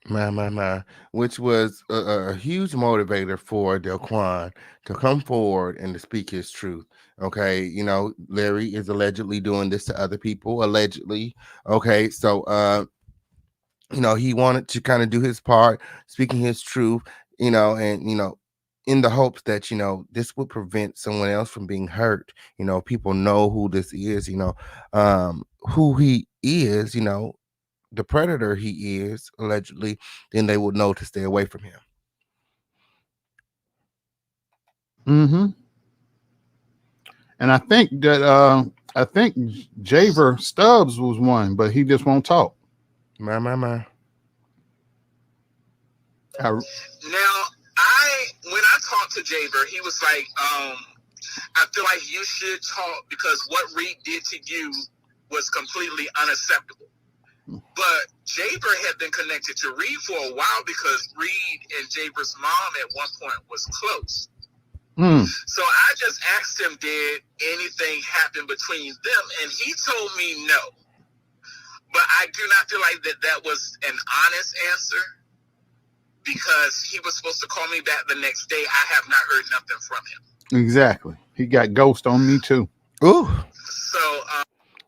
My, which was a huge motivator for Delquan to come forward and to speak his truth. Okay, you know, Larry is allegedly doing this to other people, allegedly. Okay, so you know, he wanted to kind of do his part, speaking his truth, you know, and you know, in the hopes that, you know, this would prevent someone else from being hurt. You know, people know who this is, you know, who he is, you know, the predator he is allegedly, then they would know to stay away from him. Mm-hmm. And I think that Javer Stubbs was one, but he just won't talk. My. I, Now, when I talked to Javer, he was like, I feel like you should talk because what Reed did to you was completely unacceptable. But Javer had been connected to Reed for a while because Reed and Javer's mom at one point was close. So I just asked him, did anything happen between them? And he told me no. But I do not feel like that was an honest answer because he was supposed to call me back the next day. I have not heard nothing from him. Exactly. He got ghost on me too. Ooh. So,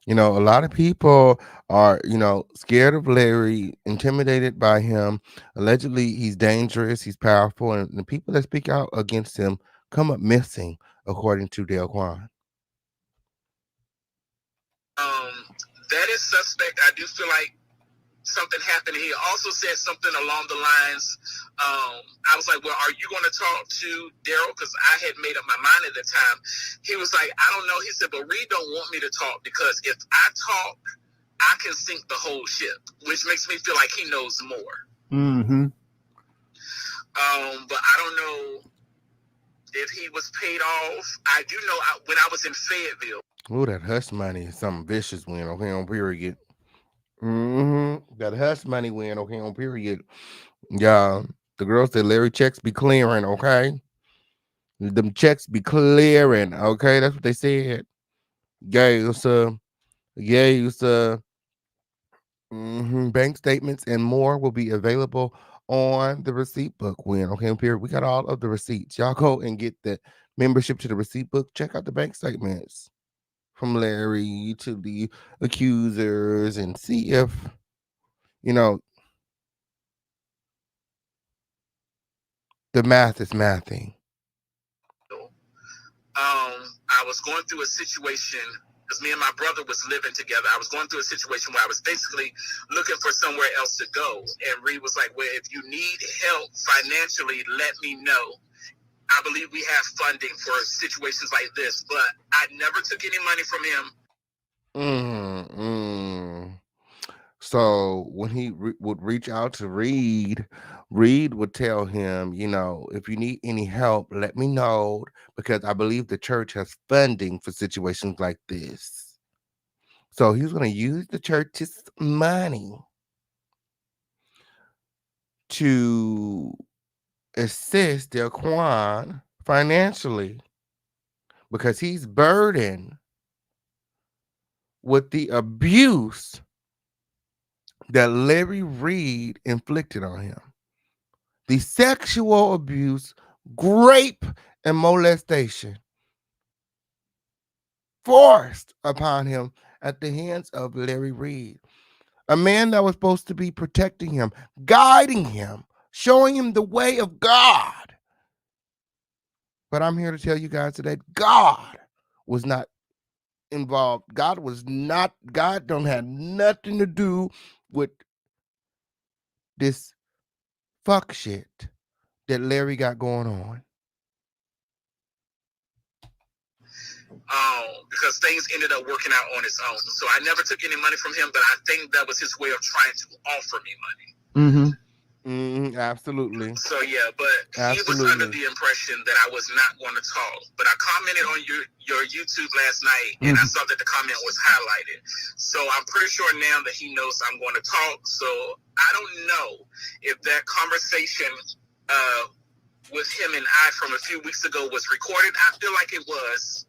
you know, a lot of people are, you know, scared of Larry, intimidated by him. Allegedly, he's dangerous, he's powerful, and the people that speak out against him come up missing, according to Delquan. That is suspect. I do feel like something happened. He also said something along the lines, I was like, well, are you going to talk to Daryl? Because I had made up my mind at the time. He was like, I don't know. He said, but Reed don't want me to talk because if I talk, I can sink the whole ship, which makes me feel like he knows more. Mm-hmm. But I don't know if he was paid off. I do know when I was in Fayetteville. Ooh, that hush money is something vicious win, okay, on period. That hush money win, okay, on period. Yeah, the girl said Larry checks be clearing, okay? Them checks be clearing, okay? That's what they said. Yeah, bank statements and more will be available on the receipt book. Win, okay, on period. We got all of the receipts. Y'all go and get the membership to the receipt book. Check out the bank statements from Larry to the accusers and see if, you know, the math is mathing. I was going through a situation because me and my brother was living together. I was going through a situation where I was basically looking for somewhere else to go. And Reed was like, well, if you need help financially, let me know. I believe we have funding for situations like this, but I never took any money from him. So when he would reach out to Reed, Reed would tell him, you know, if you need any help, let me know because I believe the church has funding for situations like this. So he's going to use the church's money to assist Delquan financially because he's burdened with the abuse that Larry Reed inflicted on him. The sexual abuse, rape, and molestation forced upon him at the hands of Larry Reed, a man that was supposed to be protecting him, guiding him, showing him the way of God. But I'm here to tell you guys today, God was not involved. God don't have nothing to do with this fuck shit that Larry got going on. Because things ended up working out on its own. So I never took any money from him, but I think that was his way of trying to offer me money. Absolutely. So yeah, but he was under the impression that I was not going to talk. But I commented on your YouTube last night, and I saw that the comment was highlighted. So I'm pretty sure now that he knows I'm going to talk. So I don't know if that conversation with him and I from a few weeks ago was recorded. I feel like it was.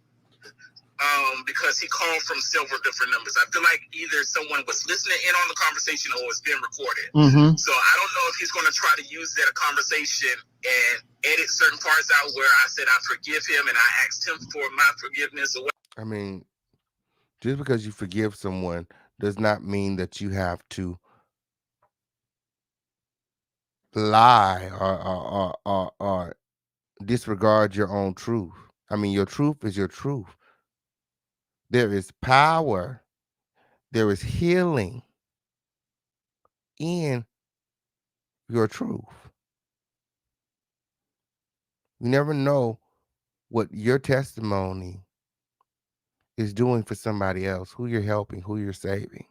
because he called from several different numbers. I feel like either someone was listening in on the conversation or it's being recorded. Mm-hmm. So I don't know if he's going to try to use that conversation and edit certain parts out where I said I forgive him and I asked him for my forgiveness. Or I mean, just because you forgive someone does not mean that you have to lie or disregard your own truth. I mean, your truth is your truth. There is power, there is healing in your truth. You never know what your testimony is doing for somebody else, who you're helping, who you're saving.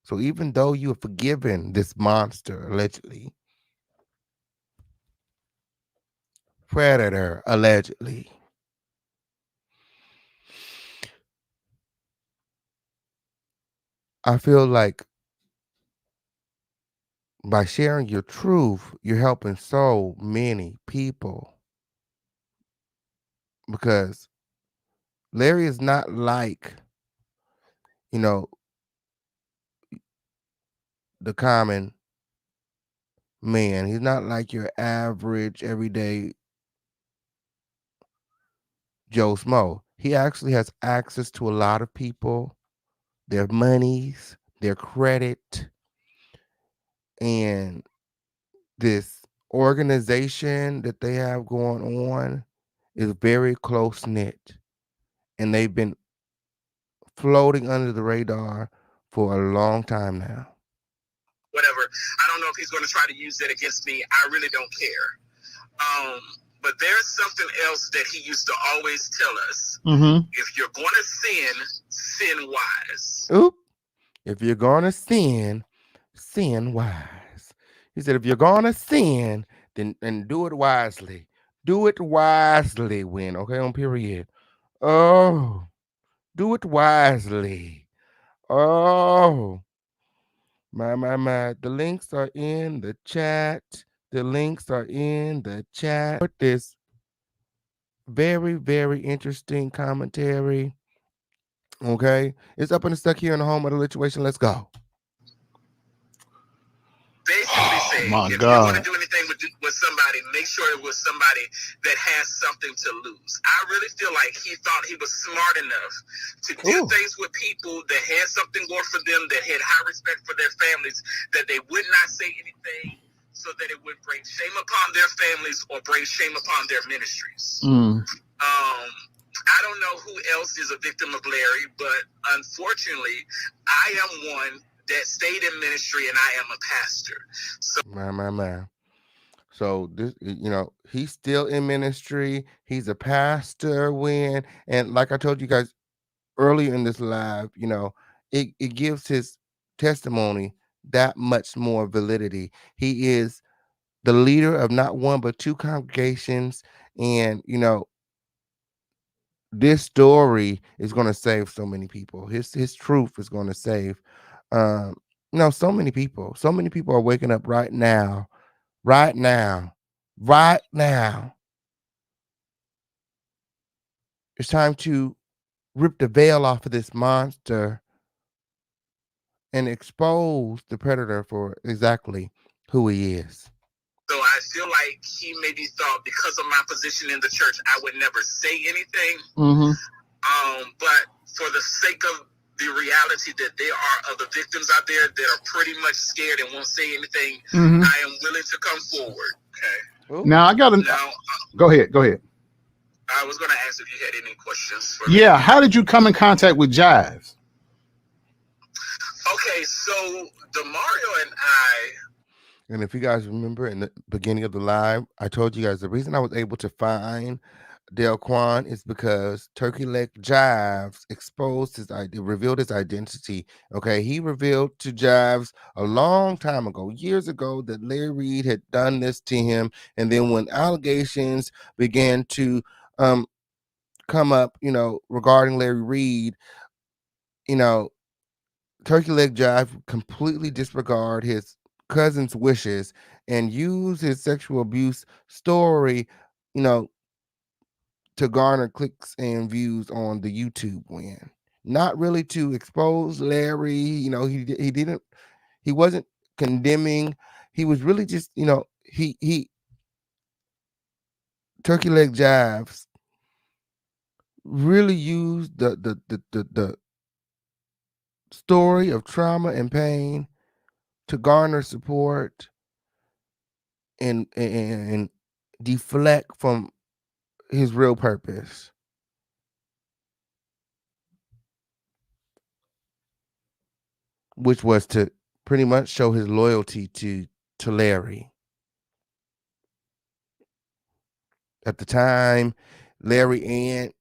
So even though you have forgiven this monster, allegedly, predator, allegedly, I feel like by sharing your truth, you're helping so many people, because Larry is not like, you know, the common man. He's not like your average, everyday Joe Smo. He actually has access to a lot of people, their monies, their credit, and this organization that they have going on is very close knit, and they've been floating under the radar for a long time now. whatever. I don't know if he's going to try to use that against me. I really don't care. But there's something else that he used to always tell us. Mm-hmm. If you're going to sin, sin wise. Oop. If you're gonna sin, sin wise. He said, if you're gonna sin, then do it wisely. Do it wisely, Win. Okay, on period. Oh, do it wisely. Oh, my. The links are in the chat. The links are in the chat. Put this very, very interesting commentary. Okay, it's up and stuck here in the home of the situation. Let's go. Basically saying, my if you're going to God. do anything with somebody, make sure it was somebody that has something to lose. I really feel like he thought he was smart enough to do Ooh. things with people that had something going for them, that had high respect for their families, that they would not say anything so that it would bring shame upon their families or bring shame upon their ministries. I don't know who else is a victim of Larry, but unfortunately, I am one that stayed in ministry and I am a pastor. So My. So this, he's still in ministry. He's a pastor, and like I told you guys earlier in this live, it gives his testimony that much more validity. He is the leader of not one but two congregations, and this story is going to save so many people. His truth is going to save, um, so many people. So many people are waking up right now, right now, right now. It's time to rip the veil off of this monster and expose the predator for exactly who he is. So I feel like he maybe thought because of my position in the church, I would never say anything. But for the sake of the reality that there are other victims out there that are pretty much scared and won't say anything, I am willing to come forward. Okay. Ooh. Now I got to go ahead. I was going to ask if you had any questions for me. How did you come in contact with JIVES? Okay, so Demario and I. And if you guys remember in the beginning of the live, I told you guys the reason I was able to find Delquan is because Leg Jives exposed revealed his identity. Okay, he revealed to Jives a long time ago, years ago, that Larry Reid had done this to him. And then when allegations began to come up, regarding Larry Reid, Leg Jive completely disregard his cousin's wishes and use his sexual abuse story, to garner clicks and views on the YouTube win. Not really to expose Larry. He wasn't condemning. He was really just, he Turkey Leg Jives really used the story of trauma and pain to garner support and deflect from his real purpose, which was to pretty much show his loyalty to Larry. At the time, Larry and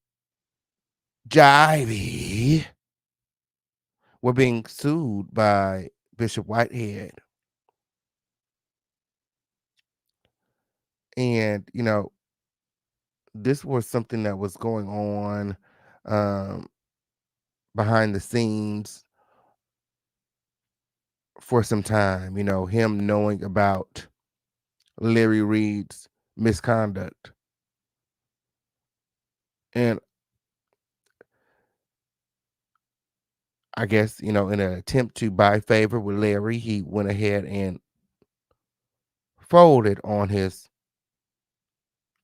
Jive were being sued by Bishop Whitehead. And, this was something that was going on um, behind the scenes for some time, him knowing about Larry Reid's misconduct. And I guess, in an attempt to buy favor with Larry, he went ahead and folded on his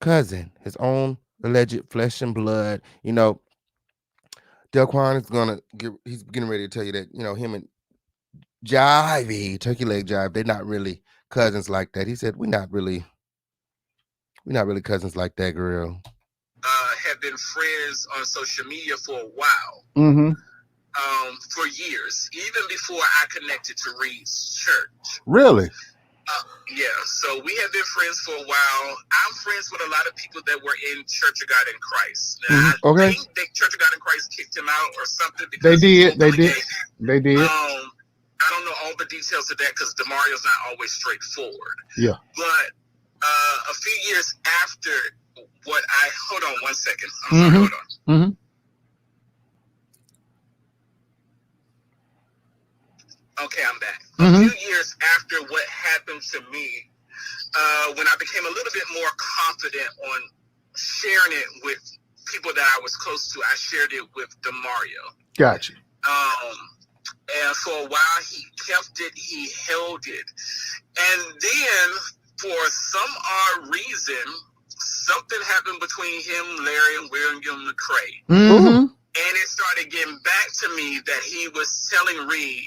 cousin, his own alleged flesh and blood. Delquan he's getting ready to tell you that, him and Jive, Turkey Leg Jive, they're not really cousins like that. He said, we're not really cousins like that, girl. Have been friends on social media for a while. Mm-hmm. For years, even before I connected to REID's church. Really? Yeah, so we have been friends for a while. I'm friends with a lot of people that were in Church of God in Christ. Now, Okay. I think the Church of God in Christ kicked him out or something. They Because did. They did. They did. I don't know all the details of that because DeMario's not always straightforward. Yeah. But a few years after hold on one second. I'm sorry, hold on. Mm-hmm. Okay, I'm back. A few years after what happened to me, when I became a little bit more confident on sharing it with people that I was close to, I shared it with DeMario. Gotcha. And for a while, he kept it, he held it. And then, for some odd reason, something happened between him, Larry, and William McCray. Mm-hmm. And it started getting back to me that he was telling Reid,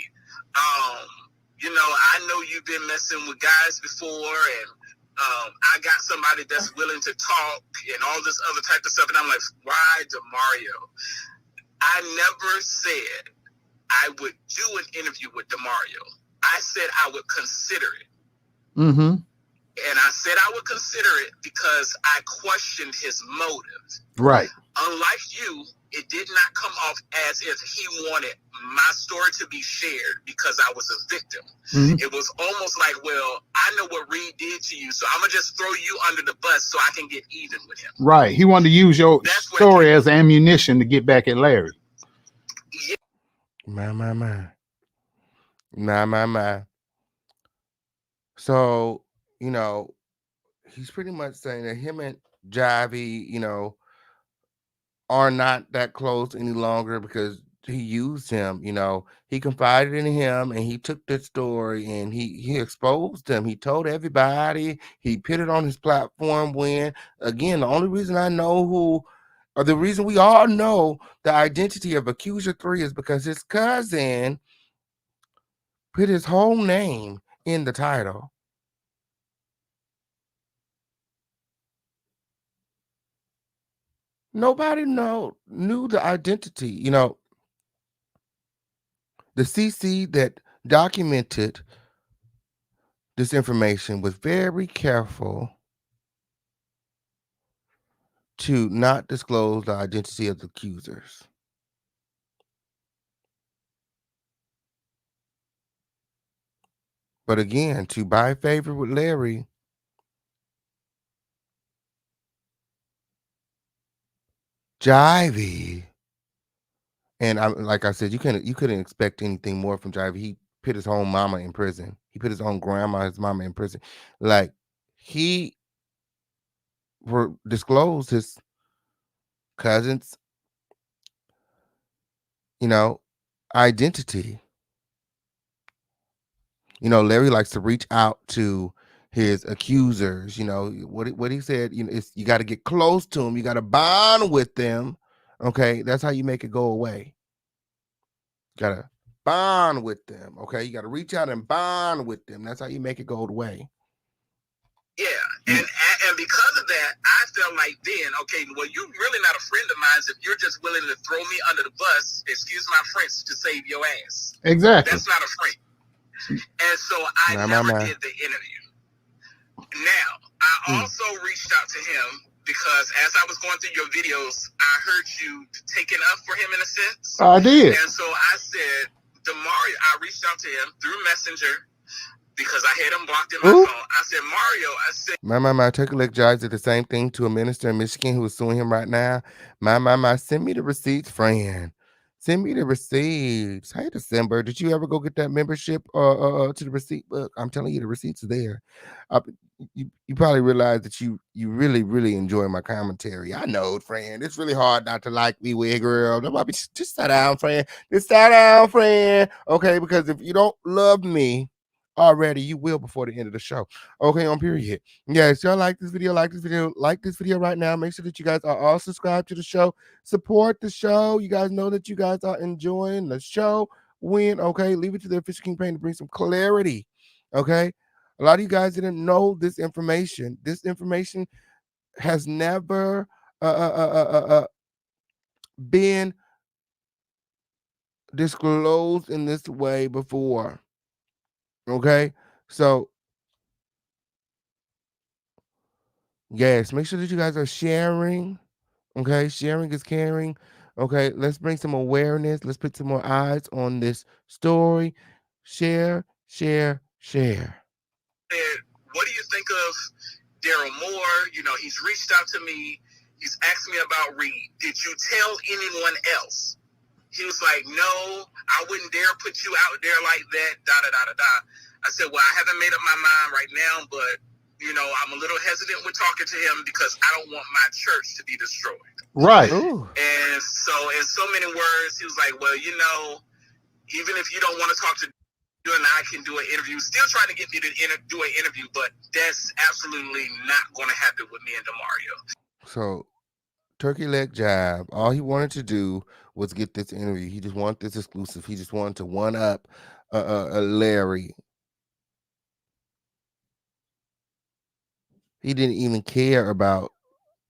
I know you've been messing with guys before, and I got somebody that's willing to talk and all this other type of stuff. And I'm like, why DeMario? I never said I would do an interview with DeMario. I said I would consider it. Mm-hmm. And I said I would consider it because I questioned his motive. Right. Unlike you, it did not come off as if he wanted my story to be shared because I was a victim. Mm-hmm. It was almost like, well, I know what Reid did to you, so I'm going to just throw you under the bus so I can get even with him. Right. He wanted to use your story as ammunition to get back at Larry. Yeah. My. So, he's pretty much saying that him and Jive, are not that close any longer because he used him. He confided in him and he took that story and he exposed him. He told everybody. He put it on his platform when, again, the only reason I know the reason we all know the identity of Accuser 3 is because his cousin put his whole name in the title. Nobody knew the identity. The CC that documented this information was very careful to not disclose the identity of the accusers. But again, to buy favor with Larry, Jive, and like I said, you couldn't expect anything more from Jive. He put his own mama in prison. He put his own grandma, his mama in prison. Like he disclosed his cousin's, you know, identity. You know, Larry likes to reach out to his accusers. You know what he said. You know, it's you got to get close to them. You got to bond with them. Okay, that's how you make it go away. You gotta bond with them. Okay, you gotta reach out and bond with them. That's how you make it go away. Yeah, and because of that, I felt like then, okay, well, you're really not a friend of mine if you're just willing to throw me under the bus, excuse my French, to save your ass. Exactly. That's not a friend. And so I never did the interview. Now, I also reached out to him because as I was going through your videos, I heard you taking up for him in a sense. I did. And so I said, Demario, I reached out to him through Messenger because I had him blocked in my phone. I said, Mario, I said, my Turkey Leg Jives did the same thing to a minister in Michigan who is suing him right now. Send me the receipts, friend. Send me the receipts. Hey, December, did you ever go get that membership to the receipt book? I'm telling you, the receipts are there. You probably realize that you really enjoy my commentary. I know, friend. It's really hard not to like me, weird girl. Nobody, just sit down, friend. Just sit down, friend. Okay, because if you don't love me already, you will before the end of the show. Okay, on period. Yes, y'all like this video, like this video right now. Make sure that you guys are all subscribed to the show. Support the show. You guys know that you guys are enjoying the show. Okay, leave it to the official campaign to bring some clarity. Okay, a lot of you guys didn't know this information. This information has never been disclosed in this way before. Okay, so yes, make sure that you guys are sharing. Okay, sharing is caring. Okay, let's bring some awareness. Let's put some more eyes on this story. Share. What do you think of Daryl Moore? You know, he's reached out to me. He's asked me about REID. Did you tell anyone else? He was like, no, I wouldn't dare put you out there like that, I said, well, I haven't made up my mind right now, but, you know, I'm a little hesitant with talking to him because I don't want my church to be destroyed. Right. Ooh. And so in so many words, he was like, well, you know, even if you don't want to talk to you and I can do an interview, still trying to get me to do an interview, but that's absolutely not going to happen with me and Demario. So, Turkey Leg Jive, all he wanted to do was get this interview. He just wanted this exclusive. He just wanted to one up Larry. He didn't even care about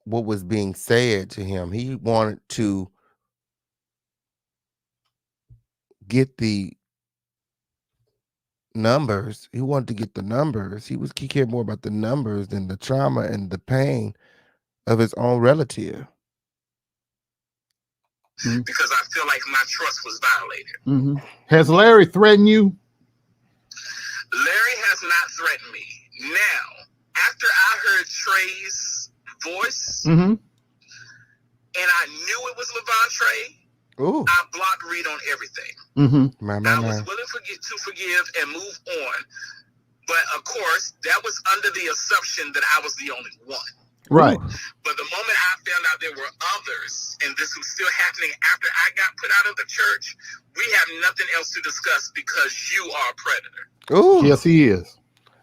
what was being said to him. He wanted to get the numbers. He wanted to get the numbers. He cared more about the numbers than the trauma and the pain of his own relative. Because I feel like my trust was violated. Mm-hmm. Has Larry threatened you? Larry has not threatened me. Now, after I heard Trey's voice, and I knew it was Levon Trey, I blocked REID on everything. I was willing to forgive and move on. But, of course, that was under the assumption that I was the only one. Right. But the moment I found out there were others, and this was still happening after I got put out of the church, we have nothing else to discuss because you are a predator. Ooh. Yes, he is.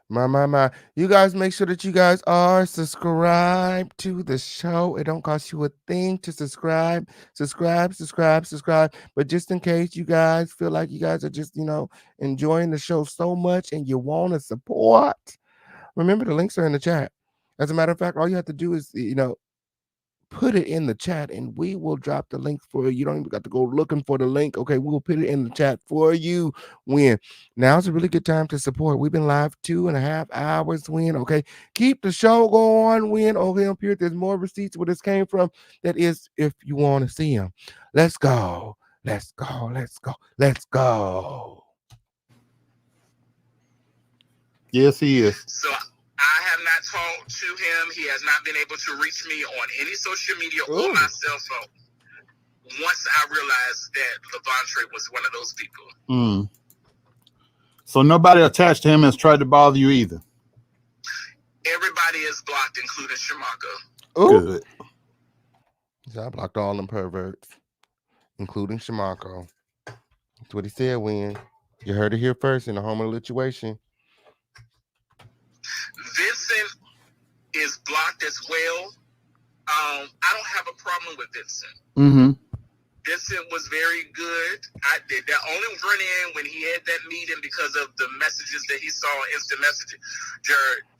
My. You guys make sure that you guys are subscribed to the show. It don't cost you a thing to subscribe. But just in case you guys feel like you guys are just, you know, enjoying the show so much and you want to support, remember the links are in the chat. As a matter of fact, all you have to do is, you know, put it in the chat and we will drop the link for you. You don't even got to go looking for the link. Okay, we'll put it in the chat for you. Now's a really good time to support. We've been live 2.5 hours. Okay, keep the show going. Okay, up here, there's more receipts where this came from. That is, if you want to see them. Let's go. Yes, he is. So I have not talked to him. He has not been able to reach me on any social media or my cell phone. Once I realized that Levon Trey was one of those people. So nobody attached to him has tried to bother you either? Everybody is blocked, including Shamaka. Good. So I blocked all them perverts, including Shamarco. That's what he said, Win. You heard it here first in the home of the situation. Vincent is blocked as well. I don't have a problem with Vincent. Mm-hmm. Vincent was very good. I did that only run in when he had that meeting because of the messages that he saw on instant messenger.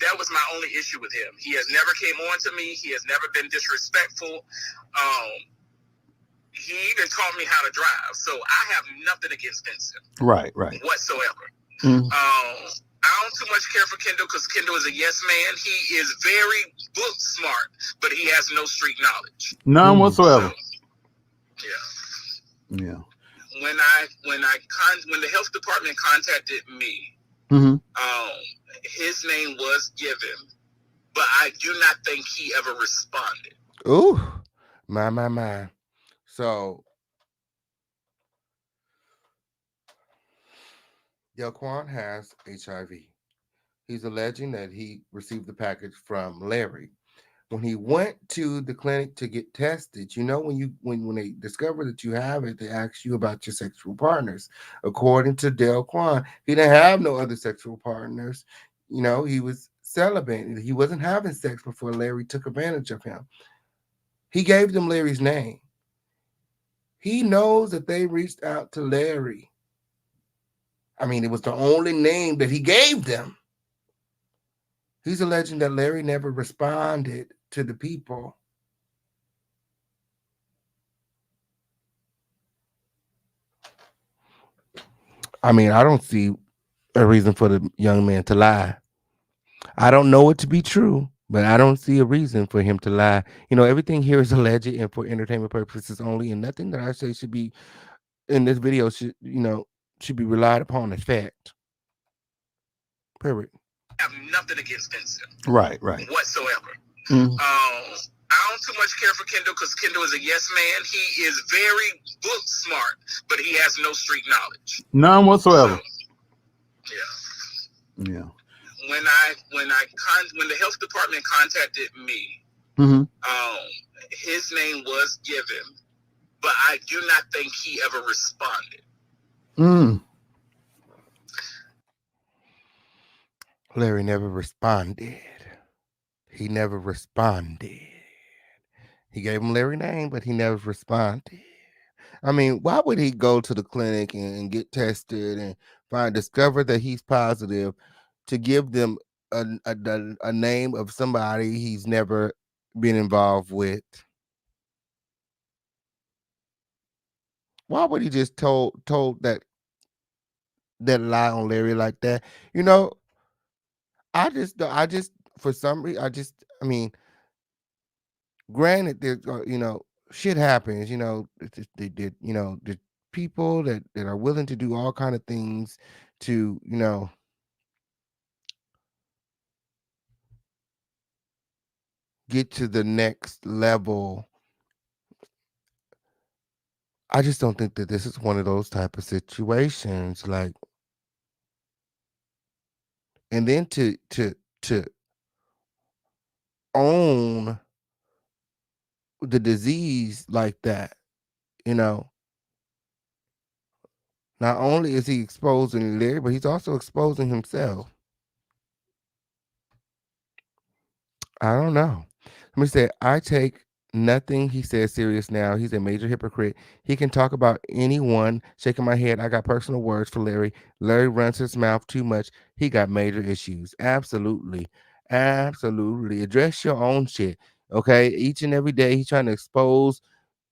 That was my only issue with him. He has never came on to me. He has never been disrespectful. He even taught me how to drive. So I have nothing against Vincent. Right. Whatsoever. Mm-hmm. I don't too much care for Kendall because Kendall is a yes man. He is very book smart, but he has no street knowledge. None whatsoever. So, yeah. When the health department contacted me, Mm-hmm. his name was given, but I do not think he ever responded. Ooh, my. So, Delquan has HIV. He's alleging that he received the package from Larry. When he went to the clinic to get tested, you know, when they discover that you have it, they ask you about your sexual partners. According to Delquan, he didn't have no other sexual partners. You know, he was celibate. He wasn't having sex before Larry took advantage of him. He gave them Larry's name. He knows that they reached out to Larry. I mean, it was the only name that he gave them. He's alleging that Larry never responded to the people. I mean, I don't see a reason for the young man to lie. I don't know it to be true, but I don't see a reason for him to lie. You know, everything here is alleged and for entertainment purposes only, and nothing that I say should be in this video should be relied upon as fact. Period. I have nothing against Vincent. Right. Whatsoever. Mm-hmm. I don't too much care for Kendall because Kendall is a yes man. He is very book smart, but he has no street knowledge. None whatsoever. So, yeah. When the health department contacted me, mm-hmm. His name was given, but I do not think he ever responded. Larry never responded. He never responded. He gave him Larry's name, but he never responded. I mean, why would he go to the clinic and get tested and discover that he's positive to give them a name of somebody he's never been involved with? Why would he just told that lie on Larry like that? You know, I just for some reason I mean, granted, there's shit happens. You know, they did. You know, the people that are willing to do all kind of things to get to the next level. I just don't think that this is one of those type of situations. Like, and then to own the disease like that, you know. Not only is he exposing Larry, but he's also exposing himself. I don't know. Let me say, I take nothing he says serious now. He's a major hypocrite. He can talk about anyone. Shaking my head. I got personal words for Larry. Larry runs his mouth too much. He got major issues. Absolutely. Absolutely. Address your own shit. Okay. Each and every day he's trying to expose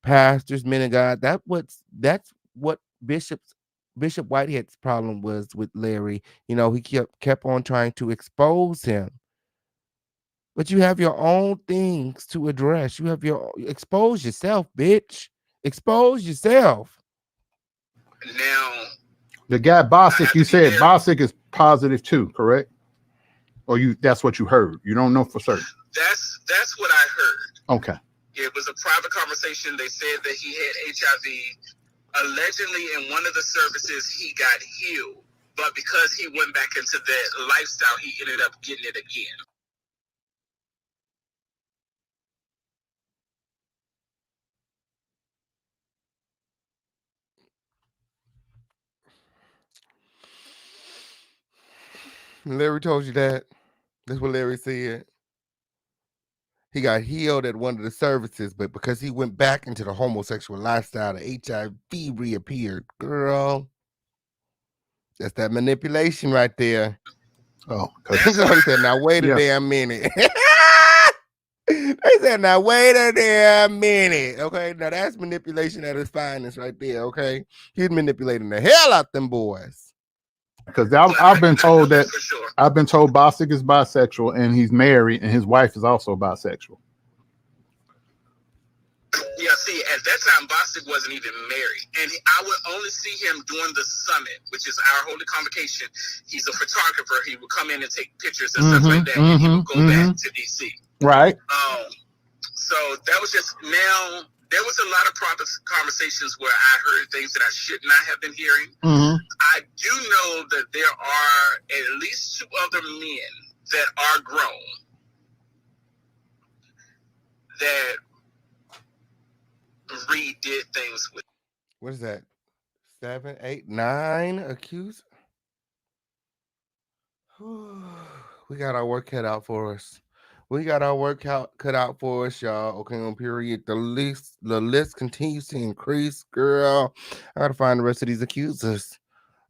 pastors, men of God. That's what Bishop Whitehead's problem was with Larry. You know, he kept on trying to expose him. But you have your own things to address. You have expose yourself, bitch. Expose yourself. Now, the guy Bosick, you said Bosick is positive too, correct? Or that's what you heard. You don't know for certain. That's what I heard. Okay. It was a private conversation. They said that he had HIV. Allegedly, in one of the services, he got healed. But because he went back into that lifestyle, he ended up getting it again. Larry told you that. That's what Larry said. He got healed at one of the services, but because he went back into the homosexual lifestyle, the HIV reappeared. Girl, that's that manipulation right there. Oh, So he said, now wait a yes. damn minute. They said, now wait a damn minute. Okay, now that's manipulation at its finest right there. Okay, he's manipulating the hell out them boys. Because I've been told that I've been told Bostic is bisexual and he's married and his wife is also bisexual. Yeah, see, at that time, Bostic wasn't even married. And I would only see him during the summit, which is our holy convocation. He's a photographer. He would come in and take pictures and stuff like that. And he would go back to D.C. Right. So that was just, now, there was a lot of private conversations where I heard things that I should not have been hearing. I do know that there are at least 2 other men that are grown that REID did things with. What is that? 7, 8, 9 accused? We got our work cut out for us. We got our work cut out for us, y'all. Okay, on period. The list continues to increase, girl. I gotta find the rest of these accusers.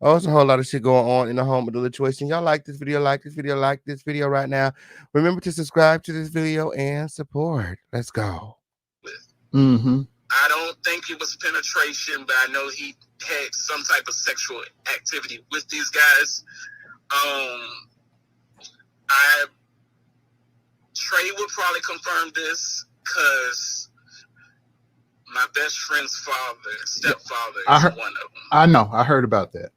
Oh, there's a whole lot of shit going on in the home of the situation. Y'all like this video, like this video right now. Remember to subscribe to this video and support. Let's go. I don't think it was penetration, but I know he had some type of sexual activity with these guys. Trey would probably confirm this because my best friend's stepfather is one of them. I know. I heard about that.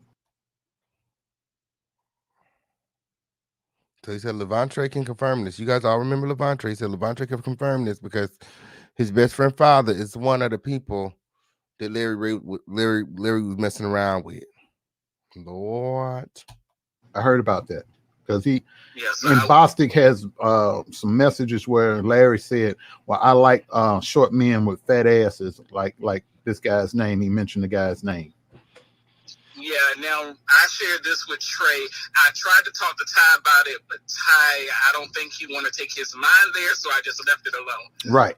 So he said Levante can confirm this. You guys all remember Levante. He said Levante can confirm this because his best friend father is one of the people that Larry was messing around with. Lord. I heard about that. Because Bostic has some messages where Larry said, well, I like short men with fat asses, like this guy's name. He mentioned the guy's name. Yeah, now I shared this with Trey. I tried to talk to Ty about it, but Ty, I don't think he wanted to take his mind there, so I just left it alone. Right.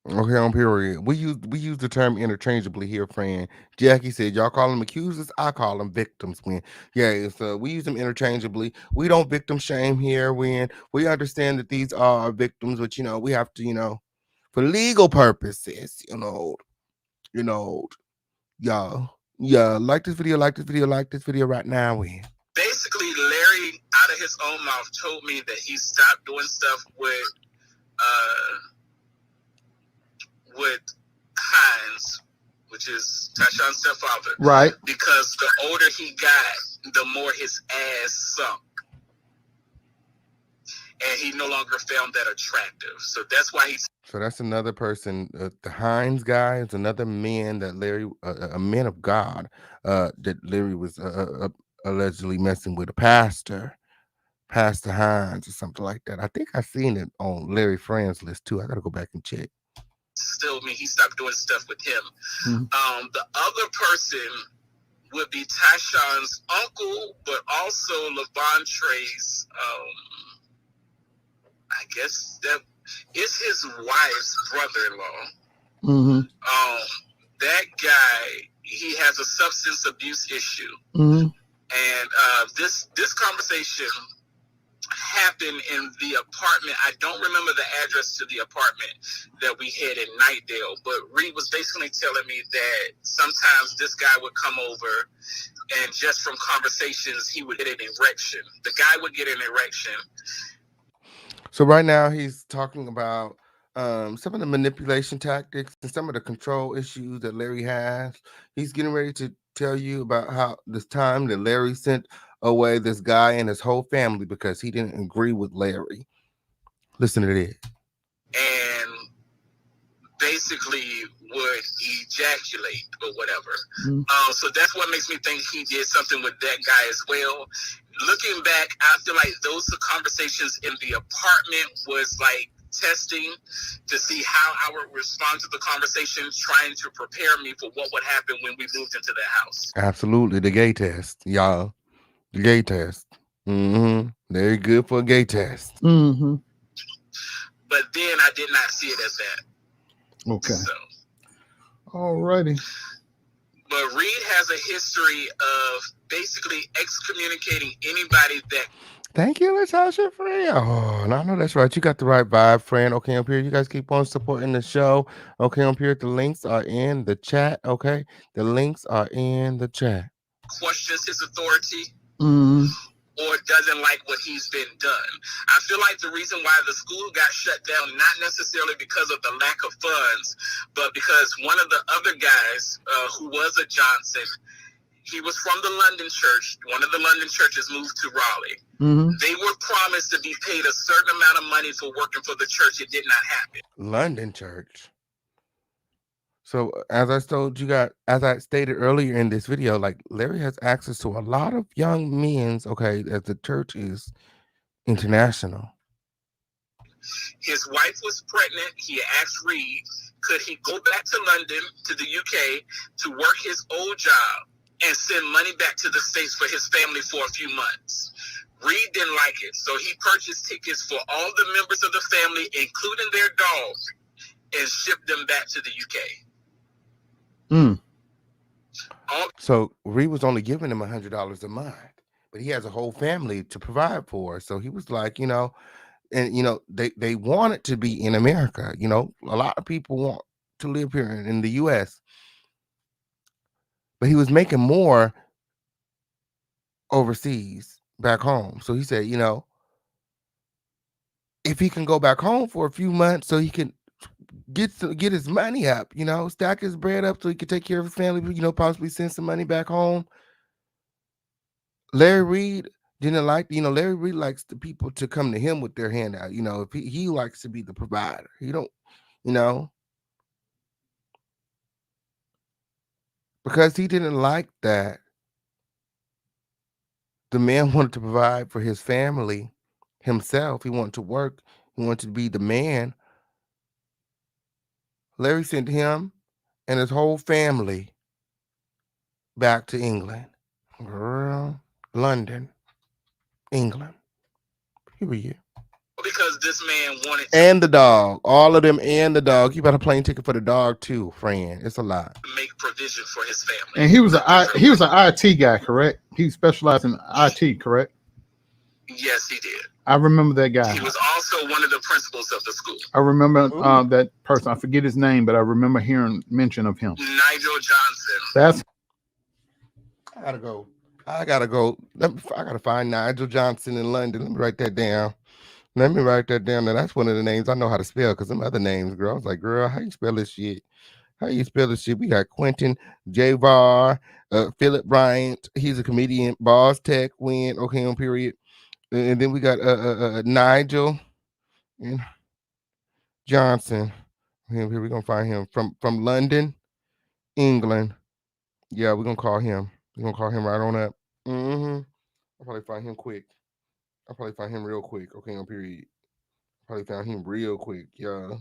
Okay, on period. We use the term interchangeably here, friend. Jackie said, y'all call them accusers, I call them victims. When so we use them interchangeably. We don't victim shame here when we understand that these are victims, but we have to, for legal purposes, y'all, like this video right now. Basically, Larry, out of his own mouth, told me that he stopped doing stuff with Hines, which is Tashawn's stepfather. Right. Because the older he got, the more his ass sunk. And he no longer found that attractive. So that's why he's... So that's another person. The Hines guy is another man that Larry, a man of God, that Larry was allegedly messing with, a pastor, Pastor Hines or something like that. I think I seen it on Larry Friends list too. I gotta go back and check. Still, he stopped doing stuff with him. The other person would be Tashawn's uncle, but also Levantre's, I guess that is his wife's brother-in-law. That guy, he has a substance abuse issue. And this conversation happened in the apartment. I don't remember the address to the apartment that we had in Nightdale, but Reed was basically telling me that sometimes this guy would come over and just from conversations, he would get an erection. The guy would get an erection. So right now he's talking about some of the manipulation tactics and some of the control issues that Larry has. He's getting ready to tell you about how this time that Larry sent away this guy and his whole family because he didn't agree with Larry. Listen to this. And basically would ejaculate or whatever. So that's what makes me think he did something with that guy as well. Looking back, I feel like those conversations in the apartment was like testing to see how I would respond to the conversation, trying to prepare me for what would happen when we moved into the house. Absolutely. The gay test, y'all. The gay test. Very good for a gay test. Mm-hmm. But then I did not see it as that. Okay. So, Alrighty. but Reed has a history of basically excommunicating anybody that. Thank you, Latasha, friend. Oh, and I know that's right. You got the right vibe, friend. Okay, up here. You guys keep on supporting the show. Okay, up here. The links are in the chat. Okay, the links are in the chat. Questions his authority. Mm. Or doesn't like what he's been done. I feel like the reason why the school got shut down, not necessarily because of the lack of funds, but because one of the other guys who was a Johnson, he was from the London church. One of the London churches moved to Raleigh. Mm-hmm. They were promised to be paid a certain amount of money for working for the church. It did not happen. London church. So as I told you guys, as I stated earlier in this video, like Larry has access to a lot of young men's, okay, as the church is international. His wife was pregnant. He asked Reed, could he go back to London, to the UK, to work his old job and send money back to the States for his family for a few months? Reed didn't like it, so he purchased tickets for all the members of the family, including their dog, and shipped them back to the UK. So Reed was only giving him $100 a month, but he has a whole family to provide for. So he was like, you know, and you know, they wanted to be in America. You know, a lot of people want to live here in the US, but he was making more overseas back home. So he said, you know, if he can go back home for a few months so he can get his money up, you know, stack his bread up so he could take care of his family, you know, possibly send some money back home. Larry Reed didn't like, you know, Larry Reed likes the people to come to him with their hand out. You know, if he likes to be the provider. He don't, you know, because he didn't like that. The man wanted to provide for his family himself. He wanted to work. He wanted to be the man. Larry sent him and his whole family back to England. Girl, London, England. Period. Because this man wanted to. And the dog. All of them and the dog. You got a plane ticket for the dog too, friend. It's a lot. Make provision for his family. And he was an IT guy, correct? He specialized in IT, correct? Yes, he did. I remember that guy. He was also one of the principals of the school. I remember that person. I forget his name, but I remember hearing mention of him. Nigel Johnson. That's. I gotta go. I gotta find Nigel Johnson in London. Let me write that down. Now, that's one of the names I know how to spell, because some other names, girl. I was like, girl, how you spell this shit? We got Quentin Javar, Philip Bryant. He's a comedian. Boss Tech Win. Okay, on period. And then we got Nigel and Johnson. Here we're gonna find him from London, England. Yeah, we're gonna call him. We're gonna call him right on up. I'll probably find him quick. I'll probably find him real quick. Okay, on period. Probably found him real quick. Yeah.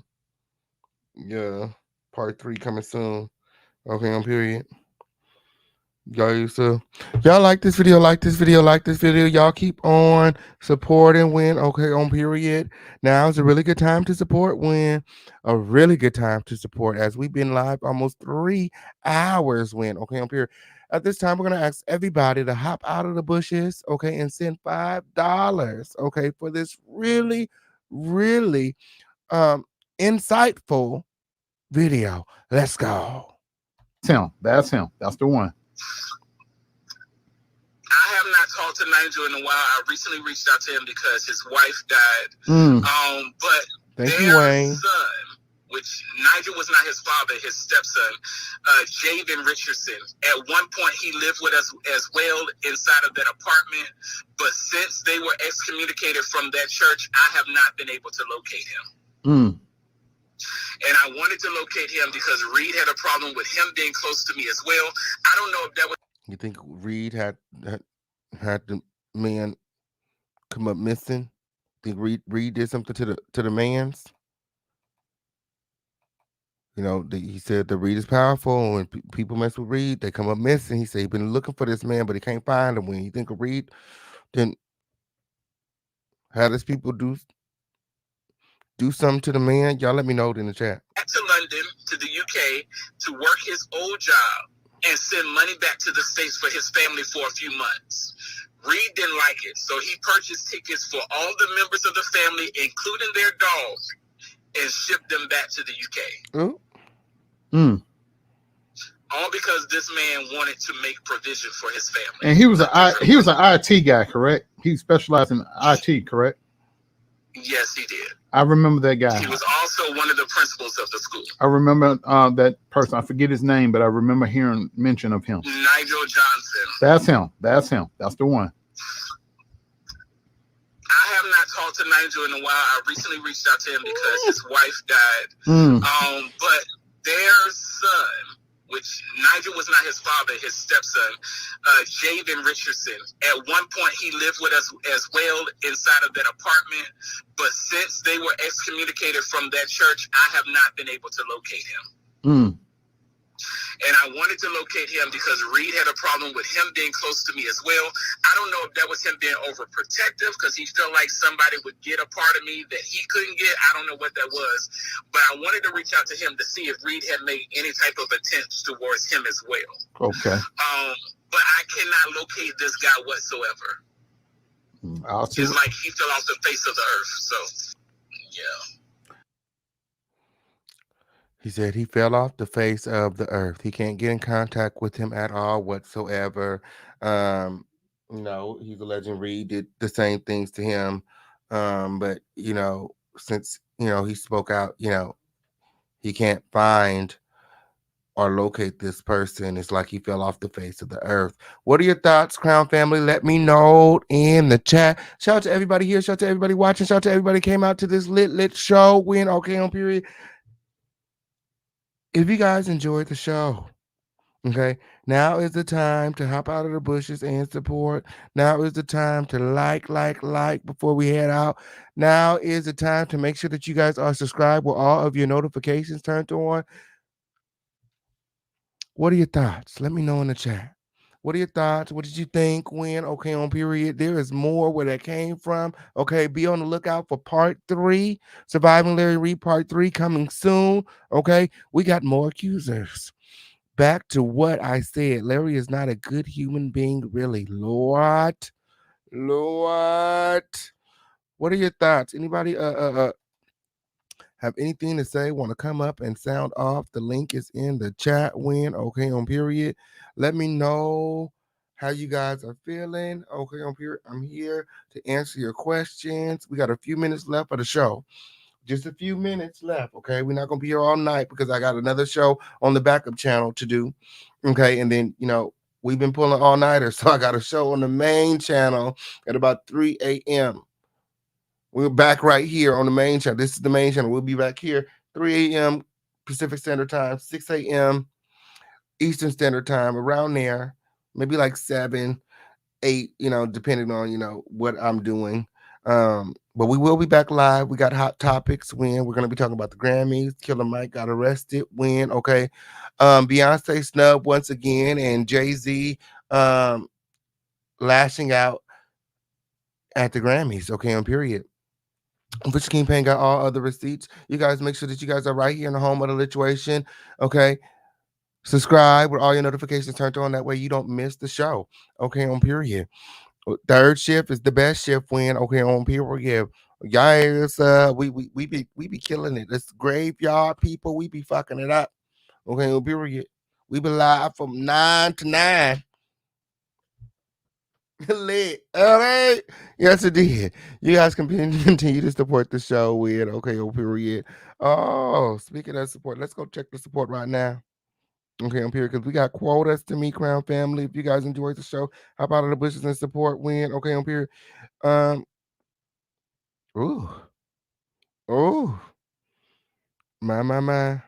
Yeah. Part 3 coming soon. Okay, on period. Y'all like this video, y'all keep on supporting Win. Okay, on period. Now is a really good time to support Win. A really good time to support, as we've been live almost 3 hours. Win. Okay, on period. At this time, we're gonna ask everybody to hop out of the bushes, okay, and send $5, okay, for this really, really insightful video. Let's go. That's him. That's the one. I have not talked to Nigel in a while. I recently reached out to him because his wife died. But Thank you, Wayne. Son, which Nigel was not his father, his stepson, Javen Richardson. At one point, he lived with us as well inside of that apartment. But since they were excommunicated from that church, I have not been able to locate him. And I wanted to locate him because Reed had a problem with him being close to me as well. I don't know if that was. You think Reed had the man come up missing? Think Reed did something to the man's? You know, he said the Reed is powerful. When people mess with Reed, they come up missing. He said he been looking for this man, but he can't find him. When you think of Reed, then How does people do something to the man? Y'all let me know in the chat. Back to London, to the UK, to work his old job and send money back to the States for his family for a few months. Reed didn't like it, so he purchased tickets for all the members of the family, including their dog, and shipped them back to the UK. Ooh. All because this man wanted to make provision for his family. And he was an IT guy, correct? He specialized in IT, correct? Yes, he did. I remember that guy. He was also one of the principals of the school. I remember that person. I forget his name, but I remember hearing mention of him. Nigel Johnson. That's him. That's him. That's the one. I have not talked to Nigel in a while. I recently reached out to him because his wife died. But their son, which Nigel was not his father, his stepson, Javen Richardson. At one point, he lived with us as well inside of that apartment. But since they were excommunicated from that church, I have not been able to locate him. And I wanted to locate him because Reed had a problem with him being close to me as well. I don't know if that was him being overprotective because he felt like somebody would get a part of me that he couldn't get. I don't know what that was. But I wanted to reach out to him to see if Reed had made any type of attempts towards him as well. Okay. But I cannot locate this guy whatsoever. It's like he fell off the face of the earth. So, yeah. He said he fell off the face of the earth. He can't get in contact with him at all whatsoever. No, he's alleging Reed did the same things to him. But since he spoke out, he can't find or locate this person. It's like he fell off the face of the earth. What are your thoughts, Crown family? Let me know in the chat. Shout out to everybody here. Shout out to everybody watching. Shout out to everybody who came out to this lit show. Win okay on period. If you guys enjoyed the show, okay, now is the time to hop out of the bushes and support. Now is the time to like before we head out. Now is the time to make sure that you guys are subscribed with all of your notifications turned on. What are your thoughts? Let me know in the chat. What are your thoughts? What did you think? When? Okay, on period. There is more where that came from. Okay, be on the lookout for part 3. Surviving Larry Reid part 3 coming soon. Okay, we got more accusers. Back to what I said. Larry is not a good human being, really. Lord. What are your thoughts? Anybody have anything to say? Want to come up and sound off? The link is in the chat. When okay on period. Let me know how you guys are feeling. Okay on period. I'm here to answer your questions. We got a few minutes left of the show. Just a few minutes left. Okay, we're not gonna be here all night because I got another show on the backup channel to do. Okay, and then we've been pulling all nighters, so I got a show on the main channel at about 3 a.m. We're back right here on the main channel. This is the main channel. We'll be back here 3 a.m. Pacific Standard Time, 6 a.m. Eastern Standard Time, around there, maybe like 7, 8, depending on, what I'm doing. But we will be back live. We got hot topics when we're going to be talking about the Grammys. Killer Mike got arrested when, okay. Beyonce snub once again, and Jay-Z lashing out at the Grammys, okay, on period. Rich Kingpin got all other receipts. You guys make sure that you guys are right here in the home of the lituation. Okay. Subscribe with all your notifications turned on. That way you don't miss the show. Okay, on period. Third shift is the best shift when okay on period. Guys, we be killing it. It's graveyard people. We be fucking it up. Okay, on period. We be live from 9 to 9. Lit. All right. Yes, it did. You guys can continue to support the show with okay, on period. Oh, speaking of support, let's go check the support right now. Okay, on period, because we got quotas to meet, Crown family. If you guys enjoyed the show, hop out of the bushes and support when okay, on period. Ooh. Oh. My.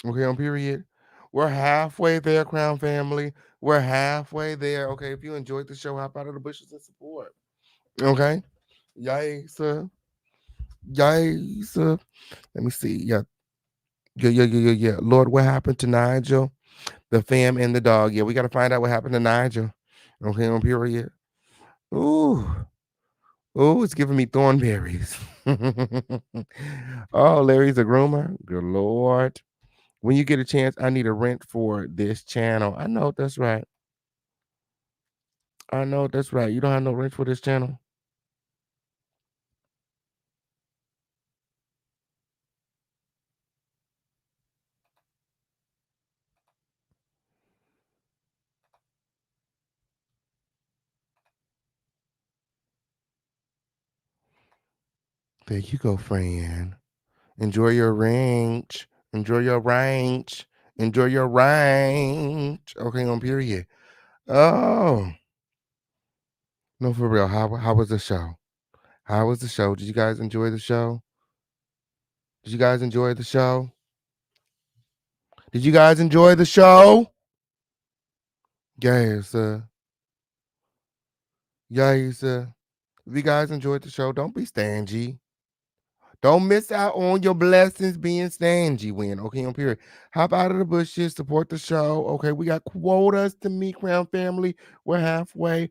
Okay, on period. We're halfway there, Crown family. We're halfway there. Okay, if you enjoyed the show, hop out of the bushes and support. Okay. Yikes. Yikes. Let me see. Yeah. Lord, what happened to Nigel? The fam and the dog. Yeah, we got to find out what happened to Nigel. Okay, on period. Ooh. Ooh, it's giving me thornberries. Oh, Larry's a groomer. Good Lord. When you get a chance, I need a rent for this channel. I know that's right. I know that's right. You don't have no rent for this channel. There you go, friend. Enjoy your range. Enjoy your range. Enjoy your range. Okay, on period. Oh. No, for real. How was the show? How was the show? Did you guys enjoy the show? Did you guys enjoy the show? Did you guys enjoy the show? Yes, yes. If you guys enjoyed the show, don't be stingy. Don't miss out on your blessings being stingy. Win, okay, on period. Hop out of the bushes, support the show. Okay, we got quotas to meet, Crown family. We're halfway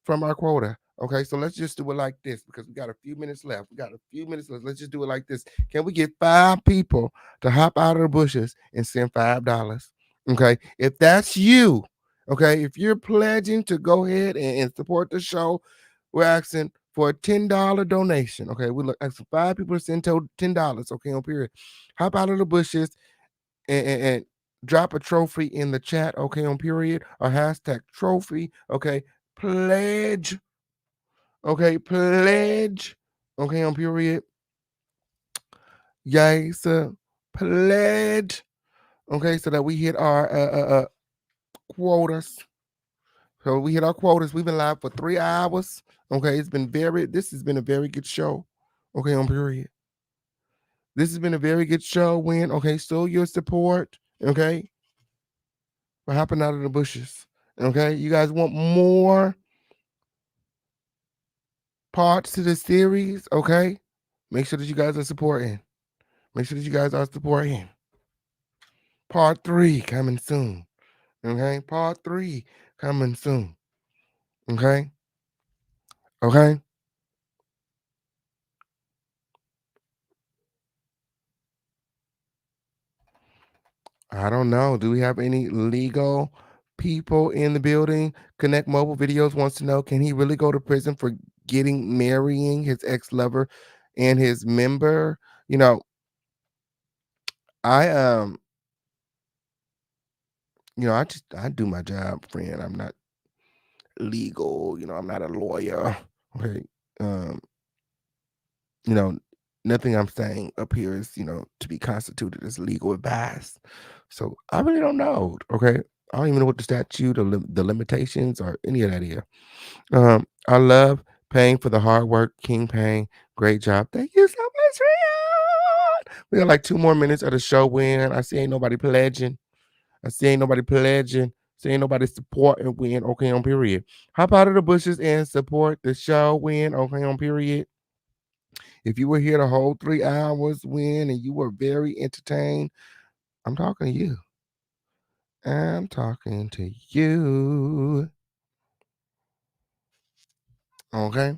from our quota. Okay, so let's just do it like this because we got a few minutes left. We got a few minutes left. Let's just do it like this. Can we get 5 people to hop out of the bushes and send $5? Okay, if that's you, okay, if you're pledging to go ahead and support the show, we're asking for a $10 donation. Okay, we look asking 5 people to send $10. Okay, on period. Hop out of the bushes and drop a trophy in the chat. Okay, on period or hashtag trophy. Okay, pledge. Okay, pledge. Okay, on period. Yes, pledge. Okay, so that we hit our quotas. So we hit our quotas. We've been live for 3 hours. Okay, this has been a very good show. Okay, on period. This has been a very good show. Win. Okay, still your support. Okay, for hopping out of the bushes. Okay, you guys want more parts to the series? Okay, make sure that you guys are supporting. Make sure that you guys are supporting. Part 3 coming soon. Okay, part 3 coming soon. Okay, okay. I don't know. Do we have any legal people in the building? Connect Mobile Videos wants to know, can he really go to prison for marrying his ex-lover and his member? You know, I I do my job, friend. I'm not legal, I'm not a lawyer. Okay. Um, you know, nothing I'm saying up here is, to be constituted as legal advice. So I really don't know. Okay. I don't even know what the statute or the limitations or any of that is. I love paying for the hard work, King Payne. Great job. Thank you so much, Rion. We got like 2 more minutes of the show. Win. I see ain't nobody pledging. I see ain't nobody pledging. See ain't nobody supporting. Win. Okay, on period. Hop out of the bushes and support the show. Win. Okay, on period. If you were here the whole 3 hours, Win, and you were very entertained, I'm talking to you. I'm talking to you. Okay.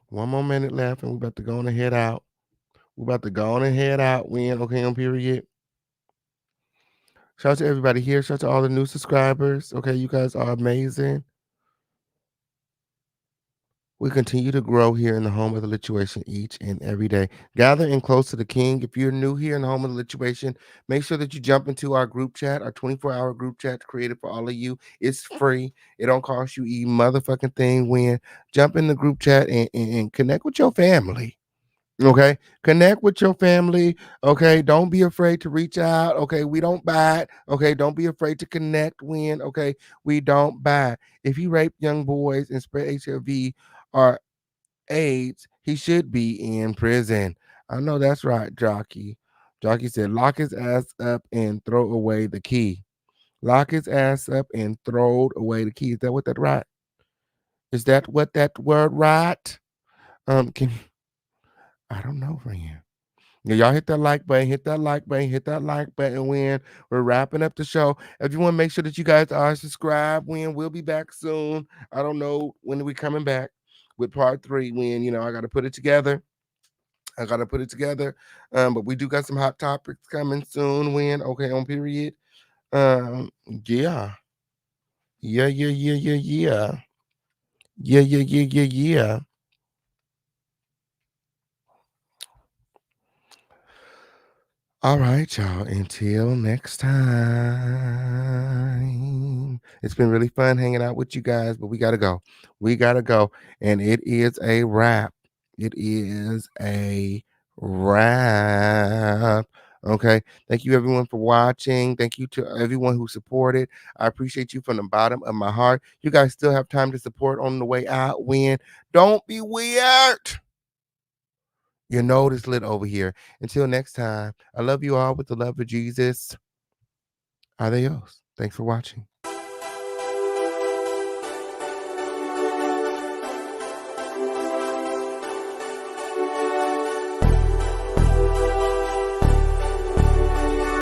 1 more minute left, and we're about to go on and head out. We're about to go on and head out. Win. Okay, on period. Shout out to everybody here. Shout out to all the new subscribers. Okay, you guys are amazing. We continue to grow here in the home of the lituation each and every day. Gather in close to the king. If you're new here in the home of the lituation, make sure that you jump into our group chat, our 24-hour group chat created for all of you. It's free. It don't cost you a motherfucking thing. When jump in the group chat and connect with your family. Okay, connect with your family. Okay, don't be afraid to reach out. Okay, we don't bite. Okay, don't be afraid to connect. When okay, we don't bite. If you rape young boys and spread HIV or AIDS, he should be in prison. I know that's right, Jockey. Jockey said, lock his ass up and throw away the key. Lock his ass up and throw away the key. Is that what that right? Is that what that word right? Can I don't know, friend. Yeah, y'all hit that like button, hit that like button, hit that like button when we're wrapping up the show. Everyone, make sure that you guys are subscribed. When we'll be back soon. I don't know when we coming back with part 3. When I got to put it together. I gotta put it together. But we do got some hot topics coming soon. When on period. Yeah, yeah, yeah, yeah, yeah, yeah, yeah, yeah, yeah, yeah, yeah. All right, y'all. Until next time. It's been really fun hanging out with you guys, but we gotta go. We gotta go. And it is a wrap. It is a wrap. Okay. Thank you everyone for watching. Thank you to everyone who supported. I appreciate you from the bottom of my heart. You guys still have time to support on the way out. When don't be weird. Your node is lit over here. Until next time, I love you all with the love of Jesus. Adios. Thanks for watching.